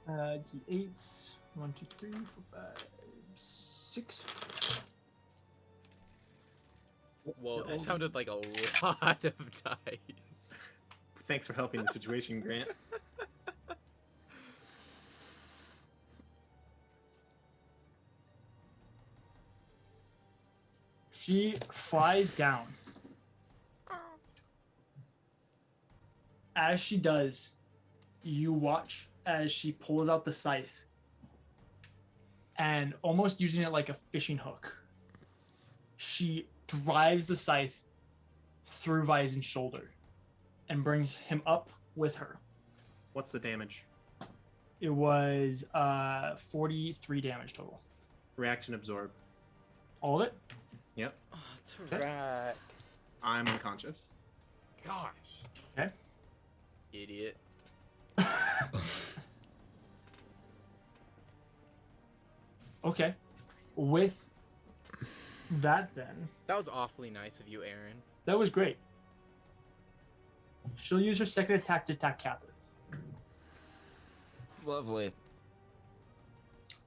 D8s. 1, 2, 3, 4, 5, 6. Whoa, that sounded like a lot of dice. Thanks for helping the situation, Grant. She flies down. As she does, you watch as she pulls out the scythe and almost using it like a fishing hook, she drives the scythe through Vyzen's shoulder and brings him up with her. What's the damage? It was 43 damage total. Reaction absorb. All of it? Yep. Oh, Tarak. I'm unconscious. Gosh. Okay. Idiot. Okay. With that then, That was awfully nice of you, Aaron. that was great. She'll use her second attack to attack Kathyr. Lovely.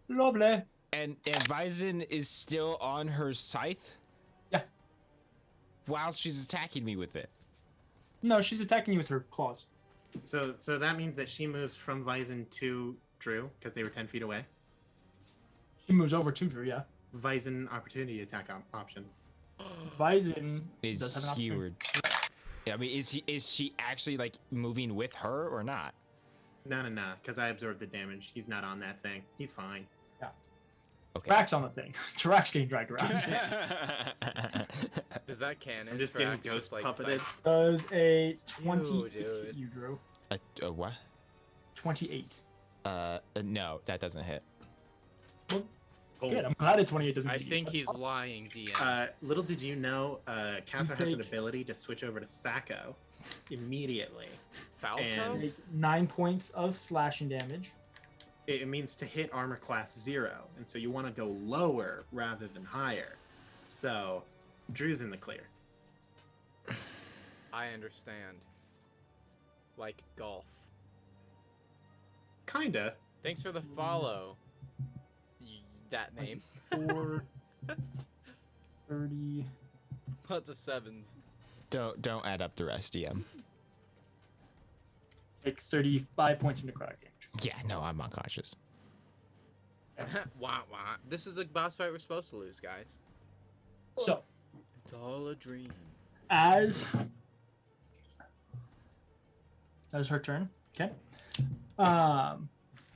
Lovely. And Vyzen is still on her scythe? Yeah. While she's attacking me with it. No, she's attacking you with her claws. So that means that she moves from Vyzen to Drew because they were 10 feet away. She moves over to Drew, yeah. Vyzen opportunity attack option. Vyzen Is does have an opportunity. skewered. Yeah, I mean, is she actually like moving with her or not? No, because I absorbed the damage. He's not on that thing. He's fine. Okay. Tarak's on the thing. Tarak's getting dragged around. Is that canon? I'm just getting Tarak's ghost like, puppeted. Does a 28 Ew, dude. you drew? A what? 28. No, that doesn't hit. Well, Oh. good. I'm glad a 28 doesn't I hit you. think he's lying, DM. Little did you know, Kathyr has an take- ability to switch over to Sacco immediately. Falco? and- Take 9 points of slashing damage. It means to hit armor class 0, and so you want to go lower rather than higher. So, Drew's in the clear. I understand. Like golf. Kinda. Thanks for the follow. That name. 4, 30. Lots of sevens. Don't add up the rest, DM. Take 35 points of necrotic damage. Yeah, no, I'm unconscious. Wah wah. This is a boss fight we're supposed to lose, guys. So, It's all a dream. as that was her turn. Okay.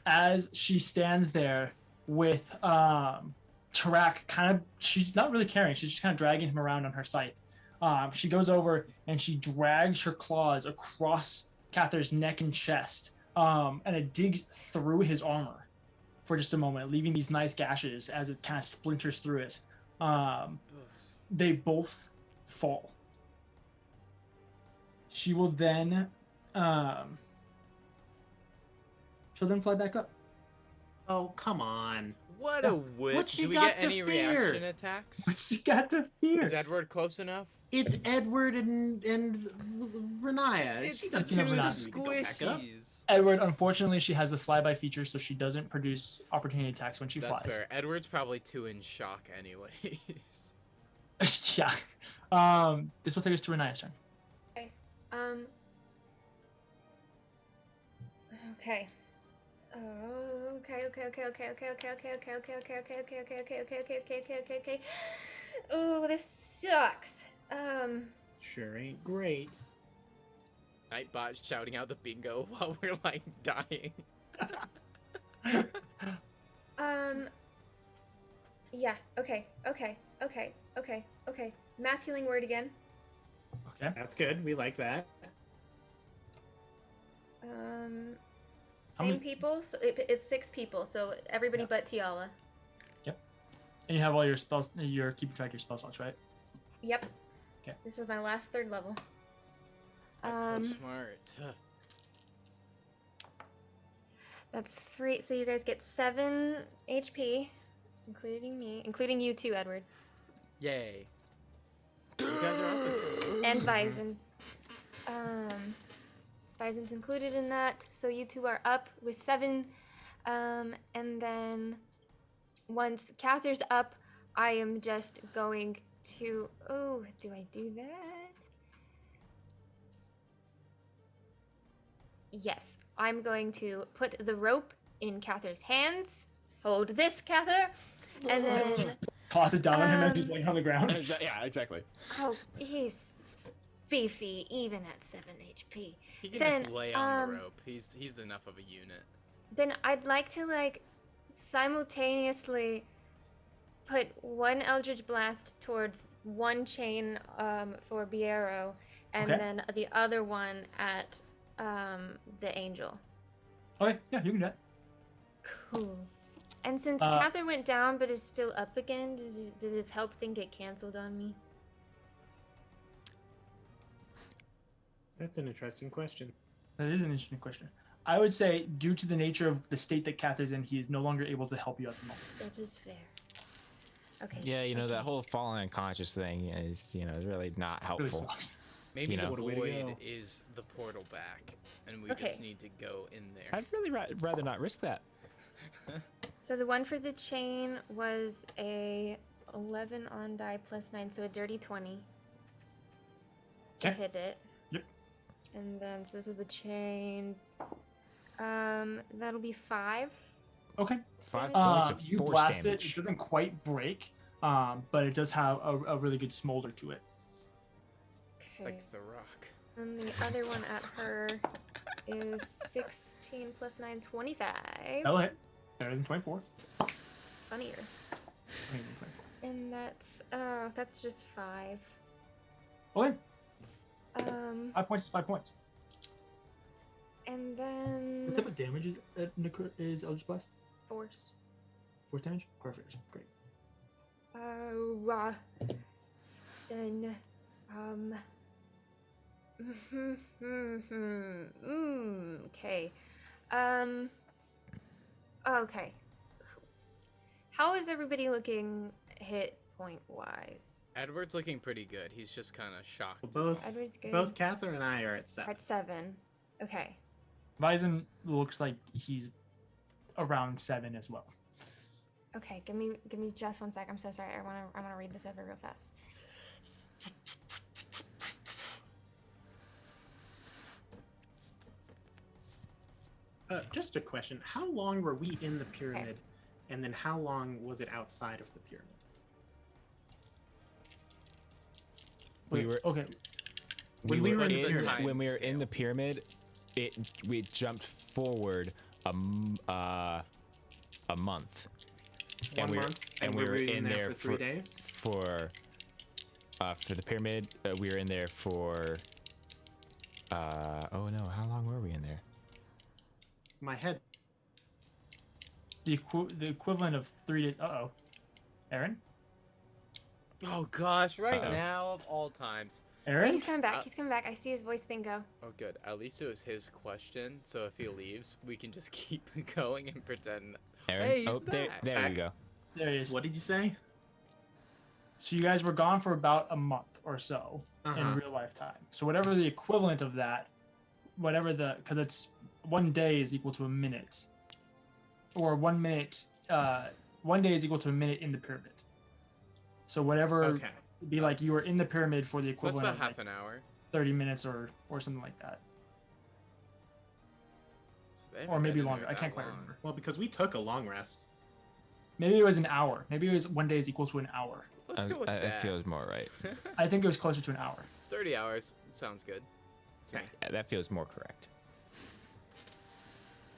As she stands there with Tarak, kind of, she's not really carrying. She's just kind of dragging him around on her scythe. She goes over and she drags her claws across Kathyr's neck and chest, and it digs through his armor for just a moment, leaving these nice gashes as it kind of splinters through it. They both fall. She will then fly back up. Oh, come on. What a whip. What you Do we got get to any fear? reaction attacks? But she got to fear. Is Edward close enough? It's Edward and Renaya. It's She the doesn't two never not. need to go back up. squishies. Edward, unfortunately, she has the flyby feature, so she doesn't produce opportunity attacks when she That's flies. fair. Edward's probably too in shock anyways. Yeah. This will take us to Renaya's turn. Okay. I Okay. Oh, okay. Oh, this sucks. Sure ain't great. Nightbot shouting out the bingo while we're like dying. Yeah, okay. Mass healing word again. Okay. That's good. We like that. Same people, so it's 6 people, so everybody but Tiala. And you have all your spells. You're keeping track of your spell slots, right? Yep. Okay. This is my last 3rd level. That's so smart. That's 3, so you guys get 7 HP, including me, including you too, Edward. Yay. You guys are up. And Bison. Bison's included in that, so you two are up with 7. And then once Kathyr's up, I am just going to... Oh, do I do that? Yes, I'm going to put the rope in Kathyr's hands. Hold this, Kathyr. And then... Toss it down on him as he's laying on the ground. Yeah, exactly. Oh, he's beefy, even at 7 HP. He can Then, just lay on the rope. He's enough of a unit. Then I'd like to, like, simultaneously put one Eldritch Blast towards one chain for Biero, and Okay. then the other one at the Angel. Okay, yeah, you can do that. Cool. And since Kathyr went down but is still up again, did his help thing get canceled on me? That's an interesting question. That is an interesting question. I would say, due to the nature of the state that Kathyr's in, he is no longer able to help you at the moment. That is fair. Okay. Yeah, you know, okay. that whole falling unconscious thing is, is really not Really helpful. sucks. Maybe You know. the What a way to void go. is the portal back, and we Okay. just need to go in there. I'd really rather not risk that. So the one for the chain was a 11 on die plus 9, so a dirty 20 to Okay. hit it. Yep. And then, so this is the chain. That'll be 5. Okay. 5 Uh, points of You force blast damage. it. It doesn't quite break, but it does have a really good smolder to it. Okay. Like the rock. And the other one at her is 16 plus 9, 25. That'll hit. Better than 24. It's funnier. Better than 24. And that's just 5. Okay. 'Em 5 points is 5 points. And What then type of damage is Eldritch Blast? force. Force damage? Perfect. Great. Then, okay. Okay. How is everybody looking hit point wise? Edward's looking pretty good. He's just kind of shocked. Edward's good. Both Kathyr and I are at 7. At 7. Okay. Bison looks like he's around 7 as well. Okay, give me just 1 sec. I'm so sorry. I wanna read this over real fast. Just a question. How long were we in the pyramid? And then how long was it outside of the pyramid? We were okay. When we were in the the pyramid. time when we were in scale? the pyramid, we jumped forward a month. 1 we were- month, and we were were we in there for 3 for- days. For the pyramid, we were in there for oh no, how long were we in there? My head. The equivalent of 3 days. Aaron? Oh gosh, right Uh-oh. now of all times. Aaron? He's coming back. He's coming back. I see his voice thing go. Oh good. At least it was his question, so if he leaves, we can just keep going and pretend. Aaron? Hey, he's oh, there back. you go. There he is. What did you say? So you guys were gone for about a month or so Uh-huh. in real life time. So whatever the equivalent of that, because it's 1 day is equal to a minute, or 1 minute. 1 day is equal to a minute in the pyramid. So whatever, Okay. it'd be like you were in the pyramid for the So that's equivalent about of half like an hour. 30 minutes or something like that. So haven't or maybe been in longer. there I that can't quite long. remember. Well, because we took a long rest. Maybe it was an hour. Maybe it was 1 day is equal to an hour. Let's go with It that. feels more right. I think it was closer to an hour. 30 hours sounds good. Okay. Yeah, that feels more correct.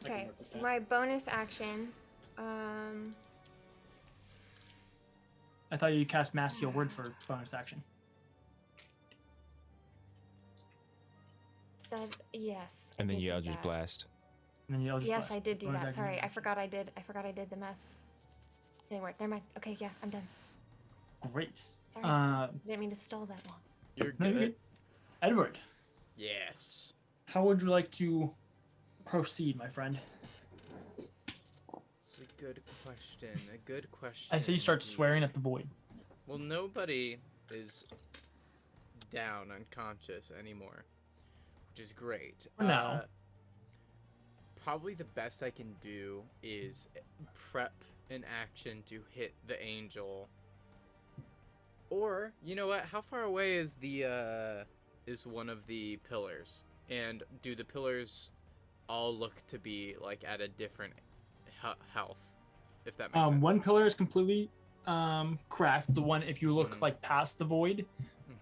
I can Okay, work with that. my bonus action. I thought you cast Mass Heal Word for bonus action. Yes. And then did you do Eldritch that. Blast. And then you Eldritch Yes, Blast. I did do Bonus that. action. Sorry, I forgot I did the mess. Didn't work. Never mind. Okay, yeah, I'm done. Great. Sorry, I didn't mean to stall that long. You're No, you're good. good. Edward, Yes. how would you like to proceed, my friend? It's a good question. A good question. I say you start indeed. swearing at the void. Well, nobody is down unconscious anymore, which is great. For now. Probably the best I can do is prep an action to hit the angel. Or, you know what? How far away is the is one of the pillars? And do the pillars all look to be like at a different health? If that makes sense. One pillar is completely cracked. The one, if you look Mhm. like past the void,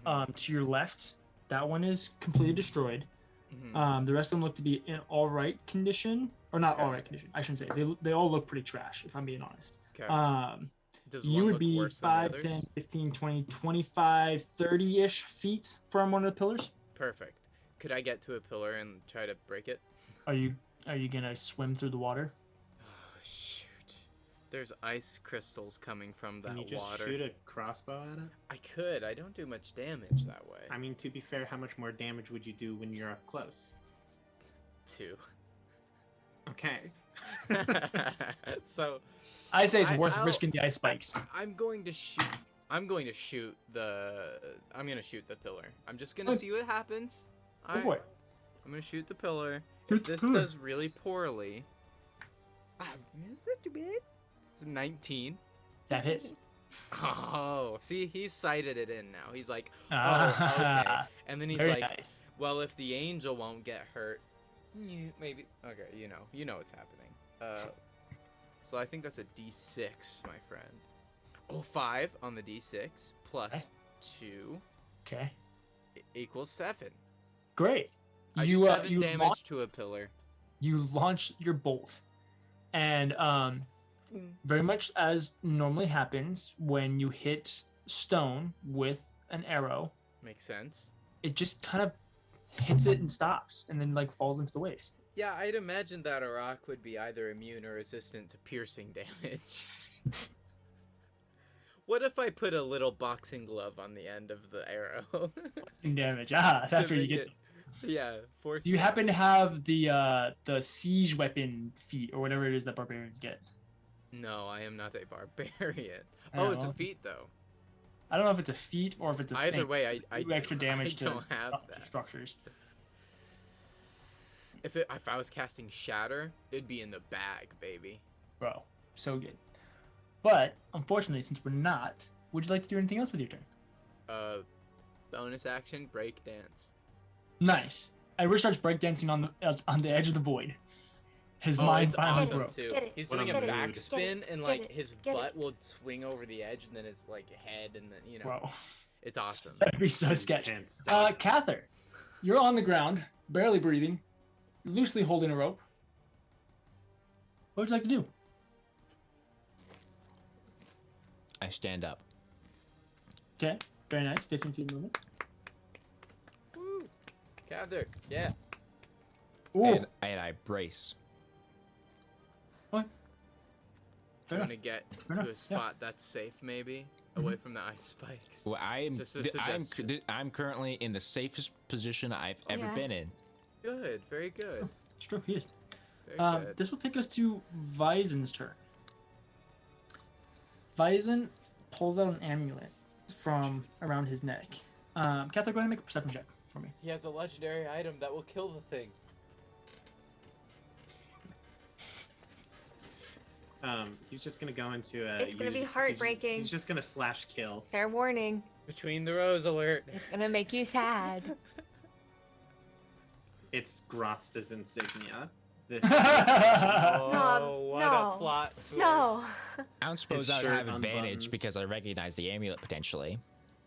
Mhm. to your left, that one is completely destroyed. Mhm. The rest of them look to be in all right condition, or not all Okay. right condition. I shouldn't say. They all look pretty trash, if I'm being honest. Okay. Does You one would look be worse 5, than the 10, others? 15, 20, 25, 30-ish feet from one of the pillars. Perfect. Could I get to a pillar and try to break it? Are you gonna swim through the water? Oh shoot! There's ice crystals coming from that Can you just water. shoot a crossbow at it? I could. I don't do much damage that way. I mean, to be fair, how much more damage would you do when you're up close? 2. Okay. So I say it's worth I'll- risking the ice spikes. I'm going to shoot. I'm going to shoot the. I'm gonna shoot the pillar. I'm just gonna Oh. see what happens. Go for it. I'm gonna shoot the pillar. Shoot If the this pillar. does really poorly, is that too bad? It's 19. That hits. Oh, see, he's sighted it in now. He's like, oh, okay. Ah, And then he's very like, nice. well, if the angel won't get hurt, maybe. Okay, you know what's happening. So I think that's a D6, my friend. Oh, 5 on the D6 plus Okay. 2 Okay, equals 7. great. I You do 7 you damage launch, to a pillar. you launch your bolt, and very much as normally happens when you hit stone with an arrow, Makes sense. it just kind of hits it and stops, and then like falls into the waves. Yeah, I'd imagine that a rock would be either immune or resistant to piercing damage. What if I put a little boxing glove on the end of the arrow? Damage. That's To where you make get. it- Yeah, force. Do you happen to have the siege weapon feat or whatever it is that barbarians get? No, I am not a barbarian. I Oh, don't it's a know. feat though. I don't know if it's a feat or if it's a Either thing. way, I Do extra damage I don't have to that. structures. If I was casting Shatter, it'd be in the bag, baby. Bro, so good. But unfortunately, since we're not, would you like to do anything else with your turn? Bonus action, break dance. Nice. Edward starts breakdancing on the edge of the void. His mind it's finally awesome broke. too. Get it, He's What doing a a mood. backspin and Get like it, his get it. butt will swing over the edge and then his like head and then Bro, it's awesome. that'd be so sketchy. Intense, dog. Kathyr, you're on the ground, barely breathing, loosely holding a rope. What would you like to do? I stand up. Okay, very nice. 15 feet of movement. Woo! Kathyr, yeah. Ooh, And I brace. what? Fair Trying enough. to get Fair to enough, a spot that's safe, maybe Mm-hmm. away from the ice spikes. Well, Just a suggestion. I'm currently in the safest position I've ever Yeah. been in. Good, very good, It's true, he is. very good. This will take us to Vizen's turn. Vizen pulls out an amulet from around his neck. Kathyr, go ahead and make a perception check for me. He has a legendary item that will kill the thing. He's just gonna go into a. It's gonna be he's- heartbreaking. He's just gonna slash kill. Fair warning. Between the rows alert. It's gonna make you sad. It's Grotz's insignia This Oh, what no. a plot twist. No. I don't suppose His I'd shirt have advantage unbuttons. because I recognize the amulet potentially.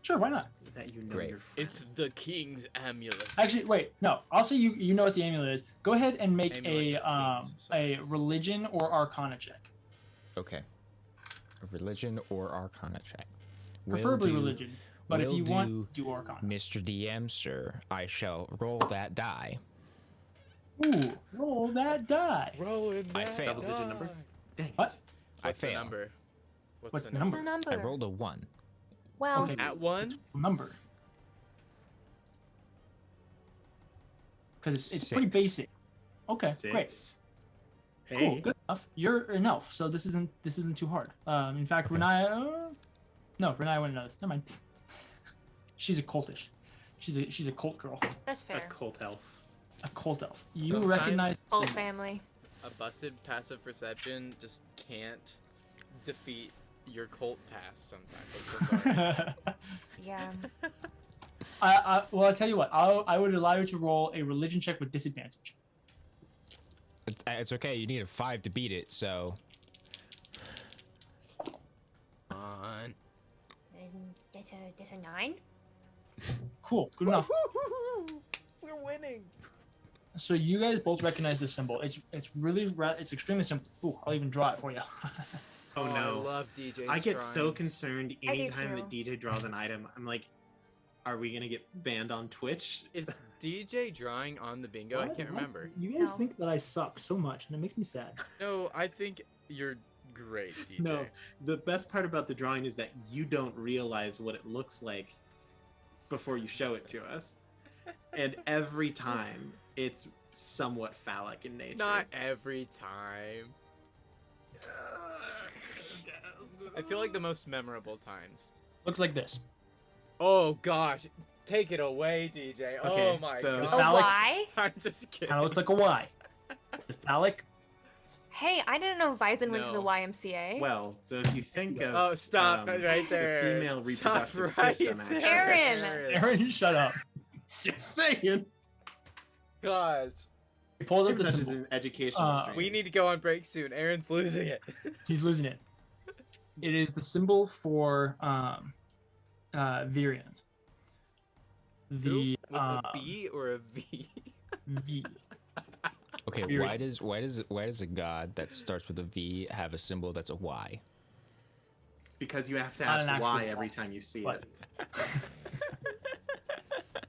Sure, why not? that you know Great. your friend. It's the king's amulet. Actually, wait, no. I'll say you know what the amulet is. Go ahead and make Amulets of kings, sorry. a religion or arcana check. Okay. A religion or arcana check. Will Preferably do, religion. But if will you do, want, do arcana. Mr. DM, sir, I shall roll that die. Ooh, roll that die. Rolling I that failed. Double-digit number? Dang it. What? I What's the fail. number? What's the What's number? the number? I rolled a 1. Well, Okay. At 1? Number. Because it's pretty 6. basic. Okay, great. 6. Cool, Hey. good enough. You're an elf, so this isn't too hard. In fact, Renaya, no, Renaya wouldn't know this. Never mind. She's a cultish. She's a cult girl, that's A fair. cult elf. a cult elf. You Sometimes- recognize Old family. A busted passive perception just can't defeat your cult past sometimes. I'm so sorry. Yeah. Well, I'll tell you what. I would allow you to roll a religion check with disadvantage. It's okay. You need a 5 to beat it, so On. That's a 9. Cool, good enough. We're winning. So you guys both recognize the symbol. It's it's extremely simple. Ooh, I'll even draw it for you. Oh I no. love DJ. I get so drawings. concerned I do anytime that too. DJ draws an item. I'm like, are we gonna get banned on Twitch? Is DJ drawing on the bingo? I What? can't What? remember. You guys No. think that I suck so much, and it makes me sad. No, I think you're great, DJ. No, the best part about the drawing is that you don't realize what it looks like before you show it to us. And every time it's somewhat phallic in nature. Not every time. I feel like the most memorable times. Looks like this. Oh gosh, take it away, DJ. Oh Okay, my so- A god. Phallic- Y? I'm just kidding. Kind of looks like a Y. The phallic. Hey, I didn't know Vyzen went to the No. YMCA. Well, so if you think of Oh, stop right the there. female Stop reproductive right system, there. actually. Aaron! Aaron, shut up. Just saying. Gosh, He pulls up Pretty the much is symbol. an educational stream. we need to go on break soon. Aaron's losing it. He's losing it. It is the symbol for Virion. Who? The With a B or a V? V. okay. Weird. Why does a god that starts with a V have a symbol that's a Y? Because you have to Not ask an actual why Y, every time you see but- it.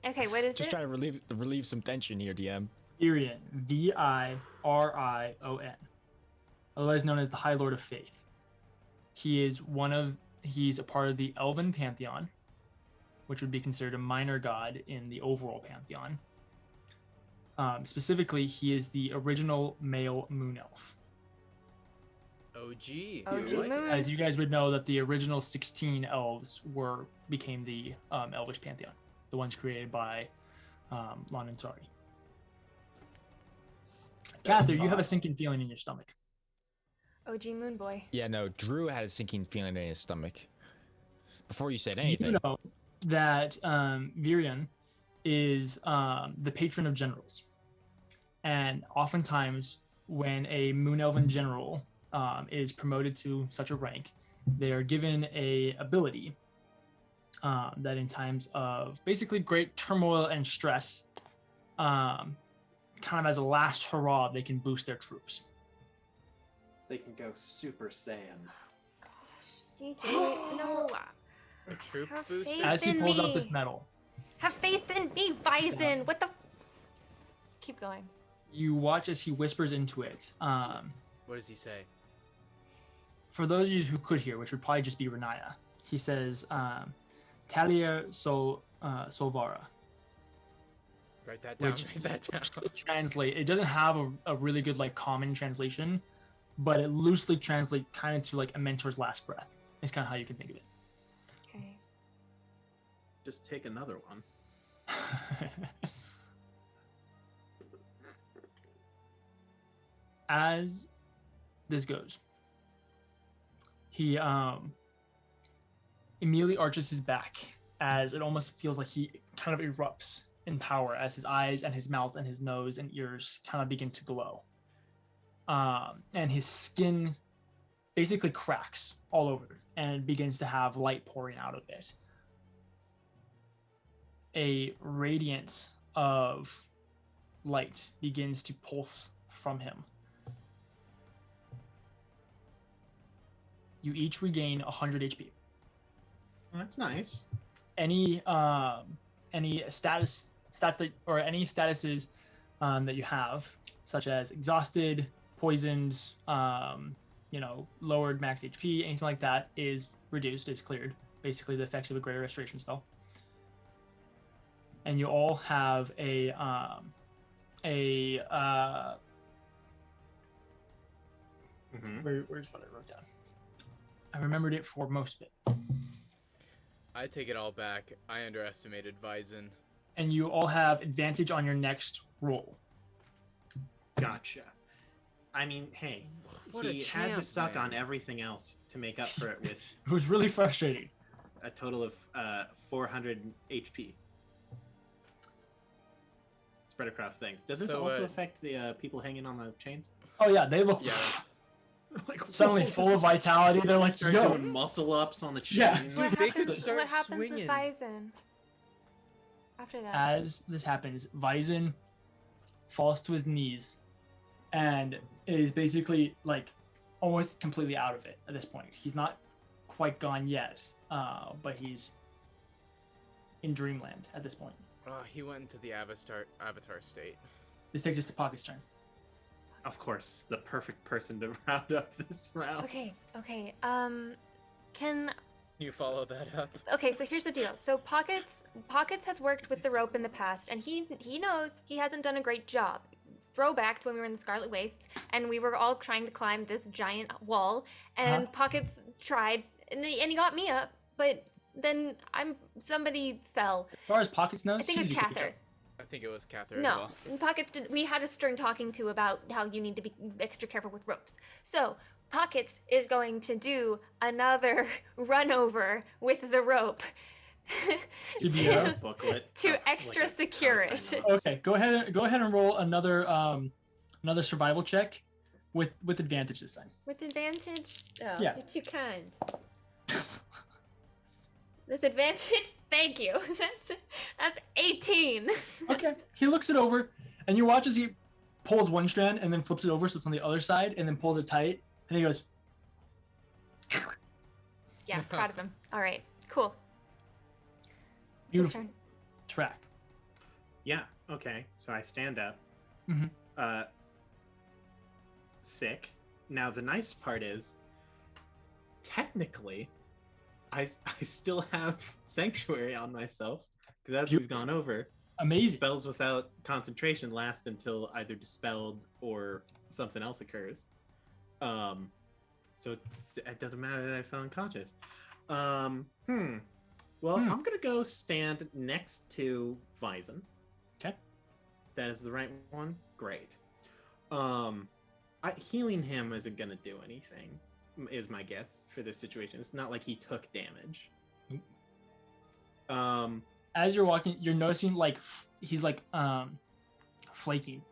Okay, what is Just it? trying to relieve some tension here, DM. Virion. Virion. Otherwise known as the High Lord of Faith. He's a part of the Elven Pantheon, which would be considered a minor god in the overall pantheon. Specifically, he is the original male moon elf. OG. OG I like it. Moon. As you guys would know, that the original 16 elves became the Elvish pantheon, the ones created by Lon and Sari. Kathyr, you have a sinking feeling in your stomach. OG Moon Boy. Yeah, no. Drew had a sinking feeling in his stomach before you said anything. You know that Virion is the patron of generals, and oftentimes when a Moon Elven general is promoted to such a rank, they are given a ability that in times of basically great turmoil and stress, kind of as a last hurrah, they can boost their troops. They can go Super Saiyan. DJ, no. A troop Have booster? faith. As he in pulls me. out this medal, Have faith in me, Vyzen. What the? Keep going. you watch as he whispers into it. What does he say? For those of you who could hear, which would probably just be Renaya, he says, Talia Solvara. Write that down. Which Write that down. translate, it doesn't have a really good like common translation, but it loosely translates kind of to like a mentor's last breath. It's kind of how you can think of it. Okay. Just take another one. As this goes, he immediately arches his back as it almost feels like he kind of erupts in power as his eyes and his mouth and his nose and ears kind of begin to glow. and his skin basically cracks all over and begins to have light pouring out of it. A radiance of light begins to pulse from him. You each regain 100 HP. Well, that's nice. Any stats that, or any statuses that you have, such as exhausted, poisoned, lowered max HP, anything like that, is reduced, is cleared. Basically, the effects of a greater restoration spell. And you all have where's what I wrote down? I remembered it for most of it. I take it all back. I underestimated Vyzen. And you all have advantage on your next roll. Gotcha. I mean, hey, What a he had to champ, suck man. on everything else to make up for it with It was really frustrating. a total of 400 HP. Spread across things. Does this So, also affect the people hanging on the chains? Oh yeah, they look Yeah. Like, suddenly full of vitality. They're like, start yo, doing muscle ups on the chain. Yeah. What Dude, they could happens, start what happens swinging. with Vyzen after that? as this happens, Vyzen falls to his knees and is basically like almost completely out of it at this point. He's not quite gone yet, but he's in dreamland at this point. Oh, he went into the avatar state. This takes us to Pocket's turn. Of course, the perfect person to round up this round. Okay. Can You follow that up? Okay, so here's the deal. So Pockets has worked with the rope in the past, and he knows he hasn't done a great job. Throwback to when we were in the Scarlet Wastes, and we were all trying to climb this giant wall, and Pockets tried, and he got me up, but then somebody fell. As far as Pockets knows, I think it was he did a good Kathyr. job. I think it was Kathyr as No, well. and Pockets did. We had a stern talking to about how you need to be extra careful with ropes. So Pockets is going to do another run over with the rope To be a Booklet to of, extra a secure PowerPoint it. notes. Okay, go ahead and roll another survival check with advantage this time. With advantage? Oh, Yeah. you're too kind. With advantage? Thank you. That's 18. Okay. He looks it over, and you watch as he pulls one strand and then flips it over so it's on the other side, and then pulls it tight, and he goes, Yeah, proud of him. All right, cool. It's his beautiful. turn. Track. Yeah. Okay. So I stand up. Mhm. Sick. Now the nice part is, technically, I still have sanctuary on myself because as we've gone over, Amazing. spells without concentration last until either dispelled or something else occurs. So it doesn't matter that I fell unconscious. Well, I'm gonna go stand next to Vyzen. Okay. If that is the right one, great. Healing him isn't gonna do anything, is my guess for this situation. It's not like he took damage. As you're walking, you're noticing like he's like flaking.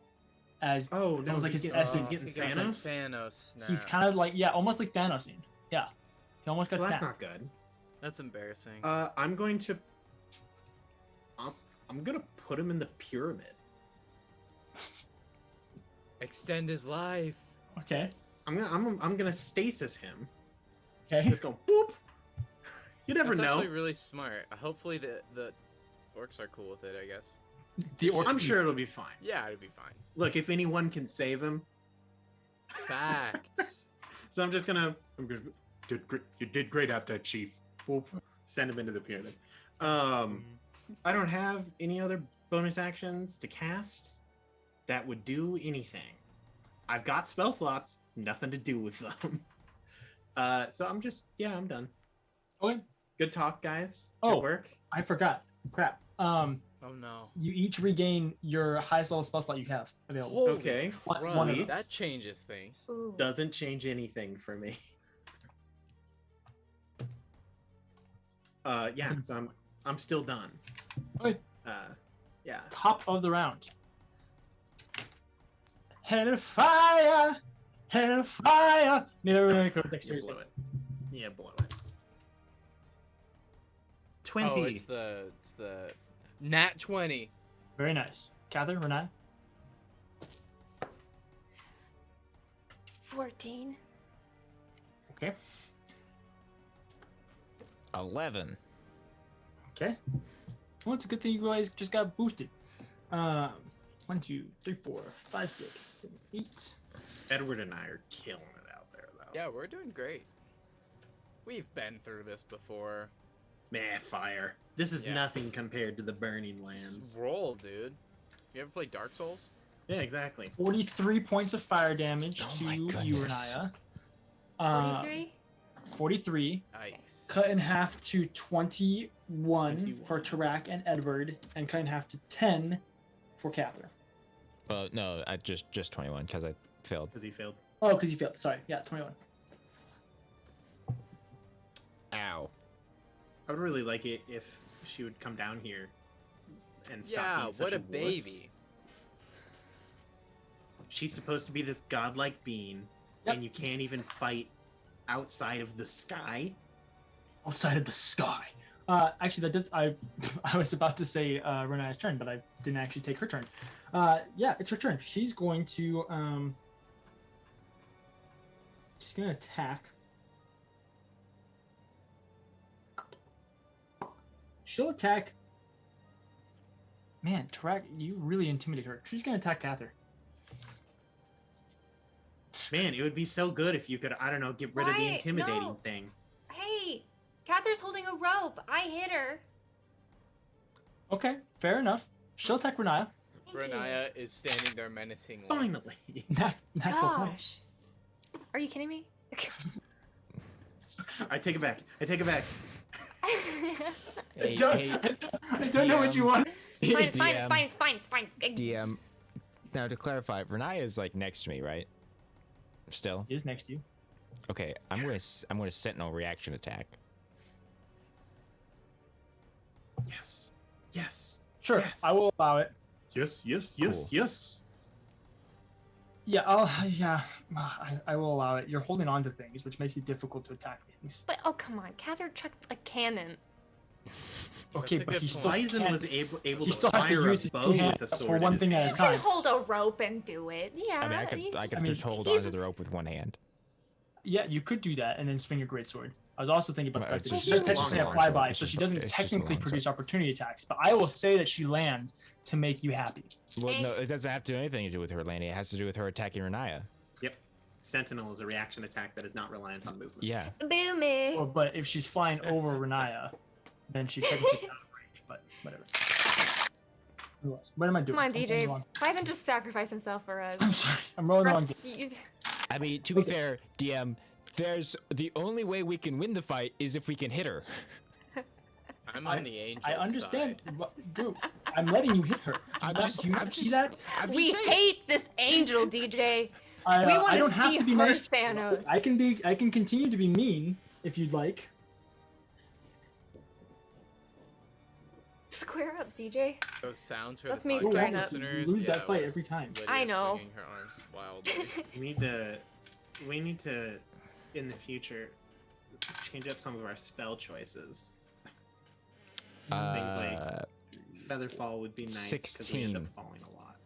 As Oh that no, was like he's his getting, essence. he's getting He got like Thanos. Thanos now. he's kind of like almost like Thanosing. Yeah, he almost got Well, that's snapped. not good. That's embarrassing. I'm going to put him in the pyramid. Extend his life. Okay. I'm gonna stasis him. Okay. Just go boop. You never That's know. actually really smart. Hopefully the orcs are cool with it, I guess. The orc. I'm sure it'll be fine. Yeah, it'd be fine. Look, if anyone can save him, Facts. so I'm gonna you did great out there, Chief. Boop. Send him into the pyramid. I don't have any other bonus actions to cast that would do anything. I've got spell slots, nothing to do with them. So I'm done. Okay. Good talk, guys. Oh. Good work. I forgot. Crap. Oh no. You each regain your highest level spell slot you have available. Holy Okay, one of sweet. That changes things. Ooh. Doesn't change anything for me. Yeah, so I'm still done. Okay. Yeah. Top of the round. Head of fire. Hellfire. Neither go You dexterity. blow it. Yeah, blow it. 20. Oh, it's the nat 20. Very nice. Kathyr, Renai. 14. Okay. 11. Okay. Well, it's a good thing you guys just got boosted. 1, 2, 3, 4, 5, 6, 7, 8. Edward and I are killing it out there, though. Yeah, we're doing great. We've been through this before. Man, fire. This is Yeah. nothing compared to the Burning Just Lands. roll, dude. You ever play Dark Souls? Yeah, exactly. 43 points of fire damage Oh my to goodness. you, Renaya. 43? 43. Nice. Cut in half to 21 for 21. Tarak and Edward, and cut in half to 10 for Kathyr. Well, no, I just 21 because I failed. Because he failed. Oh, because you failed. Sorry. Yeah, 21. Ow. I would really like it if she would come down here and stop Yeah, being such what a wuss. baby. She's supposed to be this godlike being, Yep. and you can't even fight outside of the sky. Outside of the sky. Actually, that does. I was about to say Renaya's turn, but I didn't actually take her turn. Yeah, it's her turn. She's going to she's gonna attack. She'll attack. Man, Tarak, you really intimidate her. She's gonna attack Kathyr. Man, it would be so good if you could, I don't know, get rid of the Why? intimidating No. thing. Hey, Catherine's holding a rope. I hit her. Okay, fair enough. She'll attack Renaya. Thank you. Renaya is standing there menacingly. Finally. Natural point. Gosh. Are you kidding me? I take it back. I take it back. Hey, don't, hey, I don't know what you want. It's fine, it's fine, it's DM. fine, it's fine, it's fine. DM. Now to clarify, Renaya is like next to me, right? Still. He is next to you. Okay, I'm gonna sentinel reaction attack. Yes. Yes. Sure, Yes. I will allow it. Yes, yes, Cool. yes. Yeah, I will allow it. You're holding on to things, which makes it difficult to attack things. But oh come on, Kathyr chucked a cannon. Okay, That's a but good he point. still Bison can't- was able he to still has to fire use a his bow two hands with a sword for in one his thing at hand. a You can time. hold a rope and do it. Yeah. I mean, I could I mean, just hold he's- onto the rope with one hand. Yeah, you could do that and then swing your greatsword. I was also thinking about the Well, fact it's that she just- does it's just technically a have long flyby, sword. so It's she just a- doesn't it's just a technically long produce sword. opportunity attacks. But I will say that she lands to make you happy. Well, no, Thanks. it doesn't have to do anything to do with her landing. It has to do with her attacking Renaya. Yep. Sentinel is a reaction attack that is not reliant on movement. Yeah. Boom it. Well, but if she's flying over Renaya, then she's technically out of range. But whatever. Who else? What am I doing? Come on, I'm DJ. rolling wrong- Bison just sacrificed himself for us. I'm sorry. I'm rolling the wrong. Rest- you- I mean, to be fair, DM, there's the only way we can win the fight is if we can hit her. I'm on the angel I understand, side. dude. I'm letting you hit her. I'm Do you just- not I'm see just- that? I'm just We saying. hate this angel, DJ. I, We I wanna don't have see to be her, nice. Thanos. I can continue to be mean if you'd like. Square up, DJ. Those sounds for That's the me podcast squaring up. listeners. You lose that yeah, fight was every time. Lydia I know. swinging her arms wildly. We need to, in the future, change up some of our spell choices. Things like Uh, Featherfall would be nice because we end up 16. falling a lot.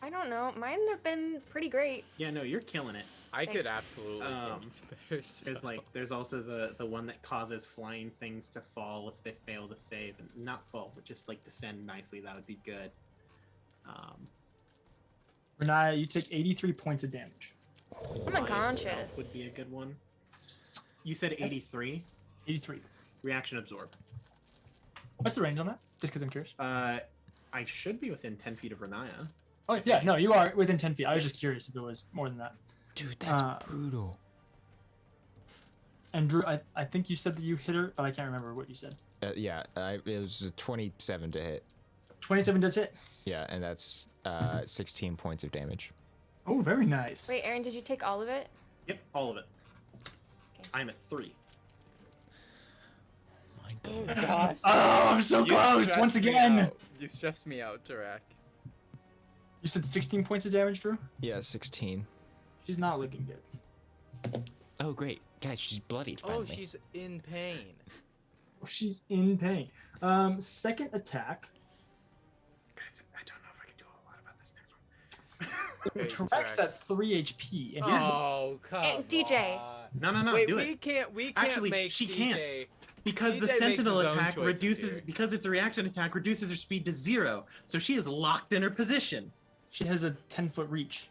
I don't know. Mine have been pretty great. Yeah, no, you're killing it. I could Thanks. absolutely Um, take better There's spell. there's also the one that causes flying things to fall if they fail to save, and not fall, but just like descend nicely. That would be good. Renaya, you take 83 points of damage. I'm Fly unconscious. itself would be a good one. You said 83. 83. Reaction absorb. What's the range on that? Just because I'm curious. I should be within 10 feet of Renaya. Oh yeah, no, you are within 10 feet. I was just curious if it was more than that. dude, that's Uh, brutal. And Drew, I think you said that you hit her, but I can't remember what you said. Yeah, it was a 27 to hit. 27 does hit. Yeah, and that's 16 points of damage. Oh, very nice. Wait, Aaron, did you take all of it? Yep, all of it. Okay. I'm at 3. My Oh goodness. gosh. Oh, I'm so You close stressed once me again. out. You stressed me out, Tarak. You said 16 points of damage, Drew? Yeah, 16. She's not looking good. Oh, great. Guys, she's bloodied finally. Oh, she's in pain. She's in pain. Second attack. Guys, I don't know if I can do a lot about this next one. Wait, Tarak's Tarak. at 3 HP. And Oh, come DJ. on. No, Wait, do we it. can't Actually, make she DJ. can't. Because the DJ makes sentinel his own attack choices reduces, here. because it's a reaction attack, reduces her speed to 0. So she is locked in her position. she has a 10-foot reach.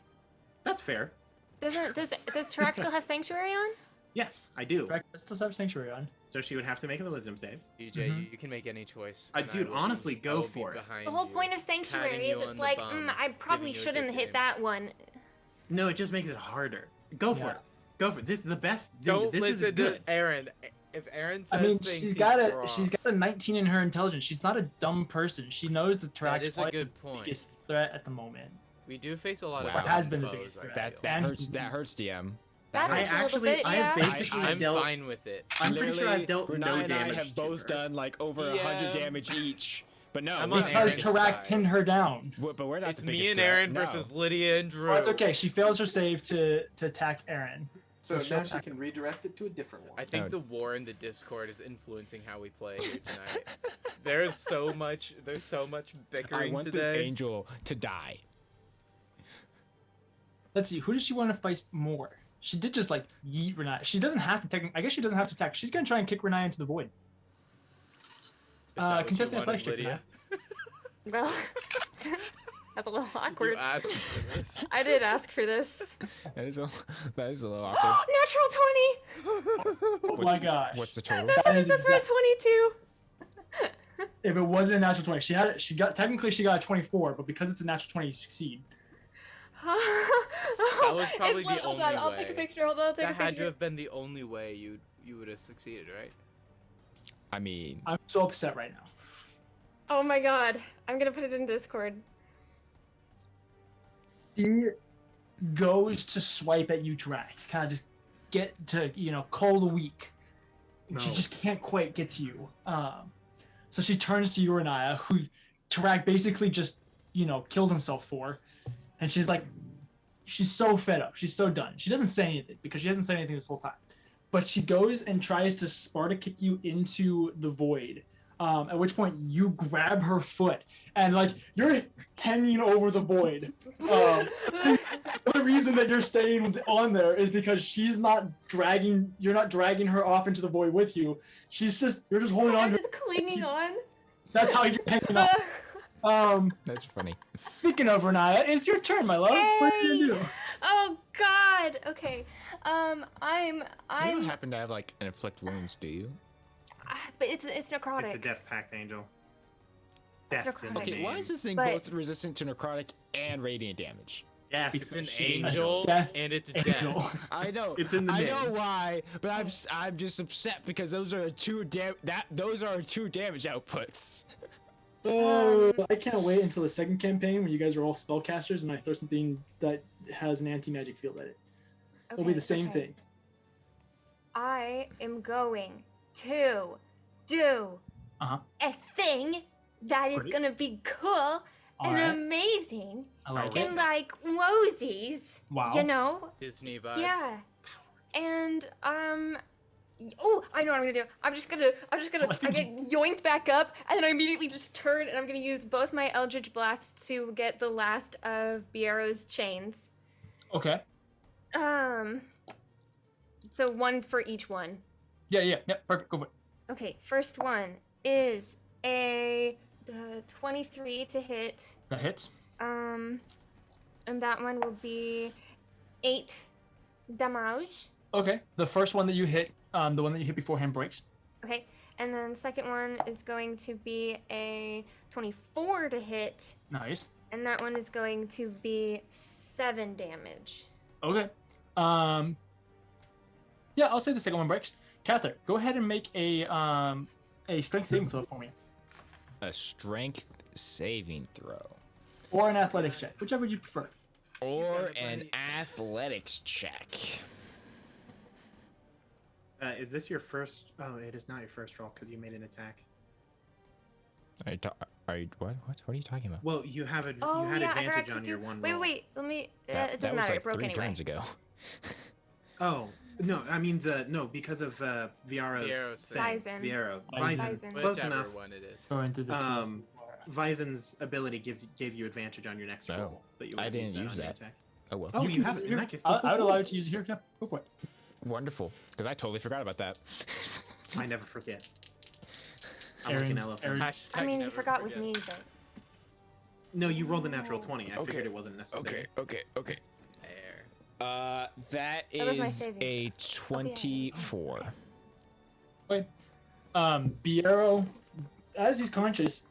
That's fair. Does Tarak still have Sanctuary on? Yes, I do. Tarak does have Sanctuary on. So she would have to make a wisdom save. DJ, Mhm. you can make any choice. Uh, and dude, will be- honestly, go I will be for it. behind The whole you, point of Sanctuary patting is you it's on the like, bum, I probably giving you a shouldn't good hit game. that one. No, it just makes it harder. Go for Yeah. it. Go for it. This is the best. Dude, Don't this is listen good. to Aaron. If Aaron says I mean, things, she's he's got wrong. a 19 in her intelligence. She's not a dumb person. She knows that That Tarak's is a probably good the point. biggest threat at the moment. We do face a lot Wow. of What dumb has been the foes, biggest I threat? feel. That hurts, DM. That I hurts a little actually, bit, I have yeah. basically I'm dealt. fine with it. I'm pretty sure I've Literally, dealt Renai no and I damage. have to both her. done like over Yeah. 100 damage each. But no, I'm we on can't. Because Aaron's Tarak side. pinned her down. But we're not It's the me biggest and threat. Aaron No. versus Lydia and Drew. Well, it's okay. She fails her save to attack Aaron. So she'll now she attack- can redirect it to a different one. I think No. the war in the Discord is influencing how we play here tonight. There's so much I bickering want today. this angel to die. Let's see. Who does she want to fight more? She did just like yeet Renai. She doesn't have to attack. I guess she doesn't have to attack. She's gonna try and kick Renai into the void. Is that what you contestant wanted, athletics check, Lydia? Well, that's a little You awkward. asked for this. I did ask for this. That is a little awkward. Natural 20! Oh my gosh. What's the total? That's That is for a exact- 22. If it wasn't a natural 20, she got technically she got a 24, but because it's a natural 20, you succeed. That was probably It's the lit- Hold only on, I'll take a way. picture. Hold on, I'll take That a had to picture. have been the only way you would have succeeded, right? I mean, I'm so upset right now. Oh my god. I'm gonna put it in Discord. She goes to swipe at you, Tarak, to kind of just get to, call the weak. She No. just can't quite get to you. So she turns to Uranaya, who Tarak basically just, killed himself for. And she's like, she's so fed up. She's so done. She doesn't say anything because she hasn't said anything this whole time. But she goes and tries to Sparta kick you into the void. At which point you grab her foot and you're hanging over the void. The reason that you're staying on there is because you're not dragging her off into the void with you. You're just holding on I'm to just clinging on. That's how you're hanging on. that's funny. Speaking of Renaya, it's your turn, my love. What are you gonna do? Oh god. Okay. You I'm don't happen to have an inflict wounds, do you? but it's necrotic. It's a Death Pact angel. It's Death's in the necrotic. Okay, name. why is this thing But- both resistant to necrotic and radiant damage? Death. It's an She's a angel death and it's Angel. death. I know. It's in the I name. know why, but I'm just upset because those are two damage outputs. Oh, I can't wait until the second campaign when you guys are all spellcasters and I throw something that has an anti-magic field at it. It'll be the same okay. thing. I am going to do Uh-huh. a thing that is Great. gonna be cool and Alright. amazing I like it. and like rosies. Wow. You know? Disney vibes. Yeah. And oh, I know what I'm gonna do. I'm just gonna I get yoinked back up and then I immediately just turn and I'm gonna use both my Eldritch Blasts to get the last of Biero's chains. Okay. So one for each one. Yeah. Perfect. Go for it. Okay, first one is a 23 to hit. That hits. And that one will be 8 damage. Okay. The first one that you hit, the one that you hit beforehand breaks. Okay, and then the second one is going to be a 24 to hit, Nice. and that one is going to be 7 damage. Okay. Yeah, I'll say the second one breaks. Kathyr, go ahead and make a strength saving throw for me, A strength saving throw. or an athletics check, whichever you prefer. Or an athletics check. Is this your first? Oh, it is not your first roll because you made an attack. What are you talking about? Well, you have Oh you had yeah, I forgot advantage to on do. your one Wait, roll. let me. That it doesn't was matter. like It broke 3 anyway. turns ago. Oh no, I mean because of Viero's Viero's thing. Vyzen. Viero. Vyzen. Vyzen. Close Whichever enough. one it is. Going through the Vyzen's ability gave you advantage on your next Oh, roll, but you I wouldn't didn't use on your that. attack. Oh well. Oh, you have it. In that case, I would allow you to use it here. Yeah, go for it. Wonderful. Because I totally forgot about that. I never forget. I'm like an elephant. Hashtag I mean, you never forgot with forget. me, but No, you rolled a natural 20. I Okay. figured it wasn't necessary. Okay. There. That was my is saving a 24. Okay. Biero, as he's conscious,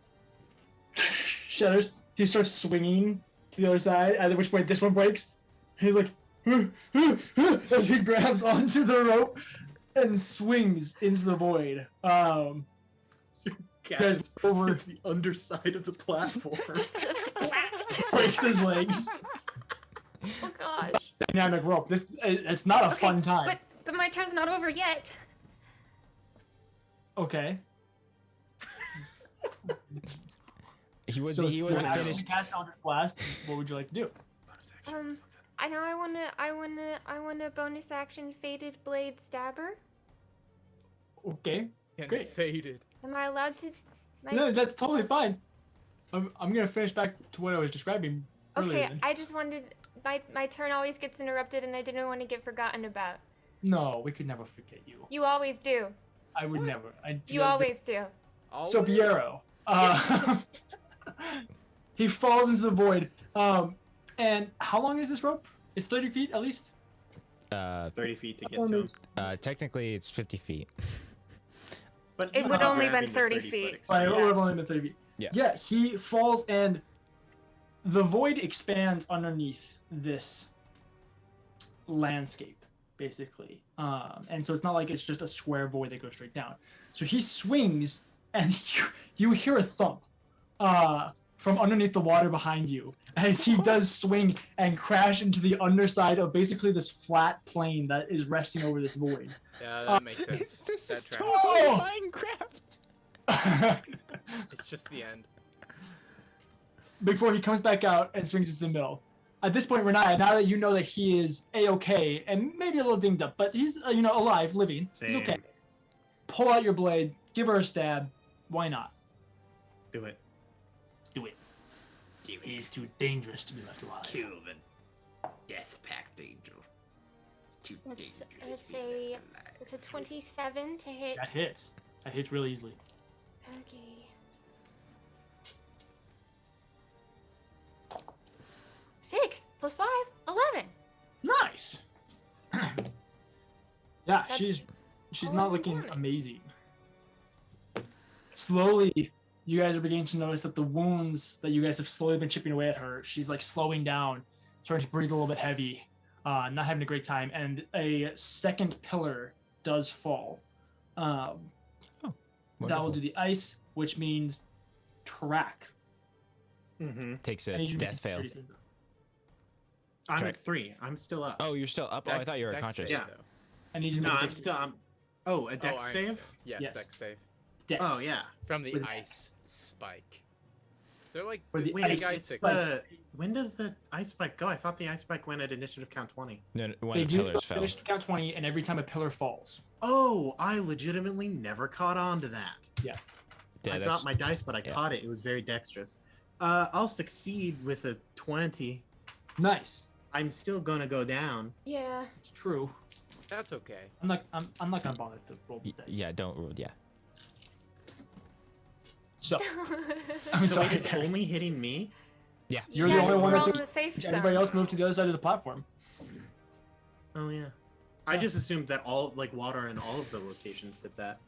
shudders. He starts swinging to the other side, at which point this one breaks. He's like, as he grabs onto the rope and swings into the void. Guys, over- it's the underside of the platform. just splat. breaks his legs. Oh gosh. Dynamic rope. It's not a Okay, fun time. But my turn's not over yet. Okay. He So if you wasn't actually finished. cast Eldritch Blast, what would you like to do? I know I wanna bonus action Faded Blade Stabber. Okay. Getting Great. faded. Am I allowed to? No, that's totally fine. I'm gonna finish back to what I was describing earlier. Okay, then. I just wanted my turn always gets interrupted and I didn't want to get forgotten about. No, we could never forget you. You always do. I would never. You always do. So Always? Biero, he falls into the void. And how long is this rope? It's 30 feet at least. 30 feet to How get long to him. is- Technically, it's 50 feet. But It even would not only grabbing been the 30 30 feet. foot Right, it would have Yes. only been 30 feet. Yeah. Yeah, he falls and the void expands underneath this landscape, basically. And so it's not like it's just a square void that goes straight down. So he swings and you hear a thump from underneath the water behind you as he does swing and crash into the underside of basically this flat plane that is resting over this void. Yeah, that makes sense. This That is tracks. totally Minecraft. It's just the end. Before he comes back out and swings into the middle. At this point, Renaya, now that you know that he is A-okay and maybe a little dinged up, but he's alive, living. He's okay. Same. Pull out your blade, give her a stab. Why not? Do it. Do it. He's too dangerous to be left alive. Kelvin. Death Pact Angel. It's too It's a 27 to hit. That hits. That hits really easily. Okay. Six plus 5, 11. Nice. Yeah, That's she's all not of my looking damage. amazing. Slowly, you guys are beginning to notice that the wounds that you guys have slowly been chipping away at her, she's like slowing down, starting to breathe a little bit heavy, not having a great time, and a second pillar does fall. That will Wonderful. do the ice, which means Tarak. Mm-hmm. Takes I a need you to death make fail. 30 seconds. I'm Sorry. at 3. I'm still up. Oh, you're still up. Oh, I thought you were Dex conscious. save, Yeah. though. I need you to No, make a I'm dex still. Oh, a dex iron save? Yes, Yes. dex save. dex. Oh, yeah. From the With- ice spike. They're like Or the big ice icicles. When does the ice spike go? I thought the ice spike went at initiative count 20. No, one They of the do pillars fell. finish to count 20, and every time a pillar falls. Oh, I legitimately never caught on to that. Yeah, I that's- dropped my dice, but I yeah. caught it. It was very dexterous. I'll succeed with a 20. Nice. I'm still gonna go down. Yeah. It's true. That's okay. I'm not gonna bother to roll the dice. Yeah, don't. Yeah. So I'm So wait, sorry. it's only hitting me? Yeah. You're yeah, the only 'cause one we're that's all in the safe zone. Everybody else move to the other side of the platform. Oh yeah. I just assumed that all water in all of the locations did that.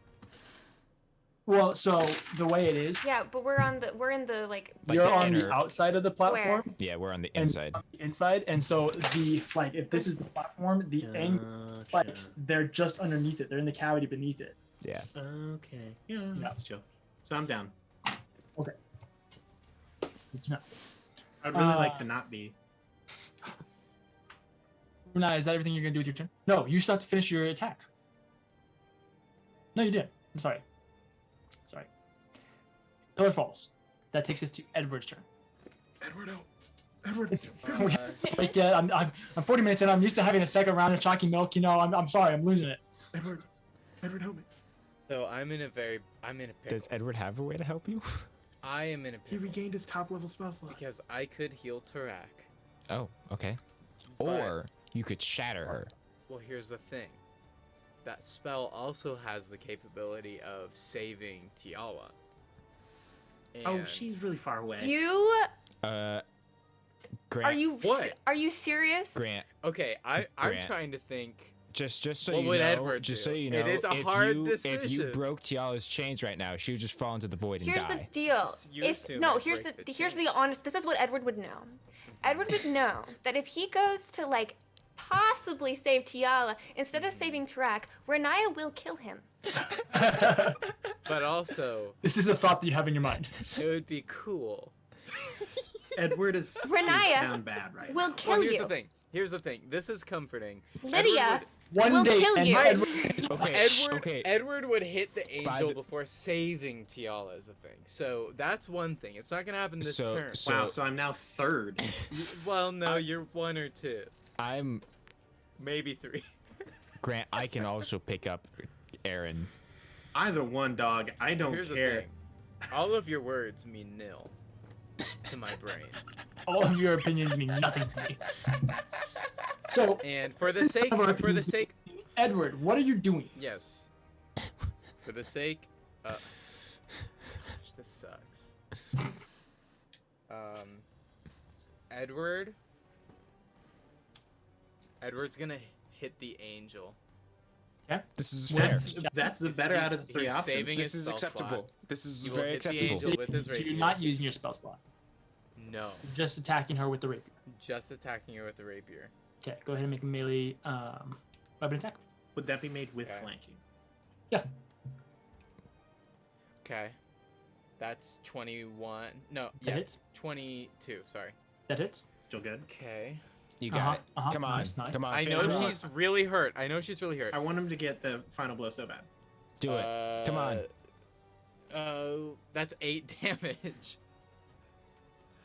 Well, so the way it is, Yeah, but we're in the like. Like you're the on inner- the outside of the platform. Yeah, we're on the And inside. on the inside, and so if this is the platform, the angle spikes, they're just underneath it. They're in the cavity beneath it. Yeah. Okay. Yeah, that's chill. So I'm down. Good to know. I'd really like to not be. Brunei, is that everything you're gonna do with your turn? No, you still have to finish your attack. No, you didn't. I'm sorry. Pillar falls. That takes us to Edward's turn. Edward, Edward. Like, yeah, I'm 40 minutes in. I'm used to having a second round of chalky milk. You know, I'm sorry. I'm losing it. Edward, help me. So I'm in a pickle. Does Edward have a way to help you? I am in a He pickle regained his top level spell slot. because I could heal Tarak. Oh, okay. But- Or you could shatter her. Well, here's the thing. That spell also has the capability of saving Tiala. Oh, And she's really far away. You Grant. are you What? are you serious? Grant. Okay, I'm Grant. trying to think. Just so What you would know, Edward just do? so you know, It is a if hard you if you decision. broke Tiala's chains right now, she would just fall into the void and Here's die. the deal. You If assume no, I here's break the here's the chains. honest. This is what Edward would know. Edward would know that if he goes to like possibly save Tiala instead of saving Tarak, Renaya will kill him. But also, This is a thought that you have in your mind. it would be cool. Edward is Renaya down bad right Will now. kill Well, here's you. the thing. Here's the thing. This is comforting. Lydia One will day, kill and you. Edward Okay. Edward would hit the angel the- before saving Tiala is the thing. So that's one thing. It's not gonna happen this So- turn. so- Wow, so I'm now third. Well, no, you're 1 or 2, I'm maybe 3. Grant. I can also pick up Aaron. Either one, dog. I don't Here's the care. thing. All of your words mean nil to my brain. all of your opinions mean nothing to me. So, And for the sake, Edward, what are you doing? yes. For the sake, gosh, this sucks. Edward's gonna hit the angel. This is fair. That's the better out of the three He's options. saving This his is spell acceptable. slot. This is He will very hit the acceptable. angel with his So rapier. you're not using your spell slot. No, You're just attacking her with the rapier. just attacking her with the rapier. Okay, go ahead and make a melee weapon attack. Would that be made with Okay. flanking? Okay, that's 21. No, That yeah, hits. 22. Sorry. That hits. Still good. Okay. You got it. Uh-huh, Come on. nice, nice. Come on. I know finish it. she's really hurt. I want him to get the final blow so bad. Do it. Come on. That's 8 damage.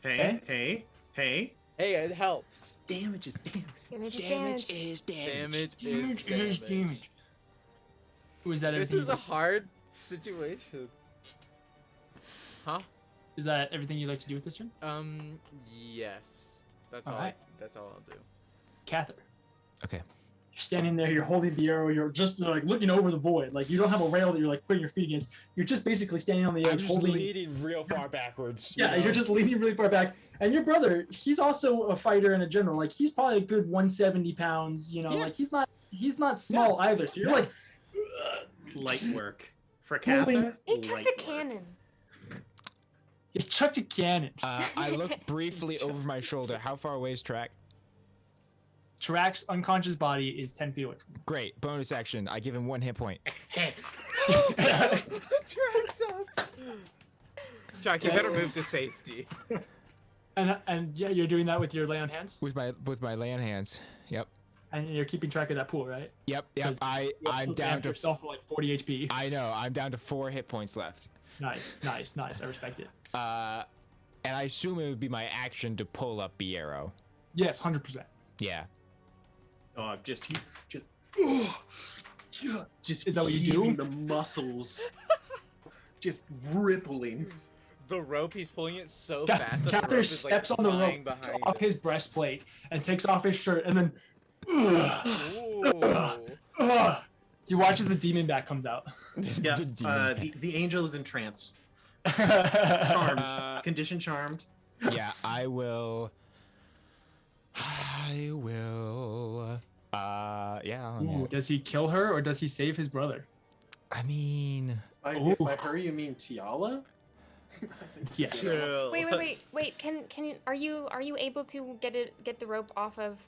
Hey, Okay. hey. Hey, it helps. Damage is damage. Damage is damage. is Damage is Damage is damage. damage. Was that This everything? is a hard situation. Huh? Is that everything you'd like to do with this turn? Yes. That's all. Alright. That's all I'll do. Kathyr, Okay. you're standing there, you're holding the arrow, you're just like looking over the void. Like you don't have a rail that you're like putting your feet against. You're just basically standing on the edge holding. leading real far backwards. Yeah, you're just leaning really far back. And your brother, he's also a fighter and a general. Like he's probably a good 170 pounds, you know, Yeah. like he's not small either. So you're like Light work. For Holding- Kathyr, He chucked light a work. cannon. you chucked a cannon. I look briefly over my shoulder. How far away is Tarak? Tarak's unconscious body is 10 feet away from you. Great. Bonus action. I give him 1 hit point. Tracks up. Jack, you better move to safety. And yeah, you're doing that with your lay on hands, With my lay on hands. Yep. and you're keeping track of that pool, right? Yep. Because I'm You also down damaged to. yourself for like 40 HP. I know. I'm down to 4 hit points left. Nice. I respect it. And I assume it would be my action to pull up the arrow. Yes, 100%. Yeah. Dog, just Is that what you heaving do? the muscles, just rippling. The rope, he's pulling it so Ka- fast that the Kathyr rope is like steps on the flying rope, behind off him. his breastplate, and takes off his shirt, and then Ooh. he watches the demon bat comes out. Yeah, The demon. the angel is in trance. Charmed. Charmed. Condition charmed. Yeah. I will. Yeah. Ooh, does he kill her or does he save his brother? I mean. If by her you mean Tiala? Yes. Chill. Wait. Can you are you able to get the rope off of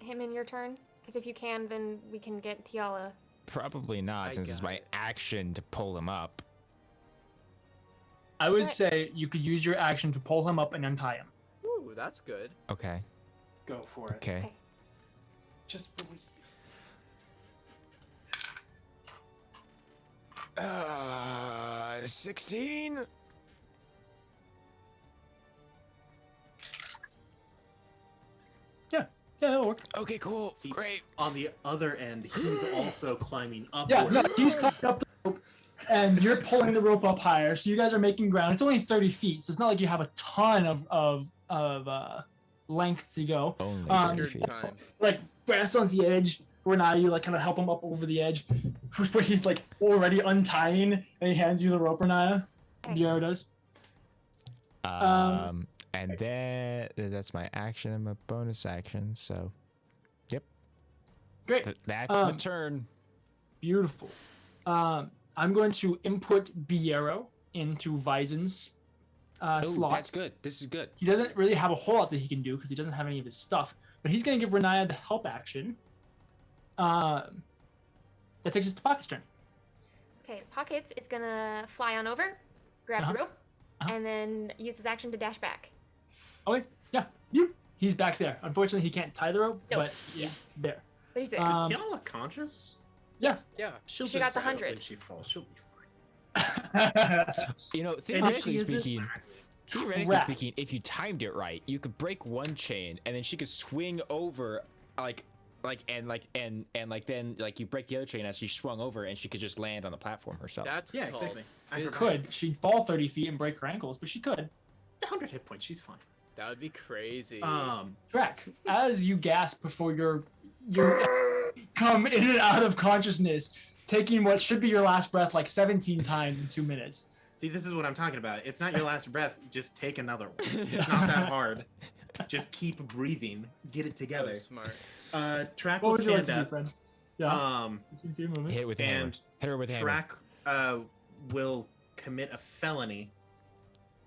him in your turn? Because if you can, then we can get Tiala. Probably not, I since it's got my it. action to pull him up. I would Right. say you could use your action to pull him up and untie him. Ooh, that's good. Okay. Go for it. Okay. Okay. Just believe. 16. rope. Okay, cool. See, Great. On the other end, he's also climbing upwards. Yeah, no, he's climbing up the rope, and you're pulling the rope up higher. So you guys are making ground. It's only 30 feet, so it's not like you have a ton of length to go. Only Um, 30 Good feet. time. Like grass on the edge. Where now you like kind of help him up over the edge. Where he's like already untying, and he hands you the rope, Renaya. Bureau does. And then that's my action and my bonus action. So, Great. that's my turn. Beautiful. I'm going to input Biero into Vizen's Oh, slot. that's good. This is good. He doesn't really have a whole lot that he can do because he doesn't have any of his stuff. But he's going to give Renaya the help action. That takes us to Pocket's turn. Okay, Pockets is gonna fly on over, grab Uh-huh. the rope, Uh-huh. and then use his action to dash back. Okay, yeah, you. He's back there. Unfortunately, he can't tie the rope, Nope. but he's there. But he's there. Is Um, Kiala conscious? Yeah. She'll She got the just grab it 100. when she falls. She'll be fine. You know, And if theoretically she isn't, Correct. speaking, if you timed it right, you could break one chain and then she could swing over, then you break the other chain as she swung over and she could just land on the platform herself. That's Yeah, called exactly. I physics. Could she'd fall 30 feet and break her ankles, but she could. 100 hit points. She's fine. That would be crazy. Track as you gasp before you come in and out of consciousness, taking what should be your last breath like 17 times in 2 minutes. See, this is what I'm talking about. It's not your last breath. Just take another one. It's not that hard. Just keep breathing. Get it That together. was smart. Track What will would you like stand to do, up. friend? Yeah. Hit it with a hammer. And Hit her with a hammer. Track will commit a felony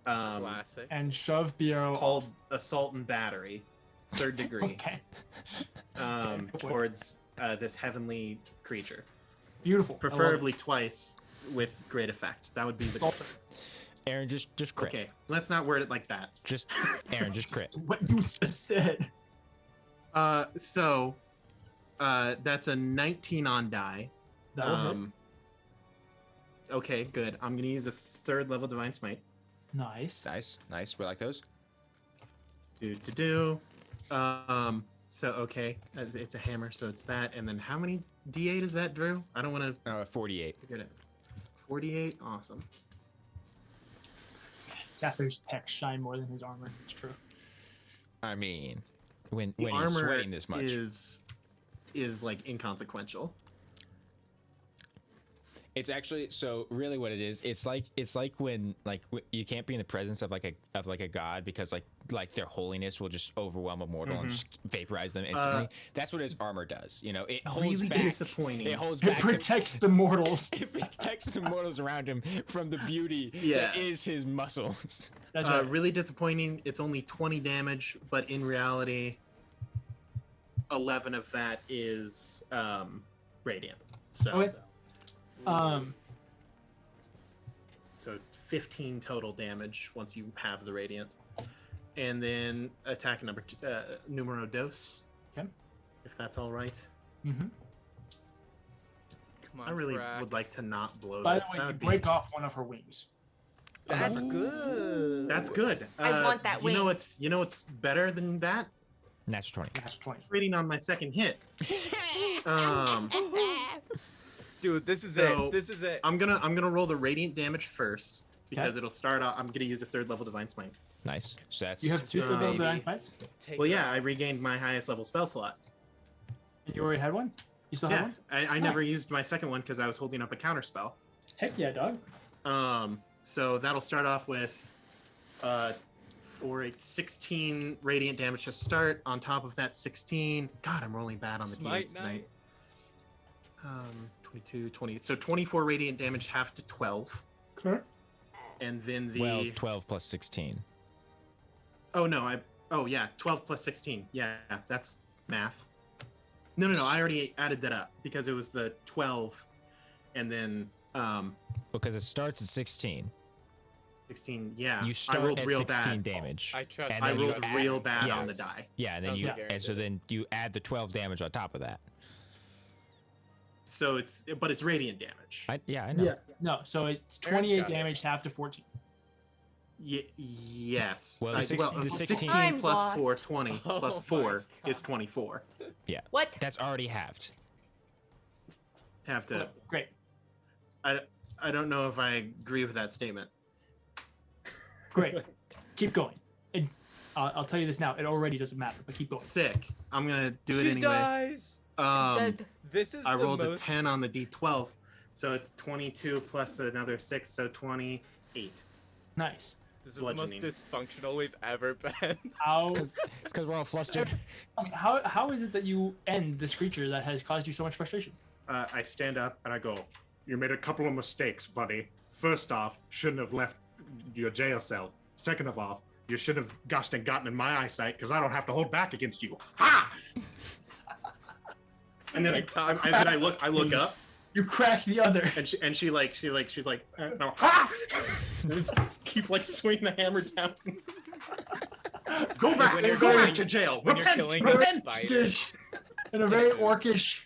Classic. And shove Biero called assault and battery, 3rd degree, Okay. towards this heavenly creature. Beautiful. I love it. Preferably twice with great effect. That would be the goal. Assault. Aaron, just crit. Okay, let's not word it like that. Just Aaron, just crit. What you just said. So that's a 19 on die. That'll hit. Okay, good. I'm gonna use a 3rd level divine smite. Nice. Nice. We like those. So okay, it's a hammer, so it's that. And then how many D8 is that, Drew? I don't want to 48. get it. 48. Awesome. Cathyr's pecs shine more than his armor. It's true. I mean, when The he's armor sweating this much, is like inconsequential. it's actually so really what it is. It's like when you can't be in the presence of like a god because like their holiness will just overwhelm a mortal and just vaporize them instantly. That's what his armor does. You know, it holds Really back. disappointing. It holds It back. protects the mortals. It protects the mortals around him from the beauty Yeah. that is his muscles. That's right. Really disappointing. It's only 20 damage, but in reality, 11 of that is radiant. So, Okay. so 15 total damage once you have the radiant, and then attack numero dos. Okay. If that's all right. Mm-hmm. Come on, I really Tarak. would like to not blow By the this. way, That you would be- break off one of her wings. That's good. That's good. I want that You know wing. what's better than that? Natural 20. That's 20. Rating on my second hit. Um, Dude, this is So- it. This is it. I'm gonna roll the radiant damage first because Okay. it'll start off. I'm gonna use a 3rd level divine smite. Nice. So that's You have 2 So- level Maybe. divine smites? Take Well, that. yeah, I regained my highest level spell slot. And you already had one? You still have Yeah, one? I never used my second one because I was holding up a counter spell. Heck yeah, dog. So that'll start off with for a 16 radiant damage to start. On top of that 16, God, I'm rolling bad on the Smite d8s tonight. 22, 20. So 24 radiant damage, half to 12, Okay. and then well 12 plus 16. Oh no, oh yeah, 12 plus 16. Yeah, that's math. No, I already added that up because it was the 12 and then Because it starts at 16. 16. Yeah, You I start rolled at real 16 bad. damage. I trust. And I then you rolled add- real bad yeah. on the die. Yeah, and then Sounds you like Aaron and so did it. then you add the 12 damage on top of that. So it's radiant damage. I know. Yeah. No, so it's Aaron's 28 got it. damage, half to 14. Yes. Well, I- the well, 16 I'm plus 4, lost. 20. Oh Plus my 4 God. is 24. What? That's already halved. Have to. Okay, great. I don't know if I agree with that statement. Great. Keep going. I'll tell you this now. It already doesn't matter, but keep going. Sick. I'm gonna do it She anyway. dies. This is I the rolled most... a 10 on the d12, so it's 22 plus another 6, so 28. Nice. This is the most Bludgeoning. dysfunctional we've ever been. How? It's because we're all flustered. I mean, how is it that you end this creature that has caused you so much frustration? I stand up and I go, "You made a couple of mistakes, buddy. First off, shouldn't have left your jail cell. Second of all, you should have gotten in my eyesight because I don't have to hold back against you. Ha!" And then I look up, You crack the other. and she's like, no, ha! And just keep like swinging the hammer down. Go back, When you're go going- back to jail. when you're Repent, killing a repent. spider. In a very orcish,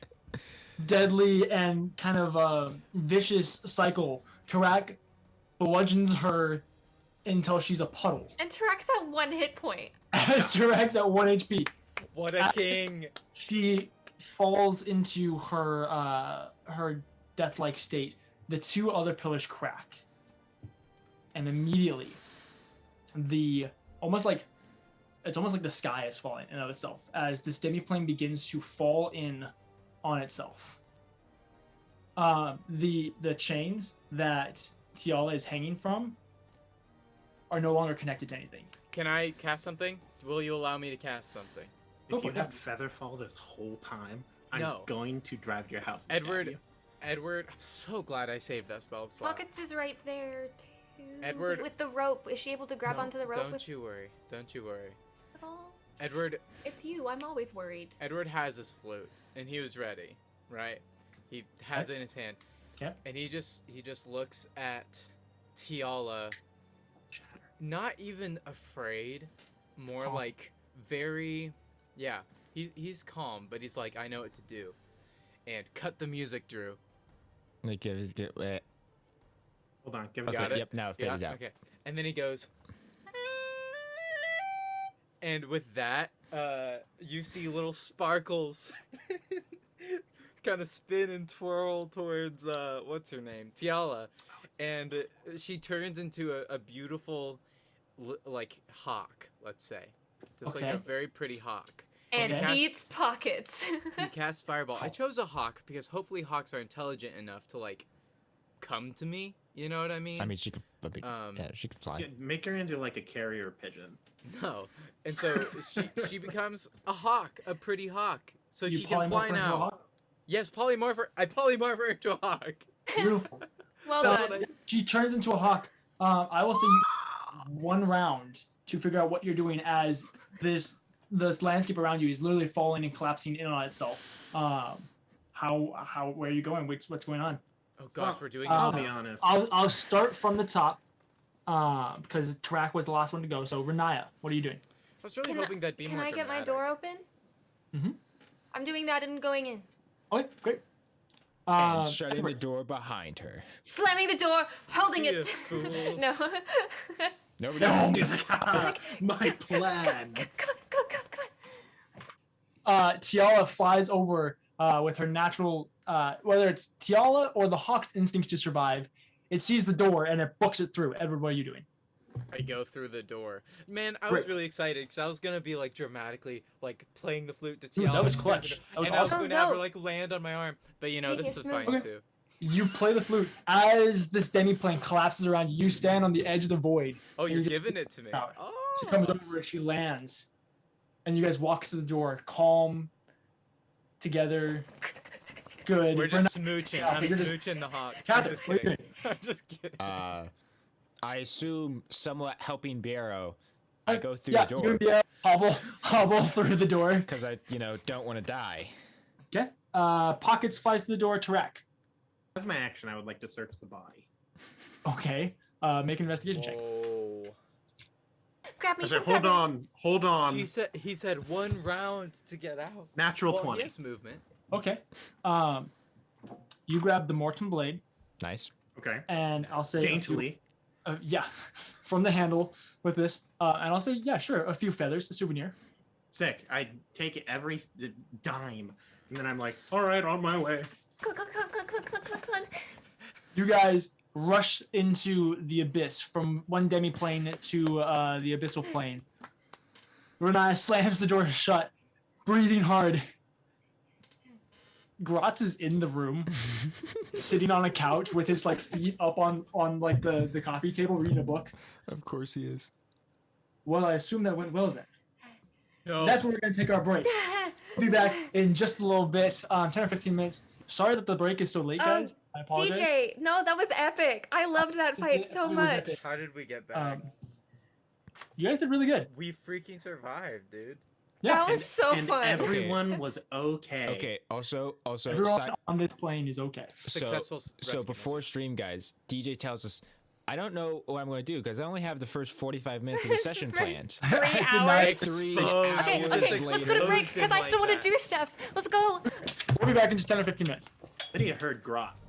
deadly, and kind of vicious cycle, Tarak bludgeons her until she's a puddle. And Tarak's at 1 hit point. As Tarak's at 1 HP, What a king. she falls into her death-like state. The 2 other pillars crack, and immediately, it's almost like the sky is falling in and of itself as this demiplane begins to fall in on itself. The chains that Tiala is hanging from are no longer connected to anything. Can I cast something? Will you allow me to cast something? Go If for you it. had Featherfall this whole time, I'm No. going to drive your house. And stab Edward, you. Edward, I'm so glad I saved that spell slot. Pockets is right there too. Edward- With the rope. Is she able to grab onto the rope Don't with you worry. Don't you worry. it all? Edward, It's you. I'm always worried. Edward has his flute, and he was ready, right? He has it in his hand. Okay. And he just looks at Tiala, not even afraid, more Calm. like very, yeah. He's calm, but he's like, I know what to do, and cut the music, Drew. Like, get Hold on, give okay, it. Got it? Yep, now it faded out. Okay. And then he goes, and with that, you see little sparkles kind of spin and twirl towards what's her name, Tiala, and she turns into a beautiful like hawk, let's say, just like Okay. a very pretty hawk. And Okay. eats pockets. He casts fireball. I chose a hawk because hopefully hawks are intelligent enough to like come to me. You know what I mean? I mean, she could. Um, Yeah, she could fly. Make her into like a carrier pigeon. No. And so she becomes a hawk, a pretty hawk. So You she can fly polymorph her into a now. hawk? Yes, polymorph. I polymorph her into a hawk. Beautiful. Well That's done. what She turns into a hawk. I will say 1 round to figure out what you're doing as this landscape around you is literally falling and collapsing in on itself. Where are you going? What's going on? Oh gosh, we're doing I'll this be now. honest. I'll start from the top because Tarak was the last one to go. So Renaya, what are you doing? I was really Can hoping that'd be Can more I get my dramatic. door open? Mhm. I'm doing that and going in. Okay, great. And shutting the Edward, door behind her. Slamming the door, holding See it. ya, fools. No. Nobody No, else he's like, my plan. Come on. Tiala flies over with her natural, whether it's Tiala or the hawk's instincts to survive. It sees the door and it books it through. Edward, what are you doing? I go through the door. Man, I was Great. really excited because I was gonna be like dramatically like playing the flute to Dude, Tiala. that was and clutch. That was and I was awesome. going to have her Oh, no. like land on my arm, but you know this Genius is move. fine Okay. too. You play the flute as this demiplane collapses around you. You stand on the edge of the void. Oh, And you're you just- giving it to me. out. Oh. She comes over and she lands, and you guys walk through the door, calm, together, good. We're just smooching. Yeah, I'm you're just- smooching the hawk. Kathyr, I'm just what are you kidding. I'm just kidding. I assume somewhat helping Barrow. I go through yeah, the you door and Bia hobble through the door. because I, don't want to die. Okay. Pockets flies to the door. Tarak. As my action, I would like to search the body. Okay. Make an investigation check. Oh. Grab me I some said, hold feathers. on. He said 1 round to get out. Natural Well, 20. he has movement. Okay. You grab the Morton blade, Nice. Okay. and I'll say Daintily. Yeah, from the handle with this. And I'll say, yeah, sure, a few feathers, a souvenir. Sick. I take every dime, and then I'm like, all right, on my way. Clunk, clunk, clunk, clunk, clunk, clunk, clunk. You guys rush into the abyss from one demi-plane to the abyssal plane. Renai slams the door shut, breathing hard. Gratz is in the room, sitting on a couch with his like feet up on like the coffee table, reading a book. Of course he is. Well, I assume that went well then. No. That's where we're gonna take our break. We'll be back in just a little bit, 10 or 15 minutes. Sorry that the break is so late, guys. I apologize. DJ, no, that was epic. I loved that fight so It was much. epic. How did we get back? You guys did really good. We freaking survived, dude. Yeah. That was so and fun. everyone was okay. Okay. Also, Everyone on this plane is okay. Successful So rescue before mission. stream, guys, DJ tells us, I don't know what I'm going to do because I only have the first 45 minutes of the session First planned. 3 Good hours. night. 3 Exposed. hours Okay, Just okay, later. let's go to break because I still want to Like do stuff. Let's go. We'll be back in just 10 or 15 minutes. Lydia heard Gratz.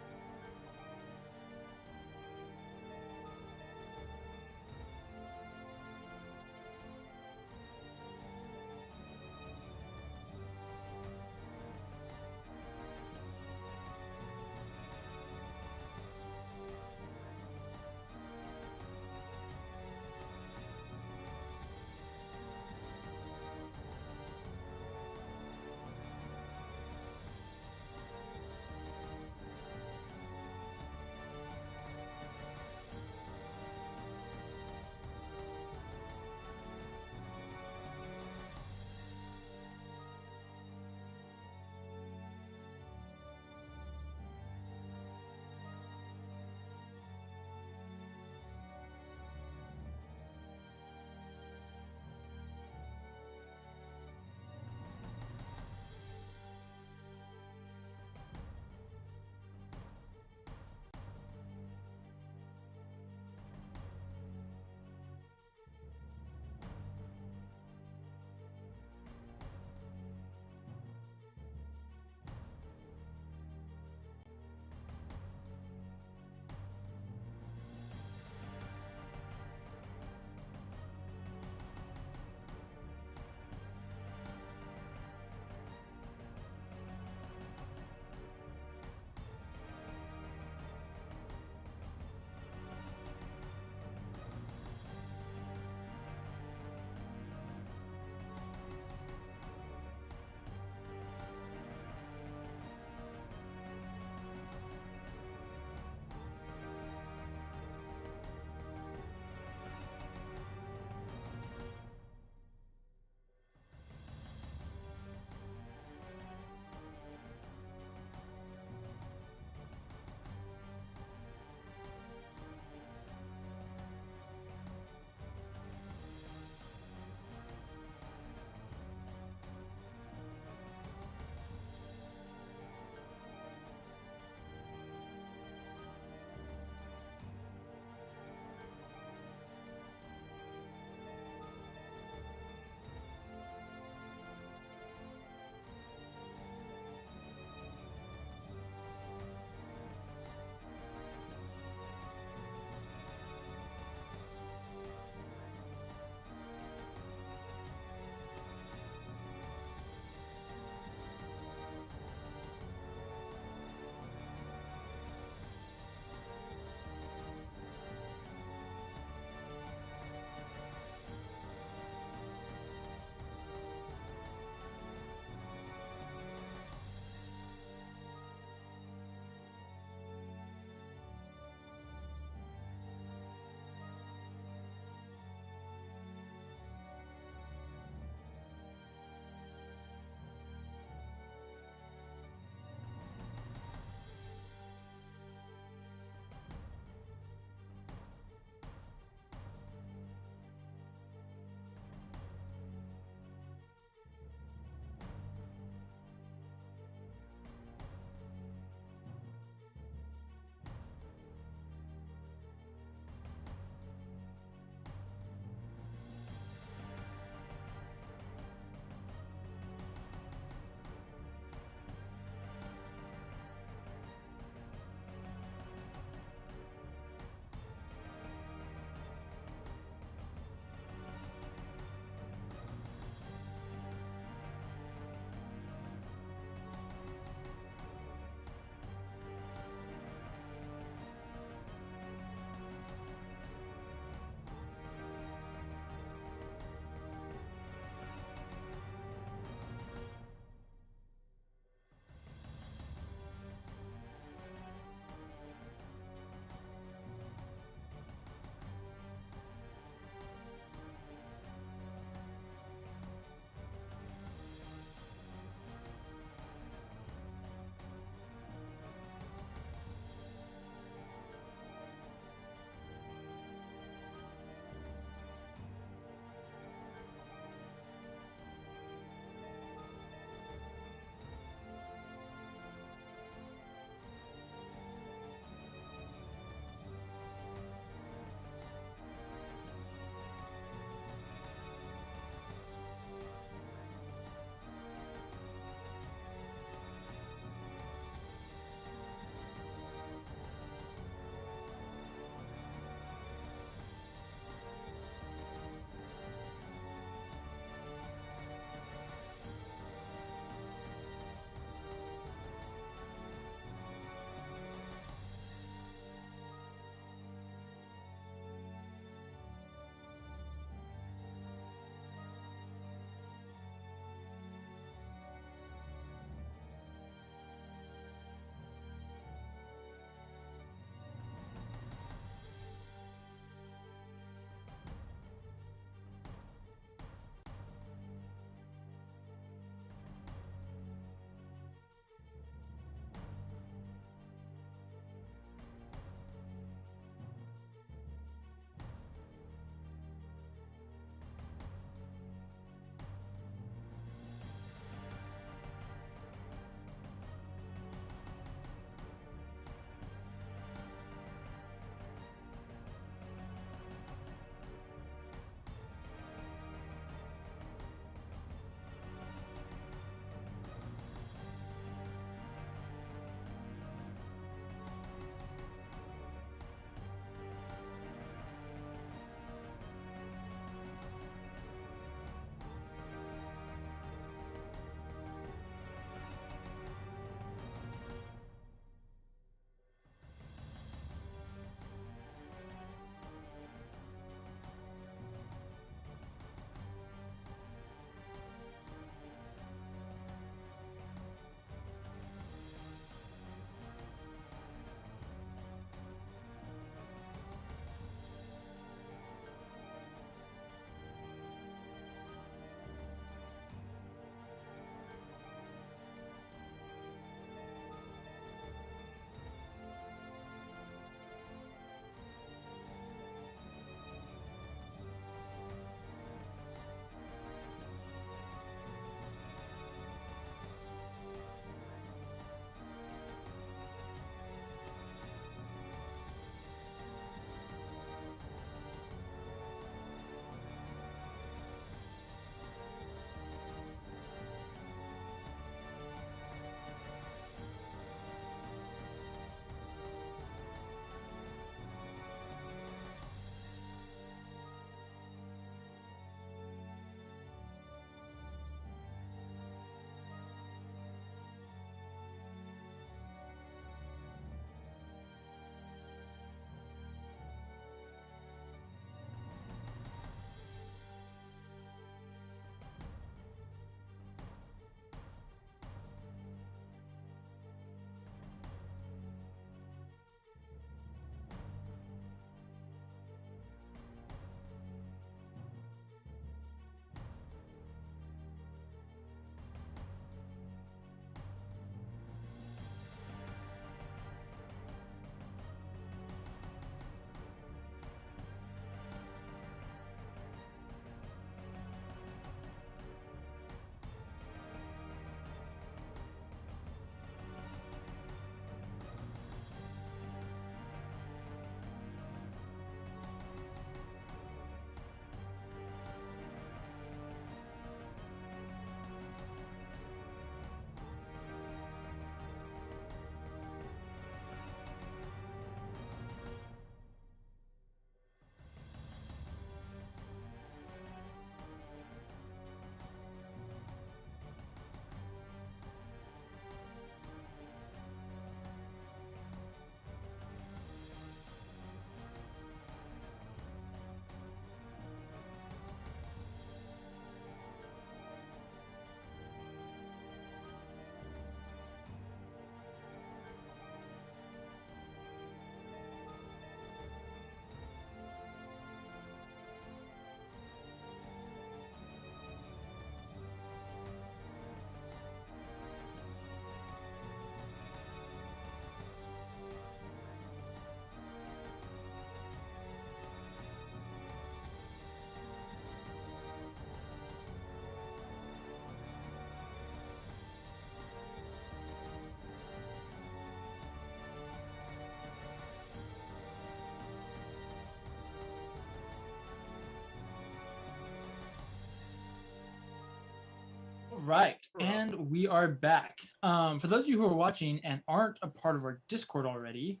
right, and we are back. For those of you who are watching and aren't a part of our Discord already,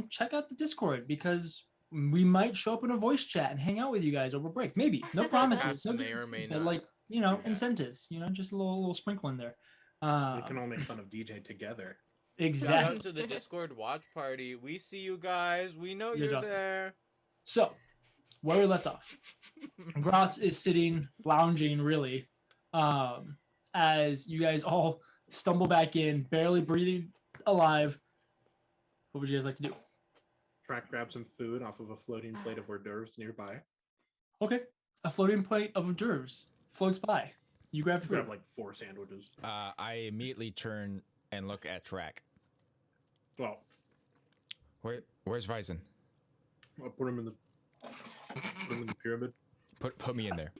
check out the Discord because we might show up in a voice chat and hang out with you guys over break. Maybe. No promises. No May or guarantees, may but not like, do that. incentives. Just a little sprinkle in there. We can all make fun of DJ together. Shout Exactly. out to the Discord watch party. We see you guys. We know You guys you're awesome. there. So, where we left off, Gratz is sitting, lounging, really, as you guys all stumble back in, barely breathing alive. What would you guys like to do? Tarak grabs some food off of a floating plate of hors d'oeuvres nearby. Okay, a floating plate of hors d'oeuvres floats by. You grab food. Grab like 4 sandwiches. I immediately turn and look at Tarak. Well, Where's Vyzen? I'll put him in the pyramid. Put me in there.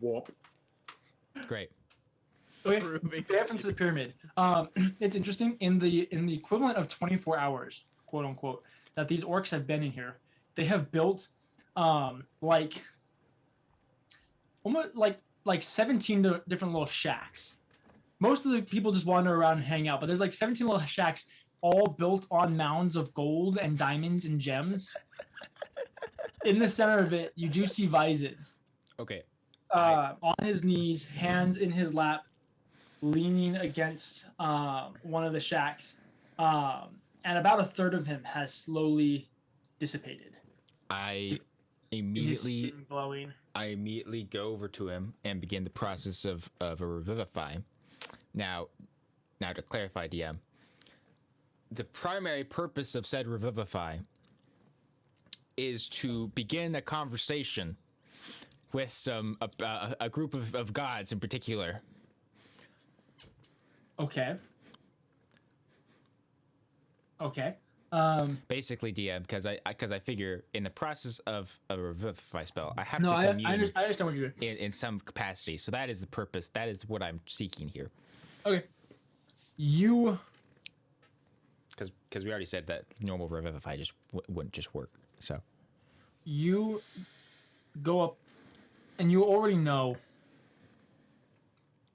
Whoop. Great. Okay, Proving step into the pyramid. It's interesting in the equivalent of 24 hours, quote unquote, that these orcs have been in here. They have built like almost like 17 different little shacks. Most of the people just wander around and hang out, but there's like 17 little shacks all built on mounds of gold and diamonds and gems. In the center of it, you do see Vyzen. Okay. On his knees, hands in his lap, leaning against one of the shacks. And about a third of him has slowly dissipated. I His immediately skin glowing. go over to him and begin the process of a revivify. Now to clarify, DM, the primary purpose of said revivify is to begin a conversation with a group of gods in particular. Okay. Basically, DM, because I figure in the process of a revivify spell, I have No, to I commune understand what you're doing. in some capacity. So that is the purpose. That is what I'm seeking here. Okay. You Because we already said that normal revivify just wouldn't just work. So go up, and you already know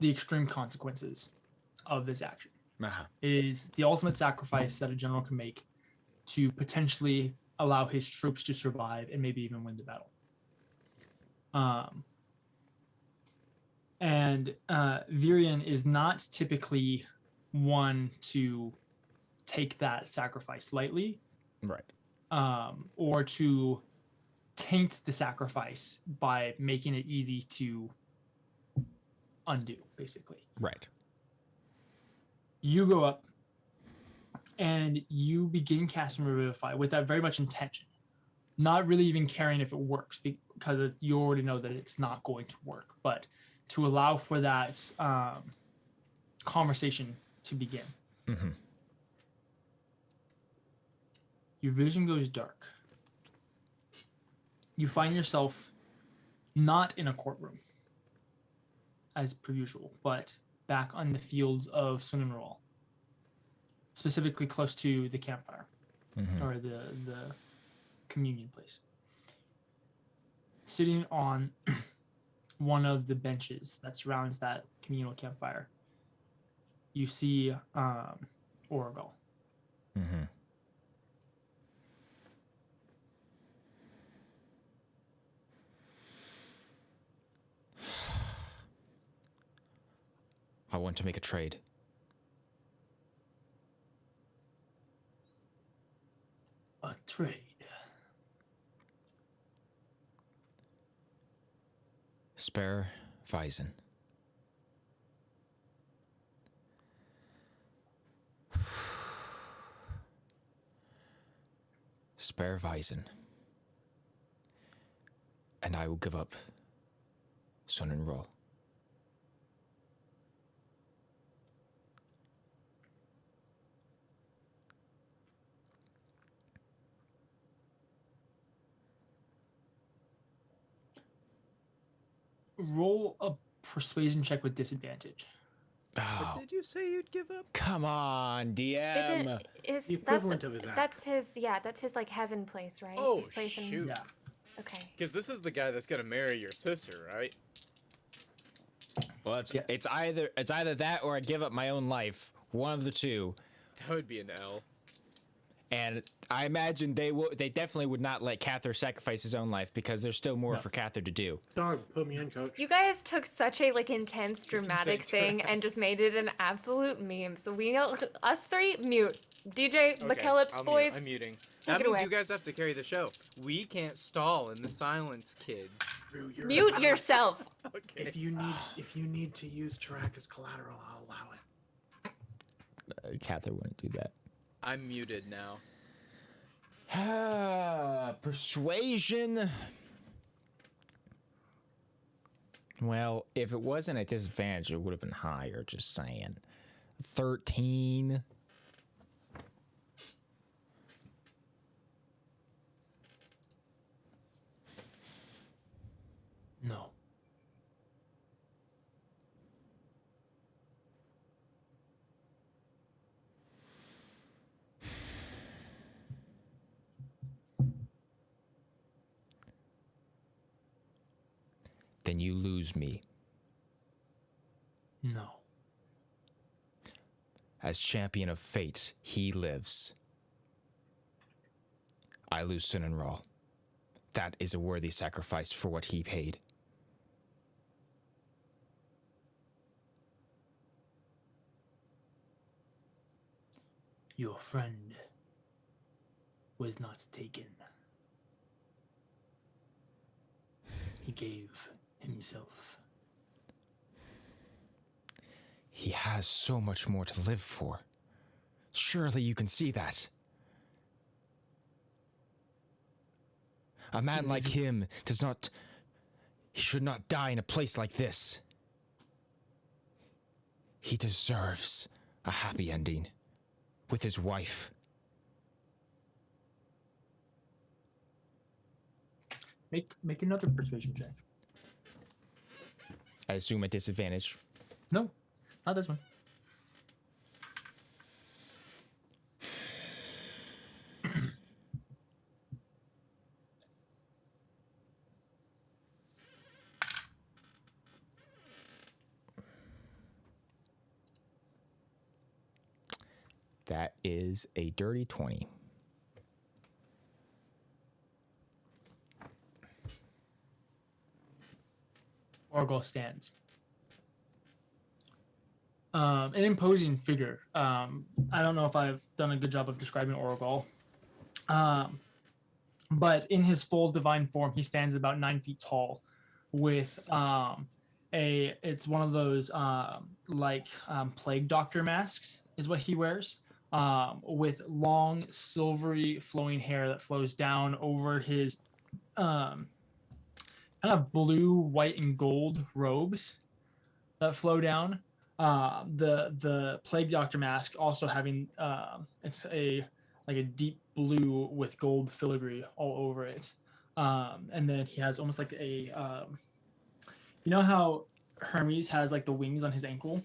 the extreme consequences of this action. uh-huh. It is the ultimate sacrifice that a general can make to potentially allow his troops to survive and maybe even win the battle. And Virion is not typically one to take that sacrifice lightly, Right. or to taint the sacrifice by making it easy to undo, basically. Right. You go up and you begin casting Revivify with that very much intention, not really even caring if it works because you already know that it's not going to work, but to allow for that conversation to begin. Mm-hmm. Your vision goes dark. You find yourself not in a courtroom, as per usual, but back on the fields of Sunenroll, specifically close to the campfire, or the communion place. Sitting on one of the benches that surrounds that communal campfire, you see Oragal. Mm-hmm. I want to make a trade. A trade. Spare Vyzen. Spare Vyzen. And I will give up Sunenroll. Roll a persuasion check with disadvantage. Oh, What did you say you'd give up? come on, DM. Is The equivalent of his that's his like heaven place, right? Oh, His place shoot. Yeah. Okay. Because this is the guy that's gonna marry your sister, right? Well, it's either that or I give up my own life. One of the two. That would be an L. And I imagine they definitely would not let Kathyr sacrifice his own life because there's still more for Kathyr to do. Dog, put me in, coach. You guys took such a intense dramatic thing and just made it an absolute meme. So we know us three mute. DJ, McKellips, boys. I'm muting. Take That it means away. you guys have to carry the show. We can't stall in the silence, kids. Mute yourself. Okay. If you need to use Tarak as collateral, I'll allow it. Kathyr wouldn't do that. I'm muted now. Persuasion. Well, if it wasn't at disadvantage, it would have been higher, just saying. 13. No. Then you lose me. No. As champion of fate, he lives. I lose Sun and Ra. That is a worthy sacrifice for what he paid. Your friend was not taken. He gave himself. He has so much more to live for. Surely you can see that. A man like him he should not die in a place like this. He deserves a happy ending with his wife. Make another persuasion check. I assume at disadvantage. No, not this one. That is a dirty 20. Orgol stands. An imposing figure. I don't know if I've done a good job of describing Orgol. But in his full divine form, he stands about 9 feet tall with it's one of those plague doctor masks is what he wears, with long silvery flowing hair that flows down over his kind of blue, white, and gold robes that flow down. The plague doctor mask also having it's a deep blue with gold filigree all over it, and then he has almost like a you know how Hermes has like the wings on his ankle.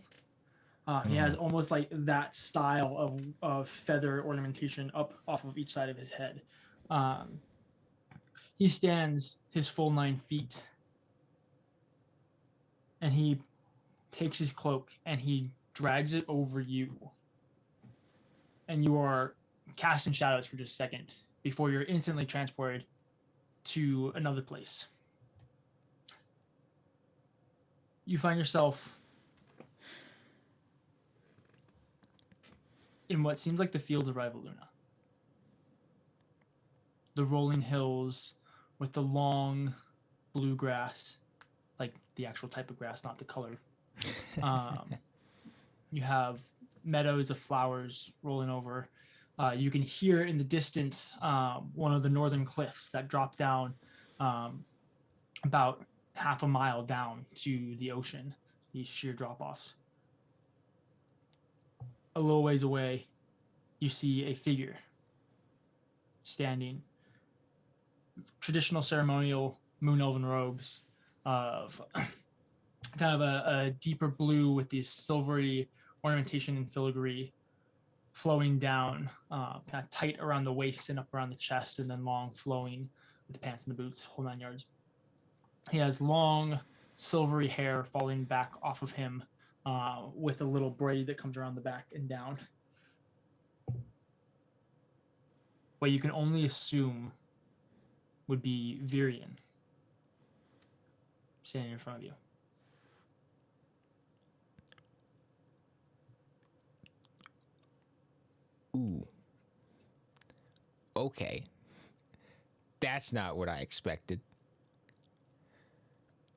He has almost like that style of feather ornamentation up off of each side of his head. He stands his full 9 feet, and he takes his cloak and he drags it over you. And you are cast in shadows for just a second before you're instantly transported to another place. You find yourself in what seems like the fields of Rivaluna. The rolling hills with the long blue grass, like the actual type of grass, not the color. You have meadows of flowers rolling over. You can hear in the distance one of the northern cliffs that drop down about half a mile down to the ocean, these sheer drop-offs. A little ways away, you see a figure standing, traditional ceremonial moon elven robes of kind of a deeper blue with these silvery ornamentation and filigree flowing down, kind of tight around the waist and up around the chest, and then long flowing with the pants and the boots, whole 9 yards. He has long silvery hair falling back off of him, with a little braid that comes around the back and down. What you can only assume would be Virion standing in front of you. Ooh. Okay. That's not what I expected.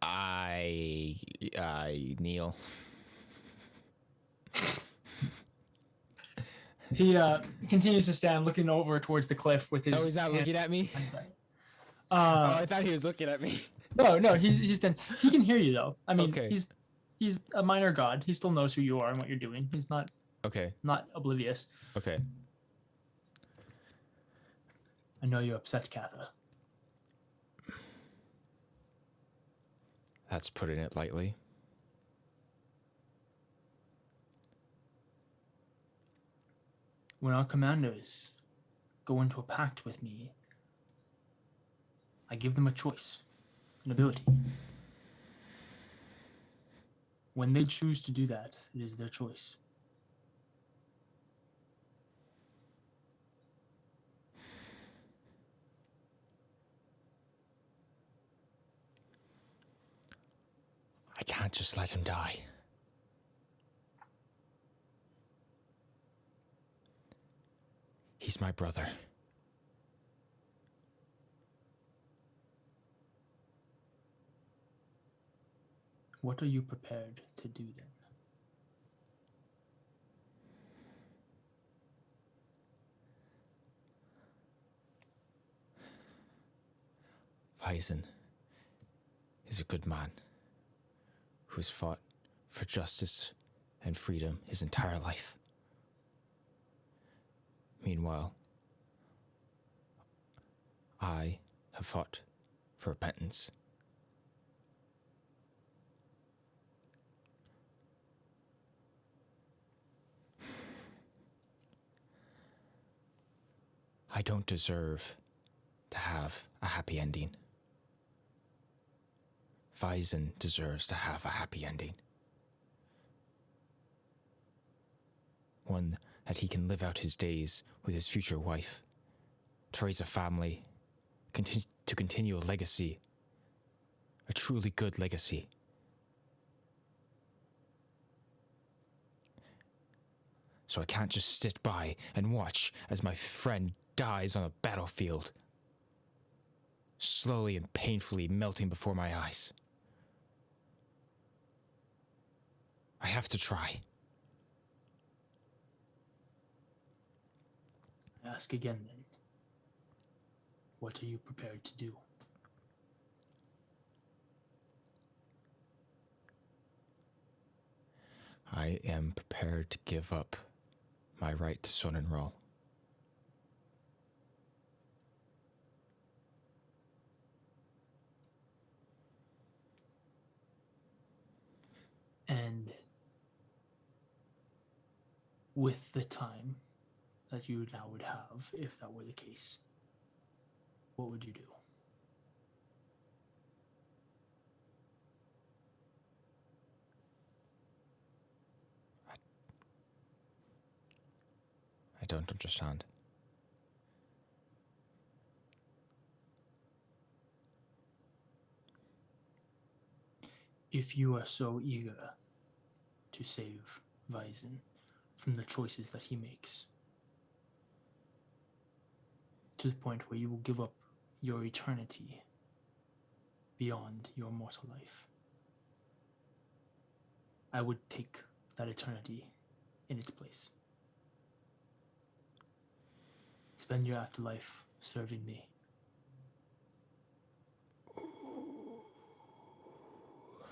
I kneel. He continues to stand, looking over towards the cliff with his. Oh, he's not looking at me? Oh, Uh, I thought he was looking at me. no, he's stand. He can hear you though. I mean, Okay. he's a minor god. He still knows who you are and what you're doing. He's not Okay. oblivious. Okay. I know you're upset, Kathyr. That's putting it lightly. When our commanders go into a pact with me, I give them a choice, an ability. When they choose to do that, it is their choice. I can't just let him die. He's my brother. What are you prepared to do then? Vyzen is a good man who's fought for justice and freedom his entire life. Meanwhile, I have fought for repentance. I don't deserve to have a happy ending. Vyzen deserves to have a happy ending. One that he can live out his days with his future wife, to raise a family, to continue a legacy, a truly good legacy. So I can't just sit by and watch as my friend dies on a battlefield, slowly and painfully melting before my eyes. I have to try. I ask again then, what are you prepared to do? I am prepared to give up my right to Sonnenroll. And with the time that you now would have, if that were the case, what would you do? I don't understand. If you are so eager to save Vyzen from the choices that he makes, to the point where you will give up your eternity beyond your mortal life, I would take that eternity in its place. Spend your afterlife serving me.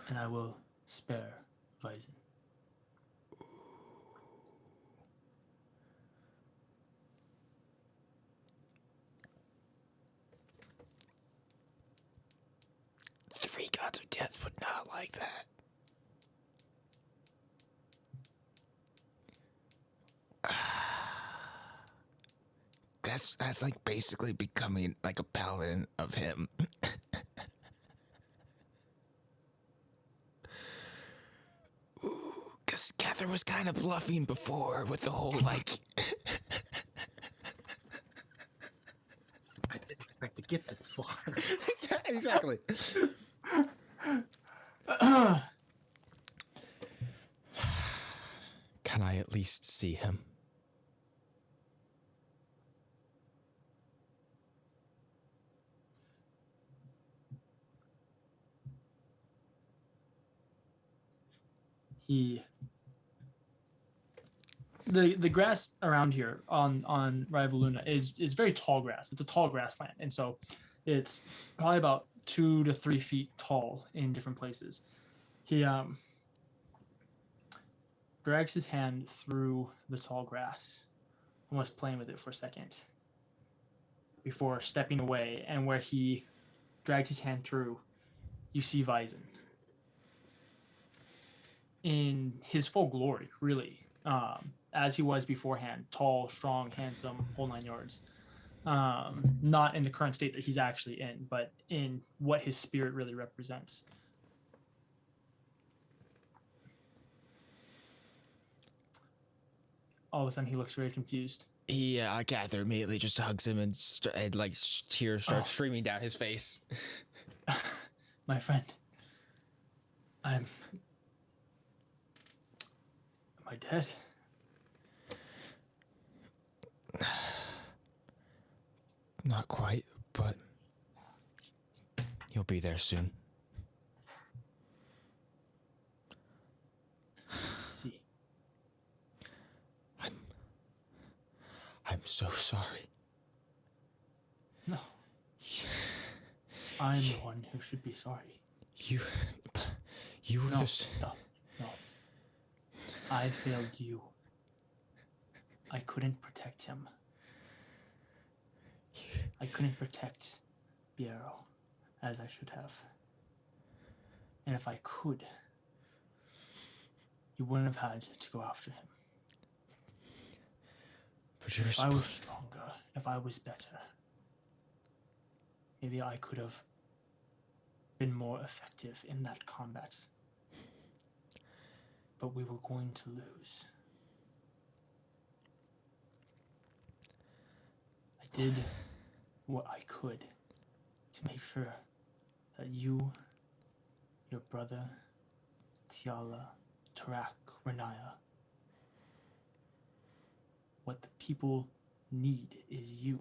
And I will spare Vyzen. The three gods of death would not like that. That's like basically becoming like a paladin of him. Kathyr was kind of bluffing before with the whole, like... I didn't expect to get this far. Exactly. Can I at least see him? The grass around here on Rival Luna is very tall grass. It's a tall grassland, and so it's probably about 2 to 3 feet tall in different places. He drags his hand through the tall grass, almost playing with it for a second before stepping away. And where he dragged his hand through, you see Vyzen in his full glory, really. As he was beforehand, tall, strong, handsome, whole 9 yards. Not in the current state that he's actually in, but in what his spirit really represents. All of a sudden, he looks very confused. Kathyr immediately just hugs him and tears start streaming down his face. My friend, am I dead? Not quite, but you'll be there soon. See, I'm so sorry. no. I'm the one who should be sorry. You were No, stop. No. I failed you. I couldn't protect him. I couldn't protect Biero as I should have. And if I could, you wouldn't have had to go after him. But you're If I was stronger, if I was better, maybe I could have been more effective in that combat. But we were going to lose. I did what I could to make sure that you, your brother, Tiala, Tarak, Renaya, what the people need is you.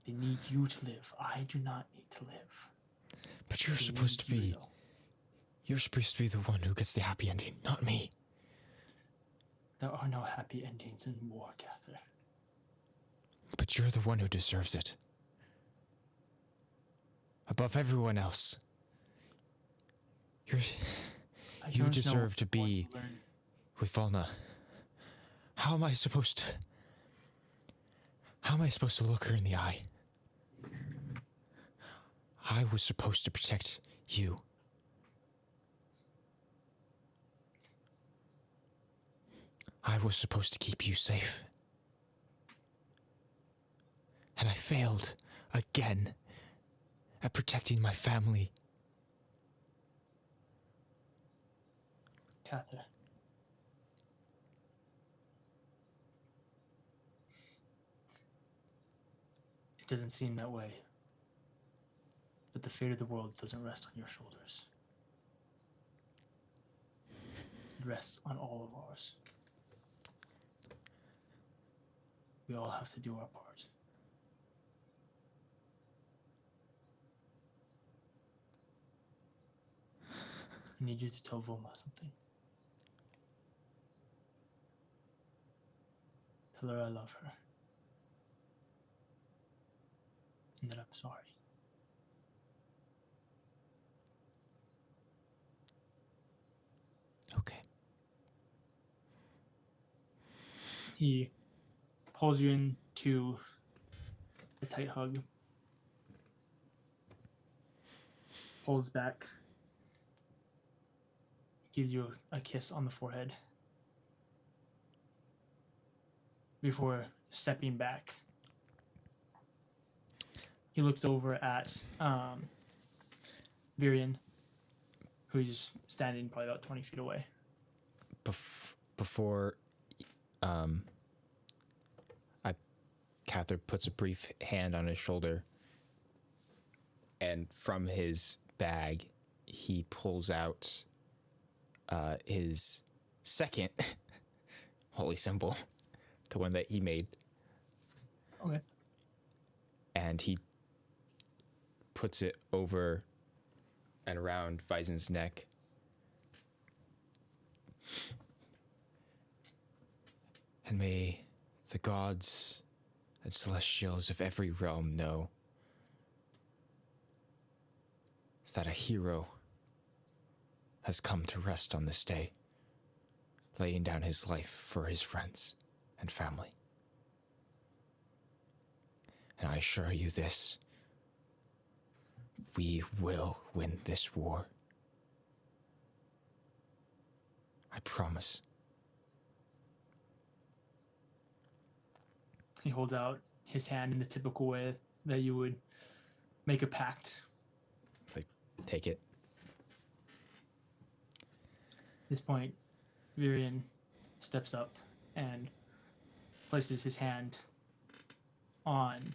They need you to live. I do not need to live. But you're They supposed to need be... you, though. You're supposed to be the one who gets the happy ending, not me. There are no happy endings in war, Kathyr. But you're the one who deserves it. Above everyone else. You deserve to be with Volna. How am I supposed to look her in the eye? I was supposed to protect you. I was supposed to keep you safe. And I failed again at protecting my family. Kathyr. It doesn't seem that way. But the fate of the world doesn't rest on your shoulders. It rests on all of ours. We all have to do our part. I need you to tell Volma something. Tell her I love her. And that I'm sorry. Okay. He pulls you into a tight hug. Pulls back. Gives you a kiss on the forehead. Before stepping back. He looks over at Virion, who's standing probably about 20 feet away. before Kathyr puts a brief hand on his shoulder, and from his bag he pulls out his second holy symbol, the one that he made. Okay. And he puts it over and around Visen's neck. And may the gods and celestials of every realm know that a hero has come to rest on this day, laying down his life for his friends and family. And I assure you this, we will win this war. I promise. He holds out his hand in the typical way that you would make a pact. Like, take it. At this point, Virion steps up and places his hand on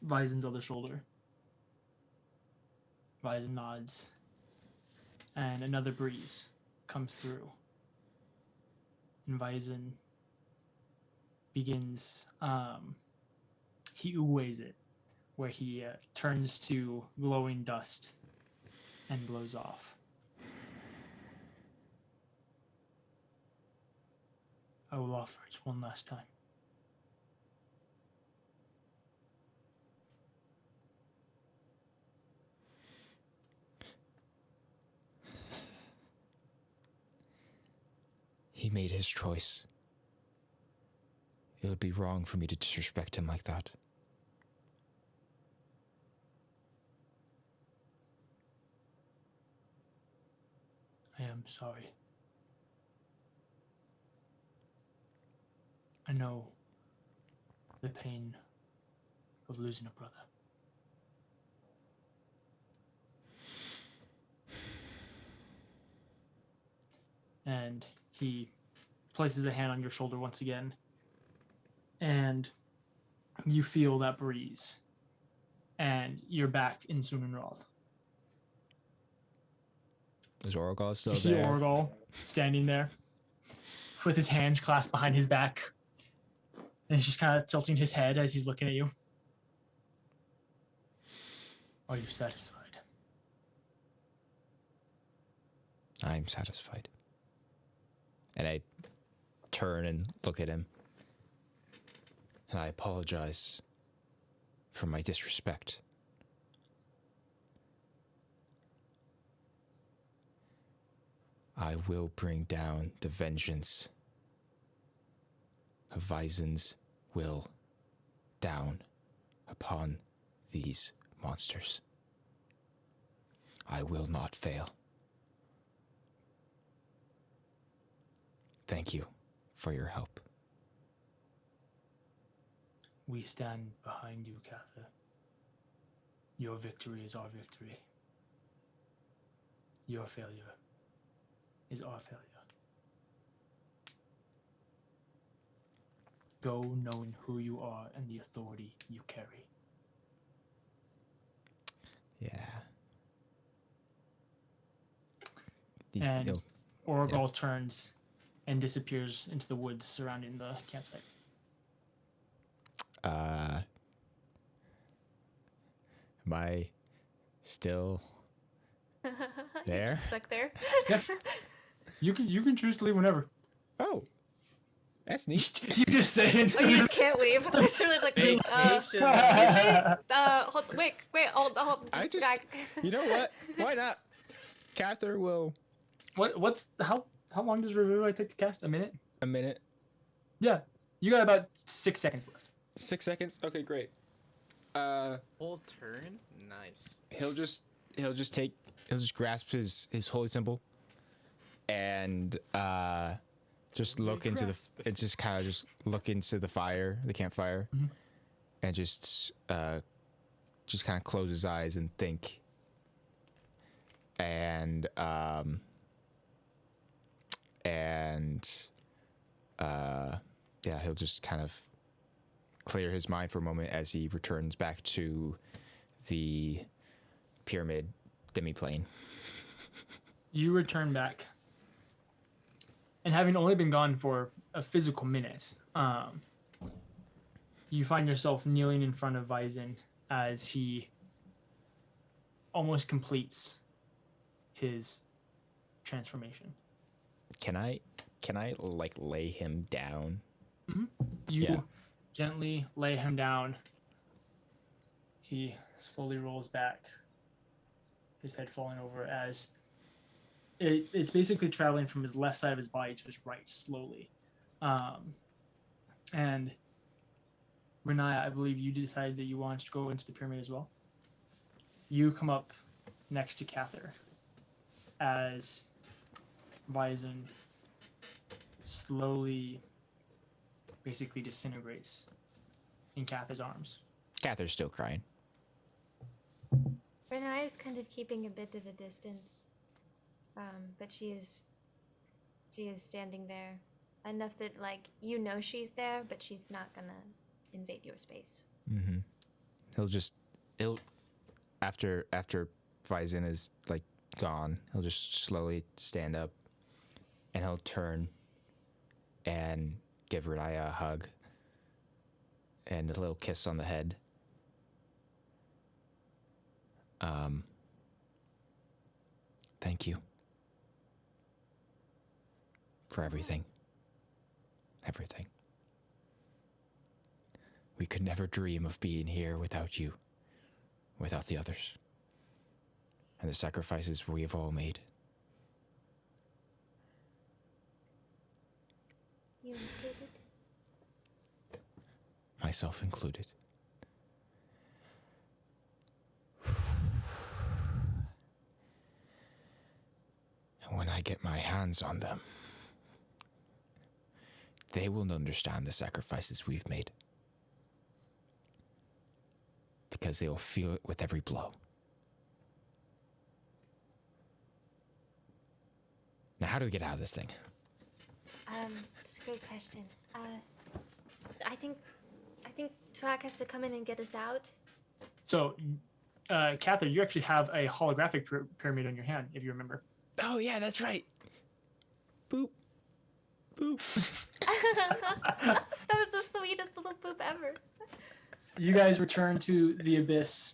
Visen's other shoulder. Visen nods, and another breeze comes through. And Visen begins, he uways it, where he turns to glowing dust and blows off. I will offer it one last time. He made his choice. It would be wrong for me to disrespect him like that. I am sorry. I know the pain of losing a brother. And he places a hand on your shoulder once again, and you feel that breeze, and you're back in Sunenrald. Is Orgol still You see there? Orgol standing there with his hands clasped behind his back, and he's just kind of tilting his head as he's looking at you. Are you satisfied? I'm satisfied. And I turn and look at him. And I apologize for my disrespect. I will bring down the vengeance of Visen's will down upon these monsters. I will not fail. Thank you for your help. We stand behind you, Kathyr. Your victory is our victory. Your failure is our failure. Go knowing who you are and the authority you carry. Yeah. And Orgol turns and disappears into the woods surrounding the campsite. Am I still there? You're stuck there. Yeah. You can choose to leave whenever. Oh, that's neat. You just say it. Oh, you just can't leave. It's really like, Vacation. excuse me. Wait, hold. I just, you know what? Why not? Kathyr will. How long does Revivify take to cast? A minute? A minute. Yeah. You got about 6 seconds left. 6 seconds. Okay, great. Whole turn? Nice. He'll just grasp his holy symbol, and just look into just look into the fire, the campfire, Mhm. and just kind of close his eyes and think, and and yeah, he'll just kind of clear his mind for a moment as he returns back to the pyramid demiplane. You return back, and having only been gone for a physical minute, you find yourself kneeling in front of Vyzen as he almost completes his transformation. Can I like lay him down? Mm-hmm. You gently lay him down. He slowly rolls back, his head falling over as it's basically traveling from his left side of his body to his right slowly. And Renaya, I believe you decided that you wanted to go into the pyramid as well. You come up next to Kathyr as Vyzen slowly basically disintegrates in Kathyr's arms. Kathyr's still crying. Renaya is kind of keeping a bit of a distance, but she is standing there enough that like you know she's there, but she's not gonna invade your space. Mm-hmm. He'll after Vyzen is like gone, he'll just slowly stand up and he'll turn and give Renaya a hug and a little kiss on the head. Thank you for everything. Everything. We could never dream of being here without you, without the others, and the sacrifices we have all made. You included? Myself included. And when I get my hands on them, they will understand the sacrifices we've made. Because they will feel it with every blow. Now, how do we get out of this thing? That's a great question. I think Tarak has to come in and get us out. So, Kathyr, you actually have a holographic pyramid on your hand, if you remember. Oh, yeah, that's right. Boop. Boop. That was the sweetest little poop ever. You guys return to the abyss.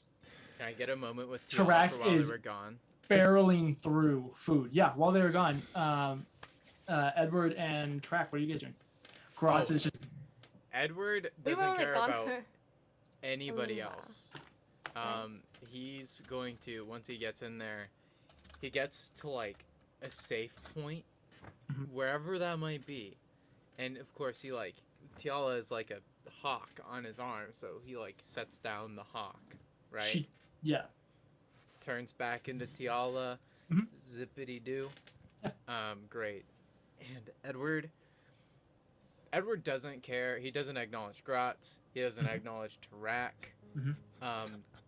Can I get a moment with Tarak Tiala for while is they were gone? barreling through food. Yeah, while they were gone, Edward and Tarak, what are you guys doing? Gratz is just... Edward We were doesn't only care gone about for anybody a little else. Right. He's going to, once he gets in there, he gets to like a safe point, wherever that might be. And of course he like, Tiala is like a hawk on his arm, so he like sets down the hawk, right? Yeah. Turns back into Tiala, Mhm. zippity doo. Great. And Edward doesn't care. He doesn't acknowledge Gratz. He doesn't acknowledge Tarak. Mhm.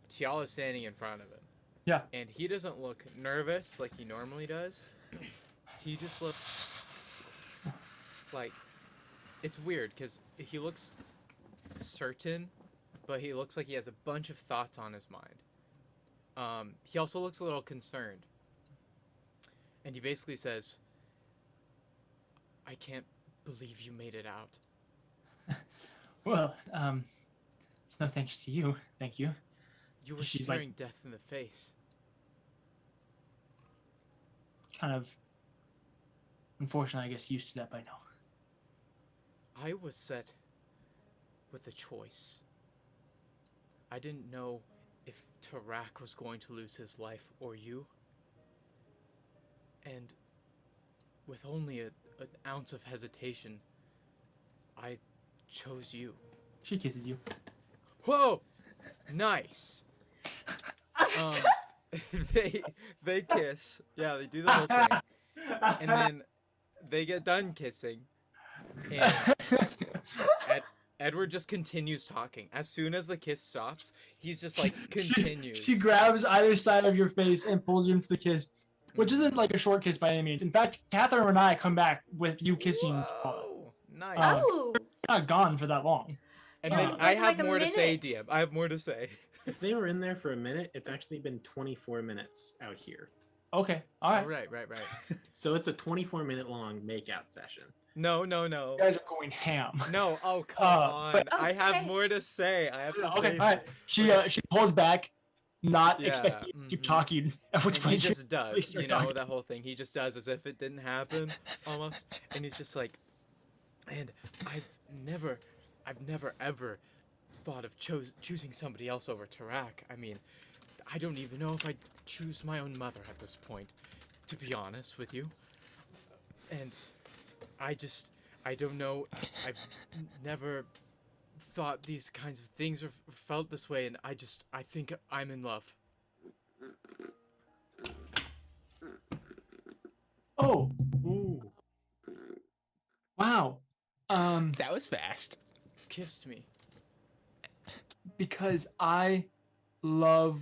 Tiala's standing in front of him. Yeah. And he doesn't look nervous like he normally does. He just looks like, it's weird because he looks certain, but he looks like he has a bunch of thoughts on his mind. He also looks a little concerned. And he basically says, I can't believe you made it out. Well, it's no thanks to you. Thank you. You were She's staring death in the face. Kind of, unfortunately, I guess, used to that by now. I was set with a choice. I didn't know if Tarak was going to lose his life or you. And with only an ounce of hesitation, I chose you. She kisses you. Whoa! Nice! They kiss. Yeah, they do the whole thing. And then they get done kissing. And Edward just continues talking. As soon as the kiss stops, he's just like continues. She grabs either side of your face and pulls you into the kiss. which isn't like a short kiss by any means. In fact, Kathyr and I come back with you kissing. Whoa, nice. Oh, You're not gone for that long. And Yeah, then we go I for, have like, a more to say, minute. DM. I have more to say. If they were in there for a minute, it's actually been 24 minutes out here. Okay, all right. Right. So it's a 24-minute long makeout session. No. You guys are going ham. No, oh come on! but- I have Okay. more to say. I have to Okay, say. all right. She pulls back, not Yeah, expecting you to keep mhm. talking. At which And he point, she just does, start you know, talking. that whole thing. He just does as if it didn't happen, almost. And he's just like, and I've never ever thought of choosing somebody else over Tarak. I mean, I don't even know if I'd choose my own mother at this point, to be honest with you. And I don't know. I've never thought these kinds of things or felt this way, and I think I'm in love. Oh, Ooh. wow. That was fast. Kissed me. Because I love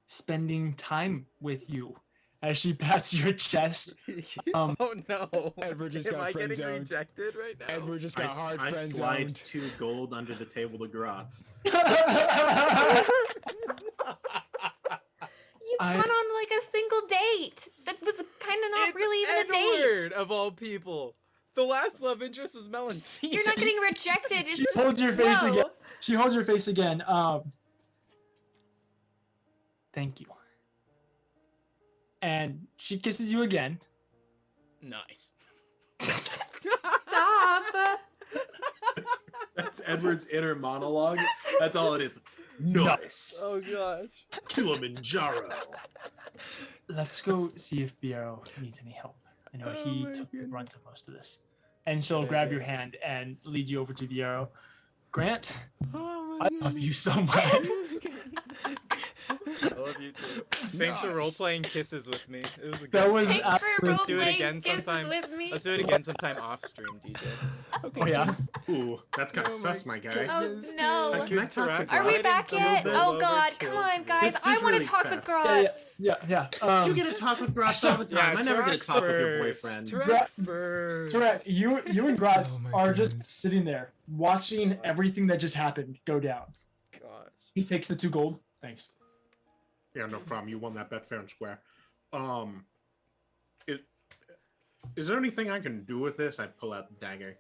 spending time with you. As she pats your chest. Oh no! Edward just Am got I getting friend-zoned. rejected right now? Edward just I, got hard I friend slide zoned. 2 gold under the table to Grotz. you've I- gone on like a single date. That was kind of not It's really even Edward, a date. of all people. The last love interest was Melantina. You're not getting rejected. It's She just holds your face whoa. again. She holds your face again. Thank you. And she kisses you again. Nice. Stop. That's Edward's inner monologue. That's all it is. Nice. Oh gosh. Kilimanjaro. Let's go see if Biero needs any help. I know he my took the goodness. brunt of most of this. And she'll Good grab idea. your hand and lead you over to Biero. Grant, Oh I love you so much. I love you too. Thanks for role playing kisses with me. It was a good. That was Thanks for absolutely- Let's do it role-playing again kisses sometime. with me. Let's do it again sometime off stream, DJ. Oh yeah. Ooh, that's kind of Oh my sus, my guy. Oh Goodness, no. Can I talk to Interact- Are we Grotz back a little yet? bit? Oh Lower god, kills come on me. guys. Just I want really to talk with fast. Grotz. Yeah. You get to talk with Grotz all the time. I never get to Tarak talk with your first. boyfriend. Tarak first. Correct. You and Gratz Oh my are just goodness. sitting there watching everything that just happened go down. Gosh. He takes the 2 gold. Thanks. Yeah, no problem. You won that bet fair and square. Is there anything I can do with this? I pull out the dagger.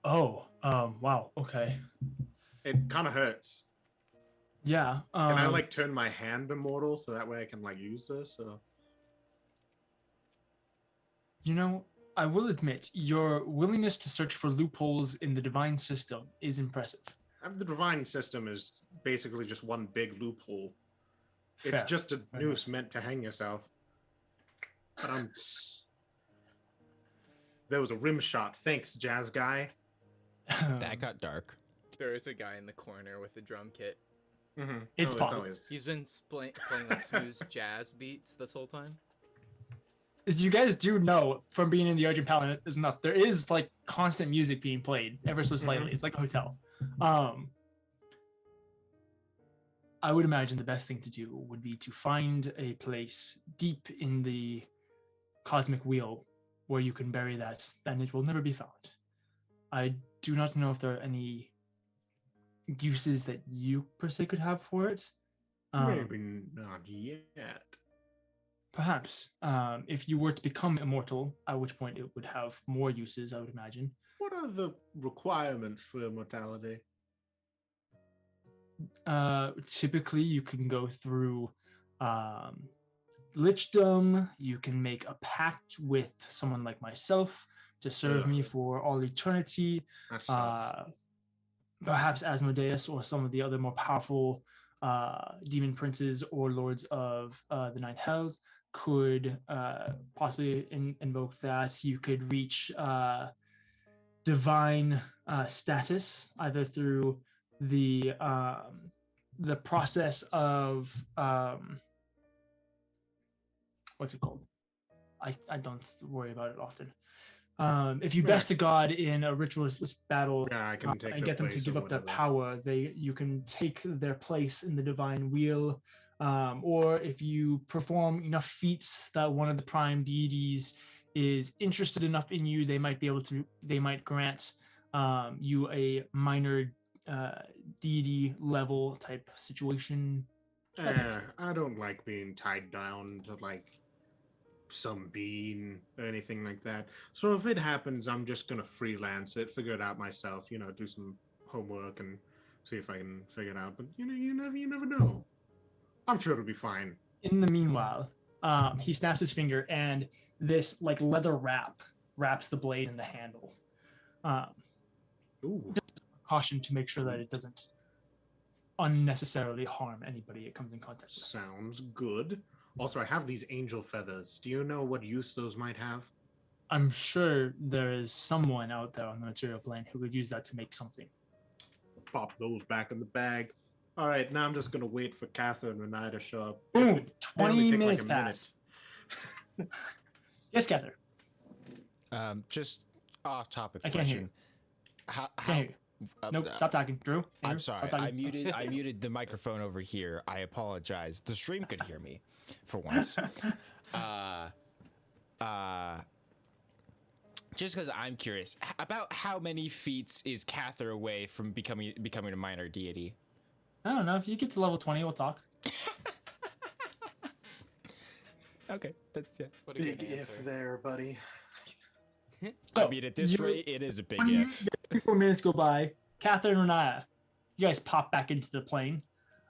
Oh, wow. Okay. It kind of hurts. Yeah. Can I like turn my hand immortal so that way I can like use this? Or... You know, I will admit your willingness to search for loopholes in the divine system is impressive. The divine system is basically just one big loophole. It's Fair. just a Fair noose meant to hang yourself. But there was a rim shot. Thanks, jazz guy. That got dark. There is a guy in the corner with a drum kit. Mm-hmm. It's fun. always. He's been playing like smooth jazz beats this whole time. You guys do know from being in the Argent Palace is enough. There is like constant music being played ever so slightly. It's like a hotel. I would imagine the best thing to do would be to find a place deep in the cosmic wheel where you can bury that, and it will never be found. I do not know if there are any uses that you per se could have for it. Maybe not yet. Perhaps if you were to become immortal, at which point it would have more uses, I would imagine. What are the requirements for immortality? Typically, you can go through lichdom. You can make a pact with someone like myself to serve me Ugh. for all eternity. That sucks. Perhaps Asmodeus or some of the other more powerful demon princes or lords of the Nine Hells could possibly invoke that. You could reach divine status either through the process of what's it called? I don't worry about it often. If you best a god in a ritualistic battle Yeah, I can take and the get them to place give of up their whatever. power, you can take their place in the divine wheel. or if you perform enough feats that one of the prime deities is interested enough in you, they might grant you a minor deity level type situation. I don't like being tied down to like some being or anything like that. So if it happens, I'm just gonna freelance it, figure it out myself. Do some homework and see if I can figure it out. But you never know. I'm sure it'll be fine. In the meanwhile, he snaps his finger, and this like leather wraps the blade in the handle. Ooh. Caution to make sure that it doesn't unnecessarily harm anybody it comes in contact with. Sounds good. Also, I have these angel feathers. Do you know what use those might have? I'm sure there is someone out there on the material plane who could use that to make something. Pop those back in the bag. All right, now I'm just gonna wait for Kathyr and Renai to show up. Boom! They only 20 take, minutes like, a passed. Yes, Kathyr. Just off-topic I can't hear question. How, Can't hear you. Nope, stop talking. Drew, I'm Andrew, sorry. stop talking. I muted the microphone over here. I apologize. The stream could hear me for once. Just because I'm curious about how many feats is Kathyr away from becoming a minor deity? I don't know. If you get to level 20, we'll talk. Okay, that's What a good Big answer. if there, buddy. I mean, at this rate, it is a big if. 4 minutes go by. Kathyr and Renaya, you guys pop back into the plane.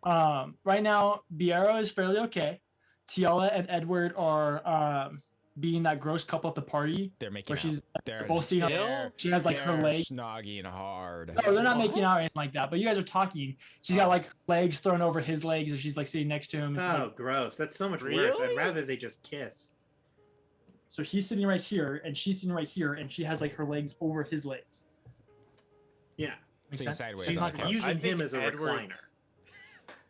Right now, Biero is fairly okay. Tiala and Edward are being that gross couple at the party. They're making where out. she's They're both seen up. they're- She has like her they're leg. snogging hard. No, they're not making What? out or anything like that. But you guys are talking. She's got like legs thrown over his legs, and she's like sitting next to him. It's Oh, like- gross. That's so much worse. Really? I'd rather they just kiss. so he's sitting right here, and she's sitting right here, and she has like her legs over his legs. Yeah. Makes Sitting sense? sideways. She's on not, the couch. using I think him as a Edward's- recliner.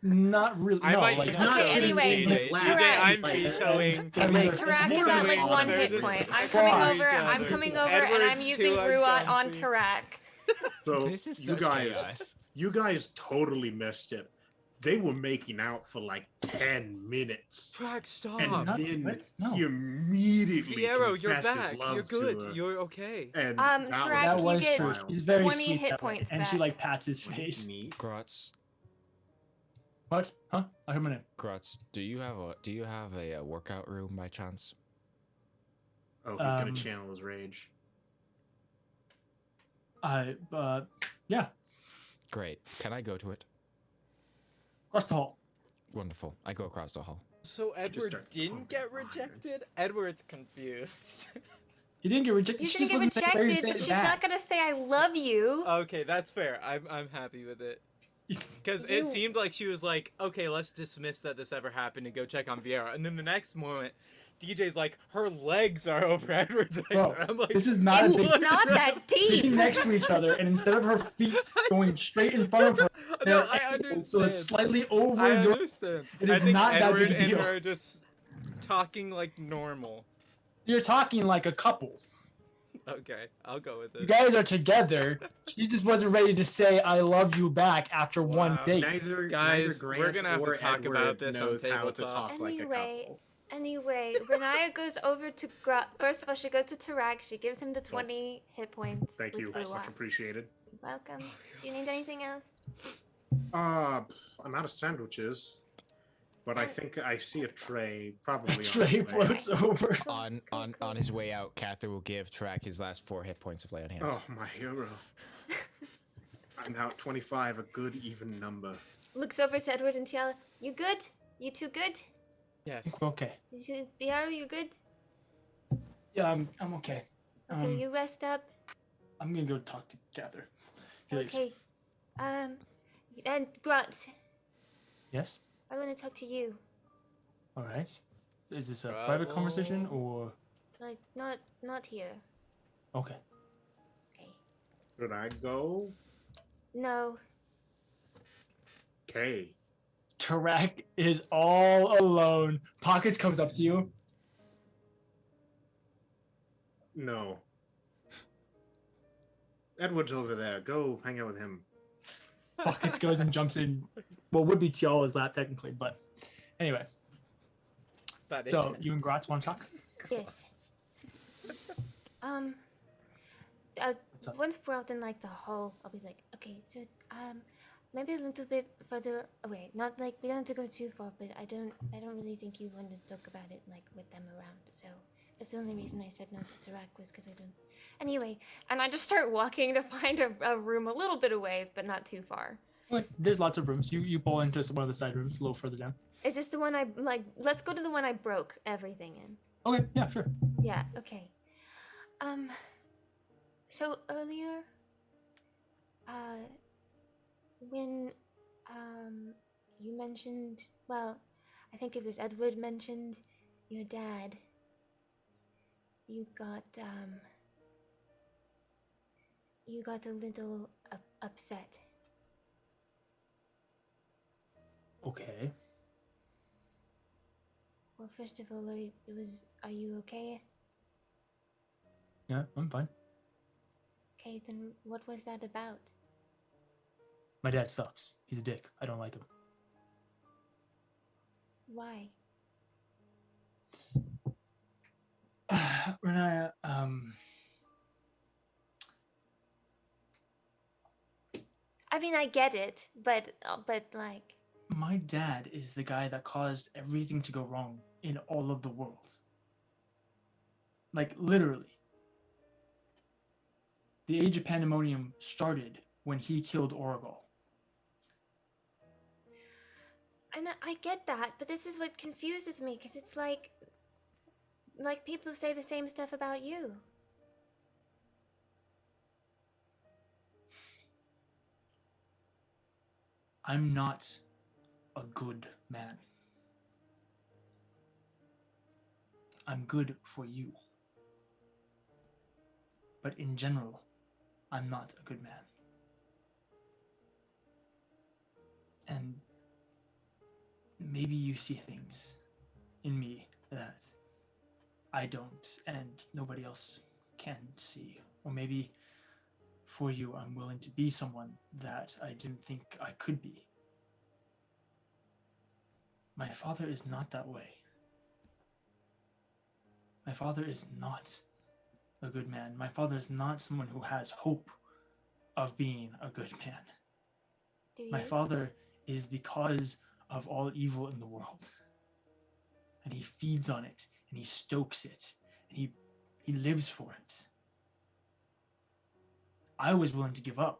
not really. I No, might like not Okay, sitting anyway, in his lap. TJ, I'm Like, vetoing. I mean, Tarak more is than at like one one They're hit just point. I'm flying coming each over. other. I'm coming over, and I'm Edward's using too Ruat on uncomfy. Tarak. So This is you such guys, chaos. you guys totally missed it. They were making out for like 10 minutes. Tarak, stop. And Not- then what? No. he immediately Fiero, you're confessed his back. love You're to good. her. You're okay. And Tarak, that you was get true. He's very 20 sweet hit that way, points and she back. like pats his face. Neat. Grotz, What? Huh? I heard my name. Grotz, do you have a workout room by chance? oh, he's gonna Um, channel his rage. Yeah, Great. Can I go to it? across the hall. Wonderful. I go across the hall. So Edward start didn't get pumping iron. rejected? Edward's confused. He didn't get rejected. You She didn't just get wasn't ready to rejected, say but it she's back. not gonna say I love you. Okay, that's fair. I'm happy with it. Because it You- seemed like she was like, okay, let's dismiss that this ever happened and go check on Vieira. And then the next moment, DJ's like, her legs are over Edward's legs. Bro, And I'm like, This is not a It's big what? not that sitting deep. next to each other, and instead of her feet going straight in front of her, No, they're I angled, understand. so it's slightly over I your. understand. It I is think not that Edward big a and deal. her are just talking like normal. You're talking like a couple. Okay, I'll go with You it. guys are together. She just wasn't ready to say "I love you" back after one Wow. date. Neither Guys, neither we're Grant gonna have to or talk Edward about this on knows how to tabletop. talk like a Anyway, couple. Anyway, Renaya goes over to first of all, she goes to Tarak. She gives him the 20 hit points. Thank with you. Ruat. Much appreciated. Welcome. Do you need anything else? I'm out of sandwiches, but I think I see a tray probably on Trey the way. floats over. Cool, On cool, on cool. on his way out, Kathyr will give Tarak his last 4 hit points of lay on hands. Oh, my hero. I'm now at 25, a good even number. Looks over to Edward and Tiala. You good? You two good? Yes. Okay. Biaro, you good? Yeah, I'm okay. Okay, you rest up. I'm gonna go talk to Kathyr. He leaves. Okay. And Grunt, Yes. I want to talk to you. All right. Is this a private conversation or? Like, not here. Okay. Okay. Should I go? No. Okay. Tarak is all alone. Pockets comes up to you. No. Edward's over there. Go hang out with him. Pockets goes and jumps in. Well, would be Tiala's lap technically, but Anyway, That is so it. you and Gratz want to talk? Yes. Uh, What's up? once we're out in like the hall, I'll be like, okay, so maybe a little bit further away. Not like we don't have to go too far, but I don't really think you want to talk about it like with them around. So that's the only reason I said no to Tarak was because I don't. Anyway, and I just start walking to find a room a little bit away, but not too far. Okay, there's lots of rooms. You pull into one of the side rooms a little further down. Is this the one I like? Let's go to the one I broke everything in. Okay, yeah, sure. Yeah. Okay. So earlier, when you mentioned, well, I think it was Edward mentioned your dad. You got a little upset. Okay. Well, first of all, are you okay? Yeah, I'm fine. Okay, then what was that about? My dad sucks. He's a dick. I don't like him. Why? Renaya, I mean, I get it, but like, my dad is the guy that caused everything to go wrong in all of the world. Like, literally. The Age of Pandemonium started when he killed Oragal. and I get that, but this is what confuses me, because it's like people say the same stuff about you. I'm not a good man. I'm good for you. But in general, I'm not a good man. And maybe you see things in me that I don't and nobody else can see. Or maybe for you, I'm willing to be someone that I didn't think I could be. My father is not that way. My father is not a good man. My father is not someone who has hope of being a good man. Do you? My father is the cause of all evil in the world. And he feeds on it, and he stokes it, and he lives for it. I was willing to give up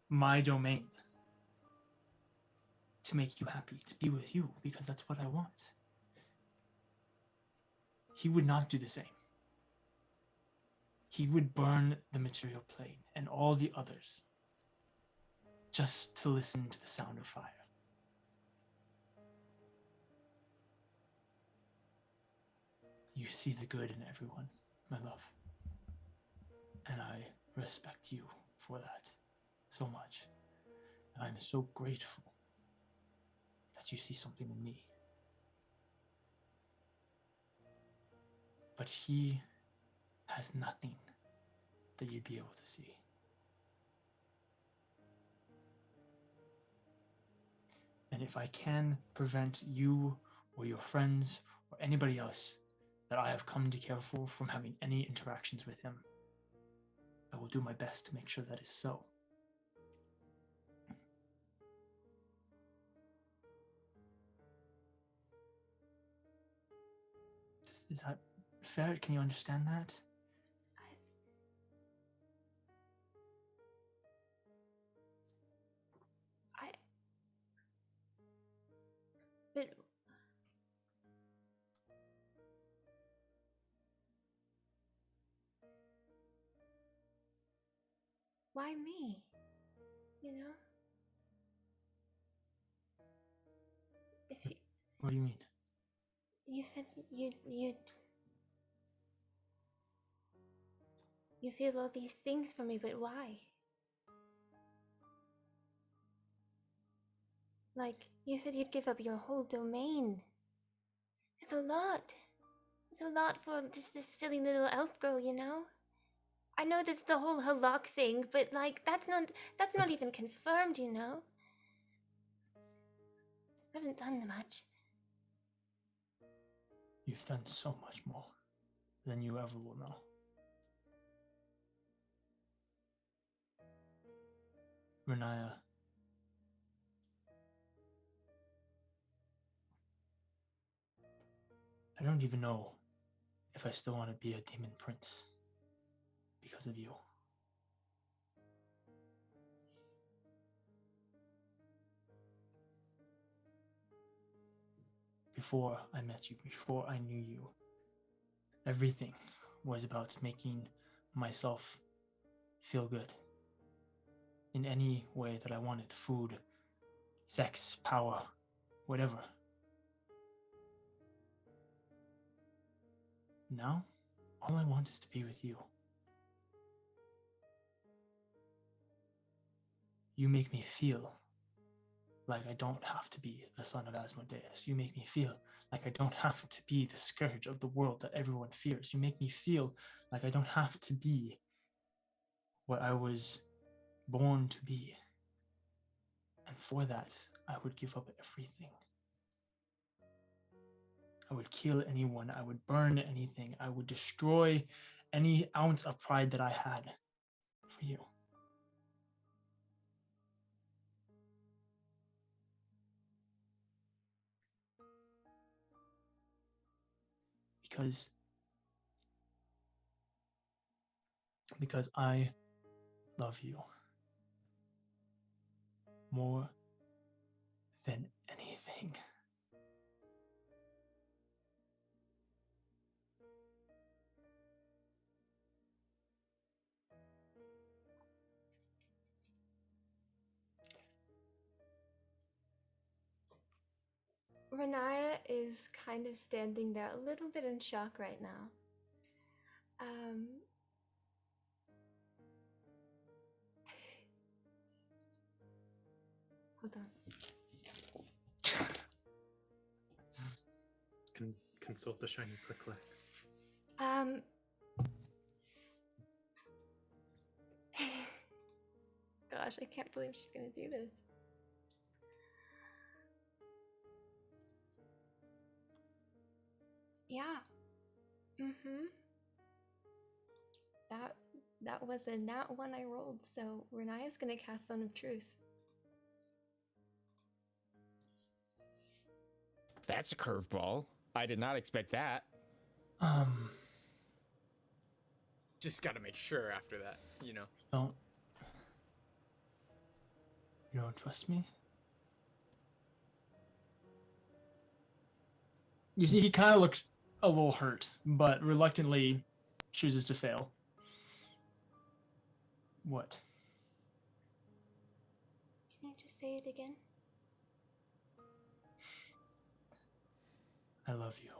my domain to make you happy, to be with you, because that's what I want. He would not do the same. He would burn the material plane and all the others just to listen to the sound of fire. You see the good in everyone, my love. And I respect you for that so much. And I'm so grateful that you see something in me. But he has nothing that you'd be able to see. And if I can prevent you or your friends or anybody else that I have come to care for from having any interactions with him, I will do my best to make sure that is so. Is that fair? Can you understand that? But why me? You know? If What do you mean? you said you feel all these things for me, but why? Like, you said you'd give up your whole domain. It's a lot. It's a lot for just this silly little elf girl, you know? I know that's the whole halak thing, but like that's not even confirmed, you know? haven't done much. You've done so much more than you ever will know. Renaya, I don't even know if I still want to be a demon prince because of you. Before I met you, before I knew you, everything was about making myself feel good in any way that I wanted. Food, sex, power, whatever. Now, all I want is to be with you. You make me feel like I don't have to be the son of Asmodeus. You make me feel like I don't have to be the scourge of the world that everyone fears. You make me feel like I don't have to be what I was born to be. And for that, I would give up everything. I would kill anyone. I would burn anything. I would destroy any ounce of pride that I had for you. Because I love you more than anything. Renaya is kind of standing there a little bit in shock right now. Hold on. Consult the shiny Quicklex. Gosh, I can't believe she's gonna do this. Yeah. That was a nat one I rolled, so Renaya's gonna cast Zone of Truth. That's a curveball. I did not expect that. Just gotta make sure after that, you know. You don't trust me? You see, he kind of looks a little hurt, but reluctantly chooses to fail. What? Can I just say it again? I love you.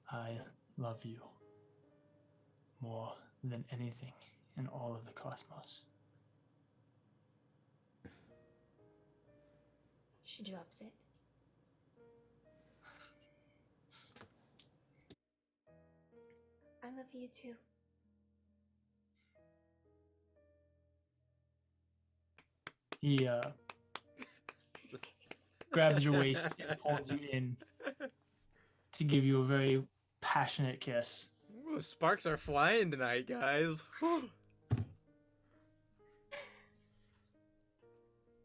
I love you more than anything in all of the cosmos. She drops it. I love you too. He grabs your waist and pulls you in to give you a very passionate kiss. Ooh, sparks are flying tonight, guys.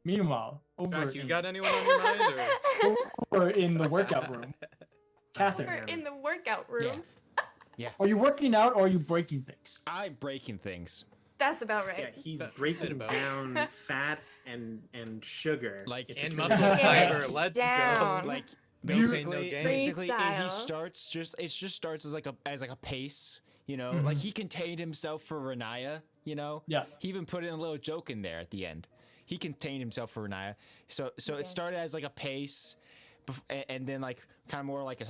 Meanwhile, Jack, you got anyone on your mind? over in the workout room, Kathyr, We're in the workout room. Yeah. are you working out or are you breaking things? I'm breaking things. That's about right. Yeah, he's breaking down fat and sugar. Like And It's muscle Get fiber. it Let's down. go. like No say no basically, games. basically, and he Freestyle. starts just it just starts as like a pace, you know, like he contained himself for Renaya, you know. Yeah. He even put in a little joke in there at the end. He contained himself for Renaya, so it started as like a pace, and then like kind of more like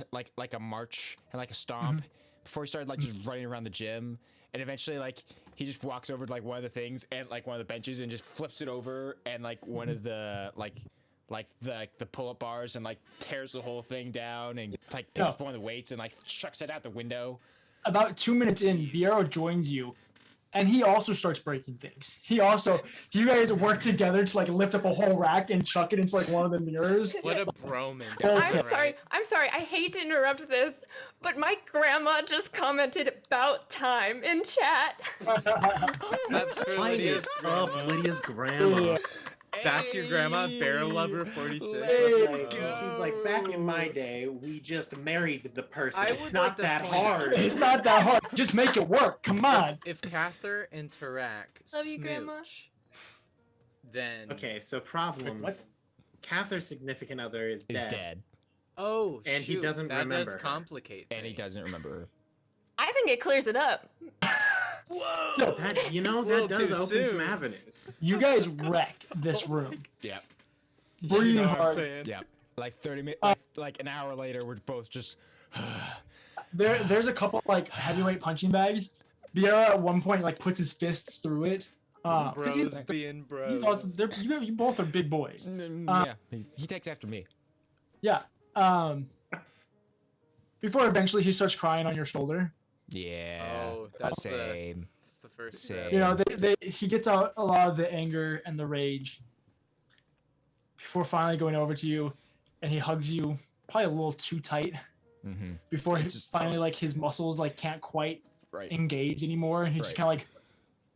a march and like a stomp before he started like just running around the gym, and eventually like he just walks over to like one of the things and like one of the benches and just flips it over and like one of the like the pull-up bars and like tears the whole thing down and like picks up one of the weights and like chucks it out the window. About 2 minutes in, Biero joins you and he also starts breaking things. You guys work together to like lift up a whole rack and chuck it into like one of the mirrors. What a broman. I'm Okay. sorry. I'm sorry. I hate to interrupt this, but my grandma just commented about time in chat. That's for Light Lydia's it up, grandma. Lydia's grandma. That's your grandma, Barrel Lover 46. He's like, back in my day, we just married the person. I It's would not like to that point out- hard. It's not that hard. Just make it work. Come on. If Kathyr and Tarak Love you, Grandma. smooch, then... Okay, so problem. What? Catherine's significant other is Is dead. dead, Oh, And he shoot, doesn't that remember her. does complicate and he things. doesn't remember her. I think it clears it up. Whoa! That, you know, Little that does too open some soon. avenues. You guys wreck this room. Yep. Breathing You know what I'm hard. saying? Yep. Like 30 minutes, like an hour later, we're both just. There's a couple like heavyweight punching bags. Biera at one point like puts his fist through it. 'Cause Bros being bros. he's also, you both are big boys. Yeah, he takes after me. Yeah. Before eventually he starts crying on your shoulder. Yeah. Oh, that's same. the first Same. step. You know, he gets out a lot of the anger and the rage before finally going over to you, and he hugs you probably a little too tight Mm-hmm. before he It's just- finally like his muscles like can't quite Right. engage anymore, and he just Right. kind of like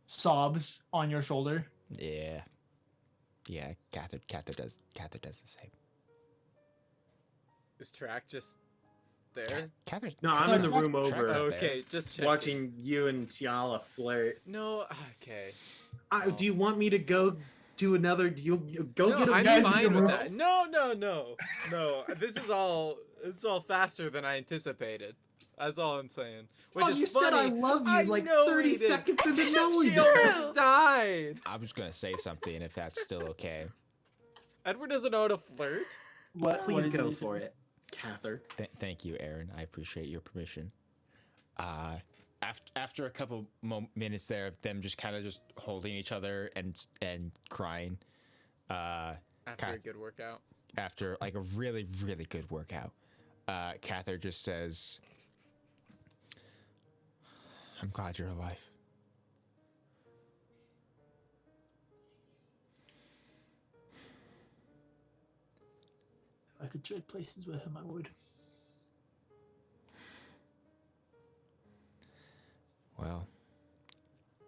sobs on your shoulder. Yeah. Yeah. Kathyr does the same. Is Tarak just there? Kathyr's. No, I'm in the room Track's over up there. Okay, just checking. watching you and Tiala flirt. No, okay. Do you want me to go do another? Do you go No, get a I'm guys in fine the with room? that. No. This is all faster than I anticipated. That's all I'm saying. Which Oh, is you said I funny. love you I like know 30 we did. seconds into knowing She you. almost died. I was gonna say something if that's still okay. Edward doesn't know how to flirt. What Please is go it? for it, Kathyr. Thank you, Aaron. I appreciate your permission. After a couple minutes there of them just kind of just holding each other and crying, After Okay. a good workout. after like a really really good workout, Kathyr just says, "I'm glad you're alive." If I could trade places with him, I would. Well,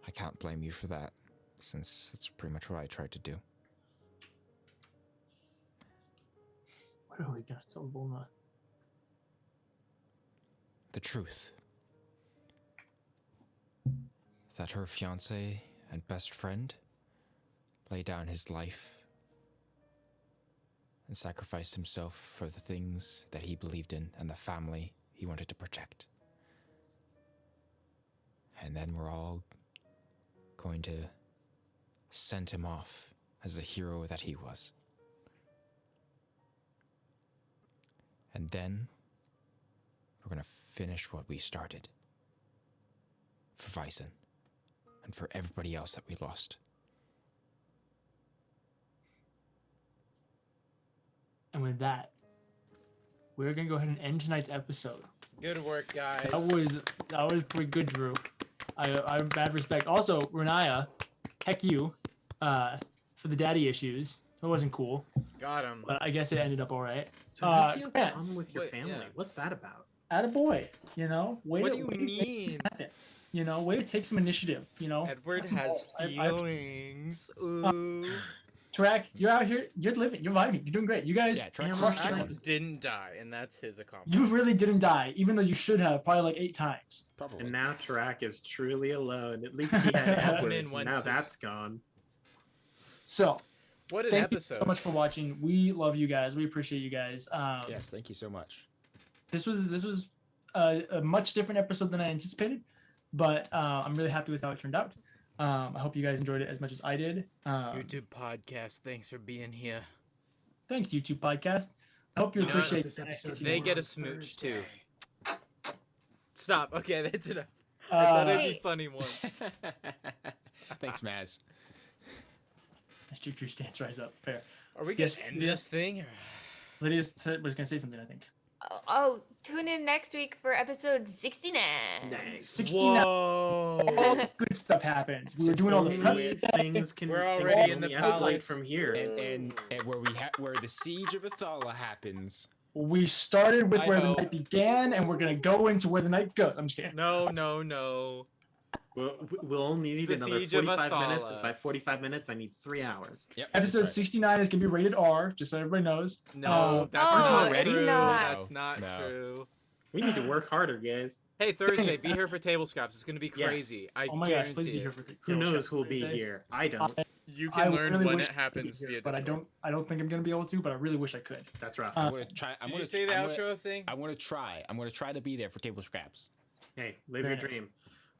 I can't blame you for that, since that's pretty much what I tried to do. What are we gonna tell Bulma? The truth. That her fiance and best friend laid down his life and sacrificed himself for the things that he believed in and the family he wanted to protect. And then we're all going to send him off as the hero that he was. And then we're going to finish what we started. For Vysen. And for everybody else that we lost. And with that, we're gonna go ahead and end tonight's episode. Good work, guys. That was pretty good, Drew. I have bad respect. Also, Renaya, heck you, for the daddy issues. That wasn't cool, Got him. but I guess it ended up all right. So how's you have a Grant, problem with your Wait, family? yeah. What's that about? attaboy, you know. Way What to, do you way to make things mean? happen. You know, way to take some initiative. You know, Edward Have some has balls. feelings. Ooh. Tarak, you're out here. You're living. You're vibing. You're doing great. You guys Yeah, try crushed crush it. Tarak didn't die, and that's his You accomplishment. really didn't die, even though you should have probably like 8 times. Probably. And now Tarak is truly alone. At least he had Edward. in one Now sis- that's gone. So, What an thank you episode. so much for watching. We love you guys. We appreciate you guys. Yes, thank you so much. This was a much different episode than I anticipated, but I'm really happy with how it turned out. I hope you guys enjoyed it as much as I did. YouTube podcast, thanks for being here. Thanks, YouTube podcast. I hope you You know what? appreciate This episode They was get a on smooch Thursday. too. Stop. Okay, that's enough. I thought it'd be Hey. funny once. Thanks, Maz. Mr. Drew stance rise up. Fair. Are we Yes, gonna end yeah. this thing? Or... Lydia was gonna say something. I think. Oh, tune in next week for episode 69. Nice. 69. All Whoa. good stuff happens. We were doing all the Only cuts if today. things can. We're things already can in the only escalate palace. from here. And where the siege of Athala happens. We started with I where hope. the night began, and we're gonna go into where the night goes. I'm just kidding. No. We'll only need The another Siege of 45 minutes. Athala. And by 45 minutes, I need 3 hours. Yep. Episode that's right. 69 is gonna be rated R, just so everybody knows. No, that's Oh, not it's true. not. That's not No. true. We need to work harder, guys. Hey, Thursday, be here for table scraps. It's gonna be Yes. crazy. I Oh my gosh, guarantee please be it. here for Who knows who'll be here? I don't. You I can learn really when wish it I could be happens here, via but Discord. I don't think I'm gonna be able to. But I really wish I could. That's rough. I'm gonna try. I'm Did gonna you say the I'm gonna- outro thing? I'm gonna try. I'm gonna try to be there for table scraps. Hey, live Very your nice.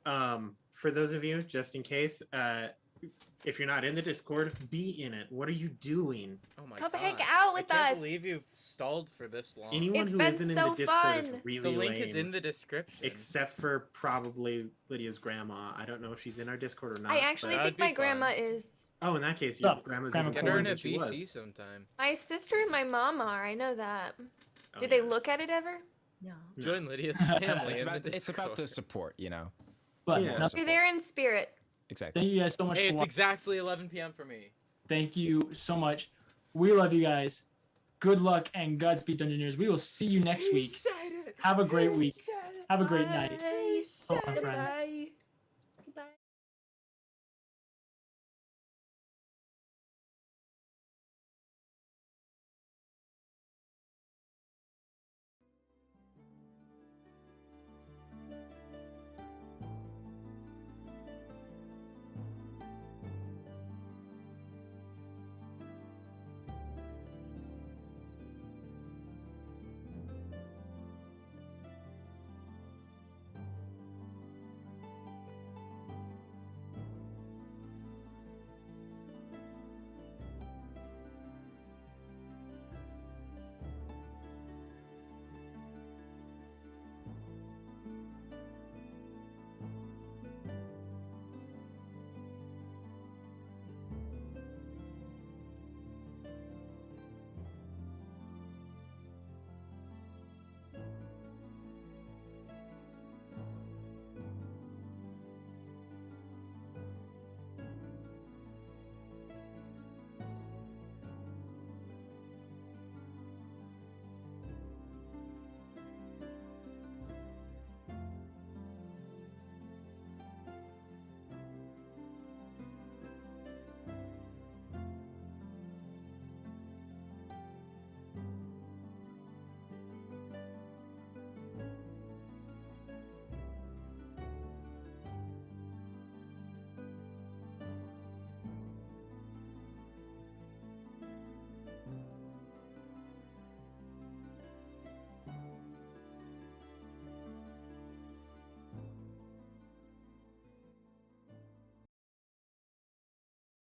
dream. For those of you, just in case, if you're not in the Discord, be in it. What are you doing? Oh my Come god. hang out with I can't us. believe you've stalled for this long. Anyone It's who been isn't in so the Discord fun. is really the link lame. is in the description. Except for probably Lydia's grandma. I don't know if she's in our Discord or not. I actually That'd think be my fun. grandma is. Oh, in that case, your Sup, grandma's Grandma even Get her cooler in a than she VC was. sometime. My sister and my mom are. I know that. Oh, Did they yeah. look at it ever? No. No. Join Lydia's family. It's in about the it's about the Discord. support, you know. But Yeah. nothing- You're there in spirit. Exactly. thank you guys so much Hey, for it's watching. exactly 11 p.m. for me. Thank you so much. We love you guys. Good luck and Godspeed, Dungeoneers. We will see you next week. Have a great week. Have a great night. Bye. So long, friends. Bye.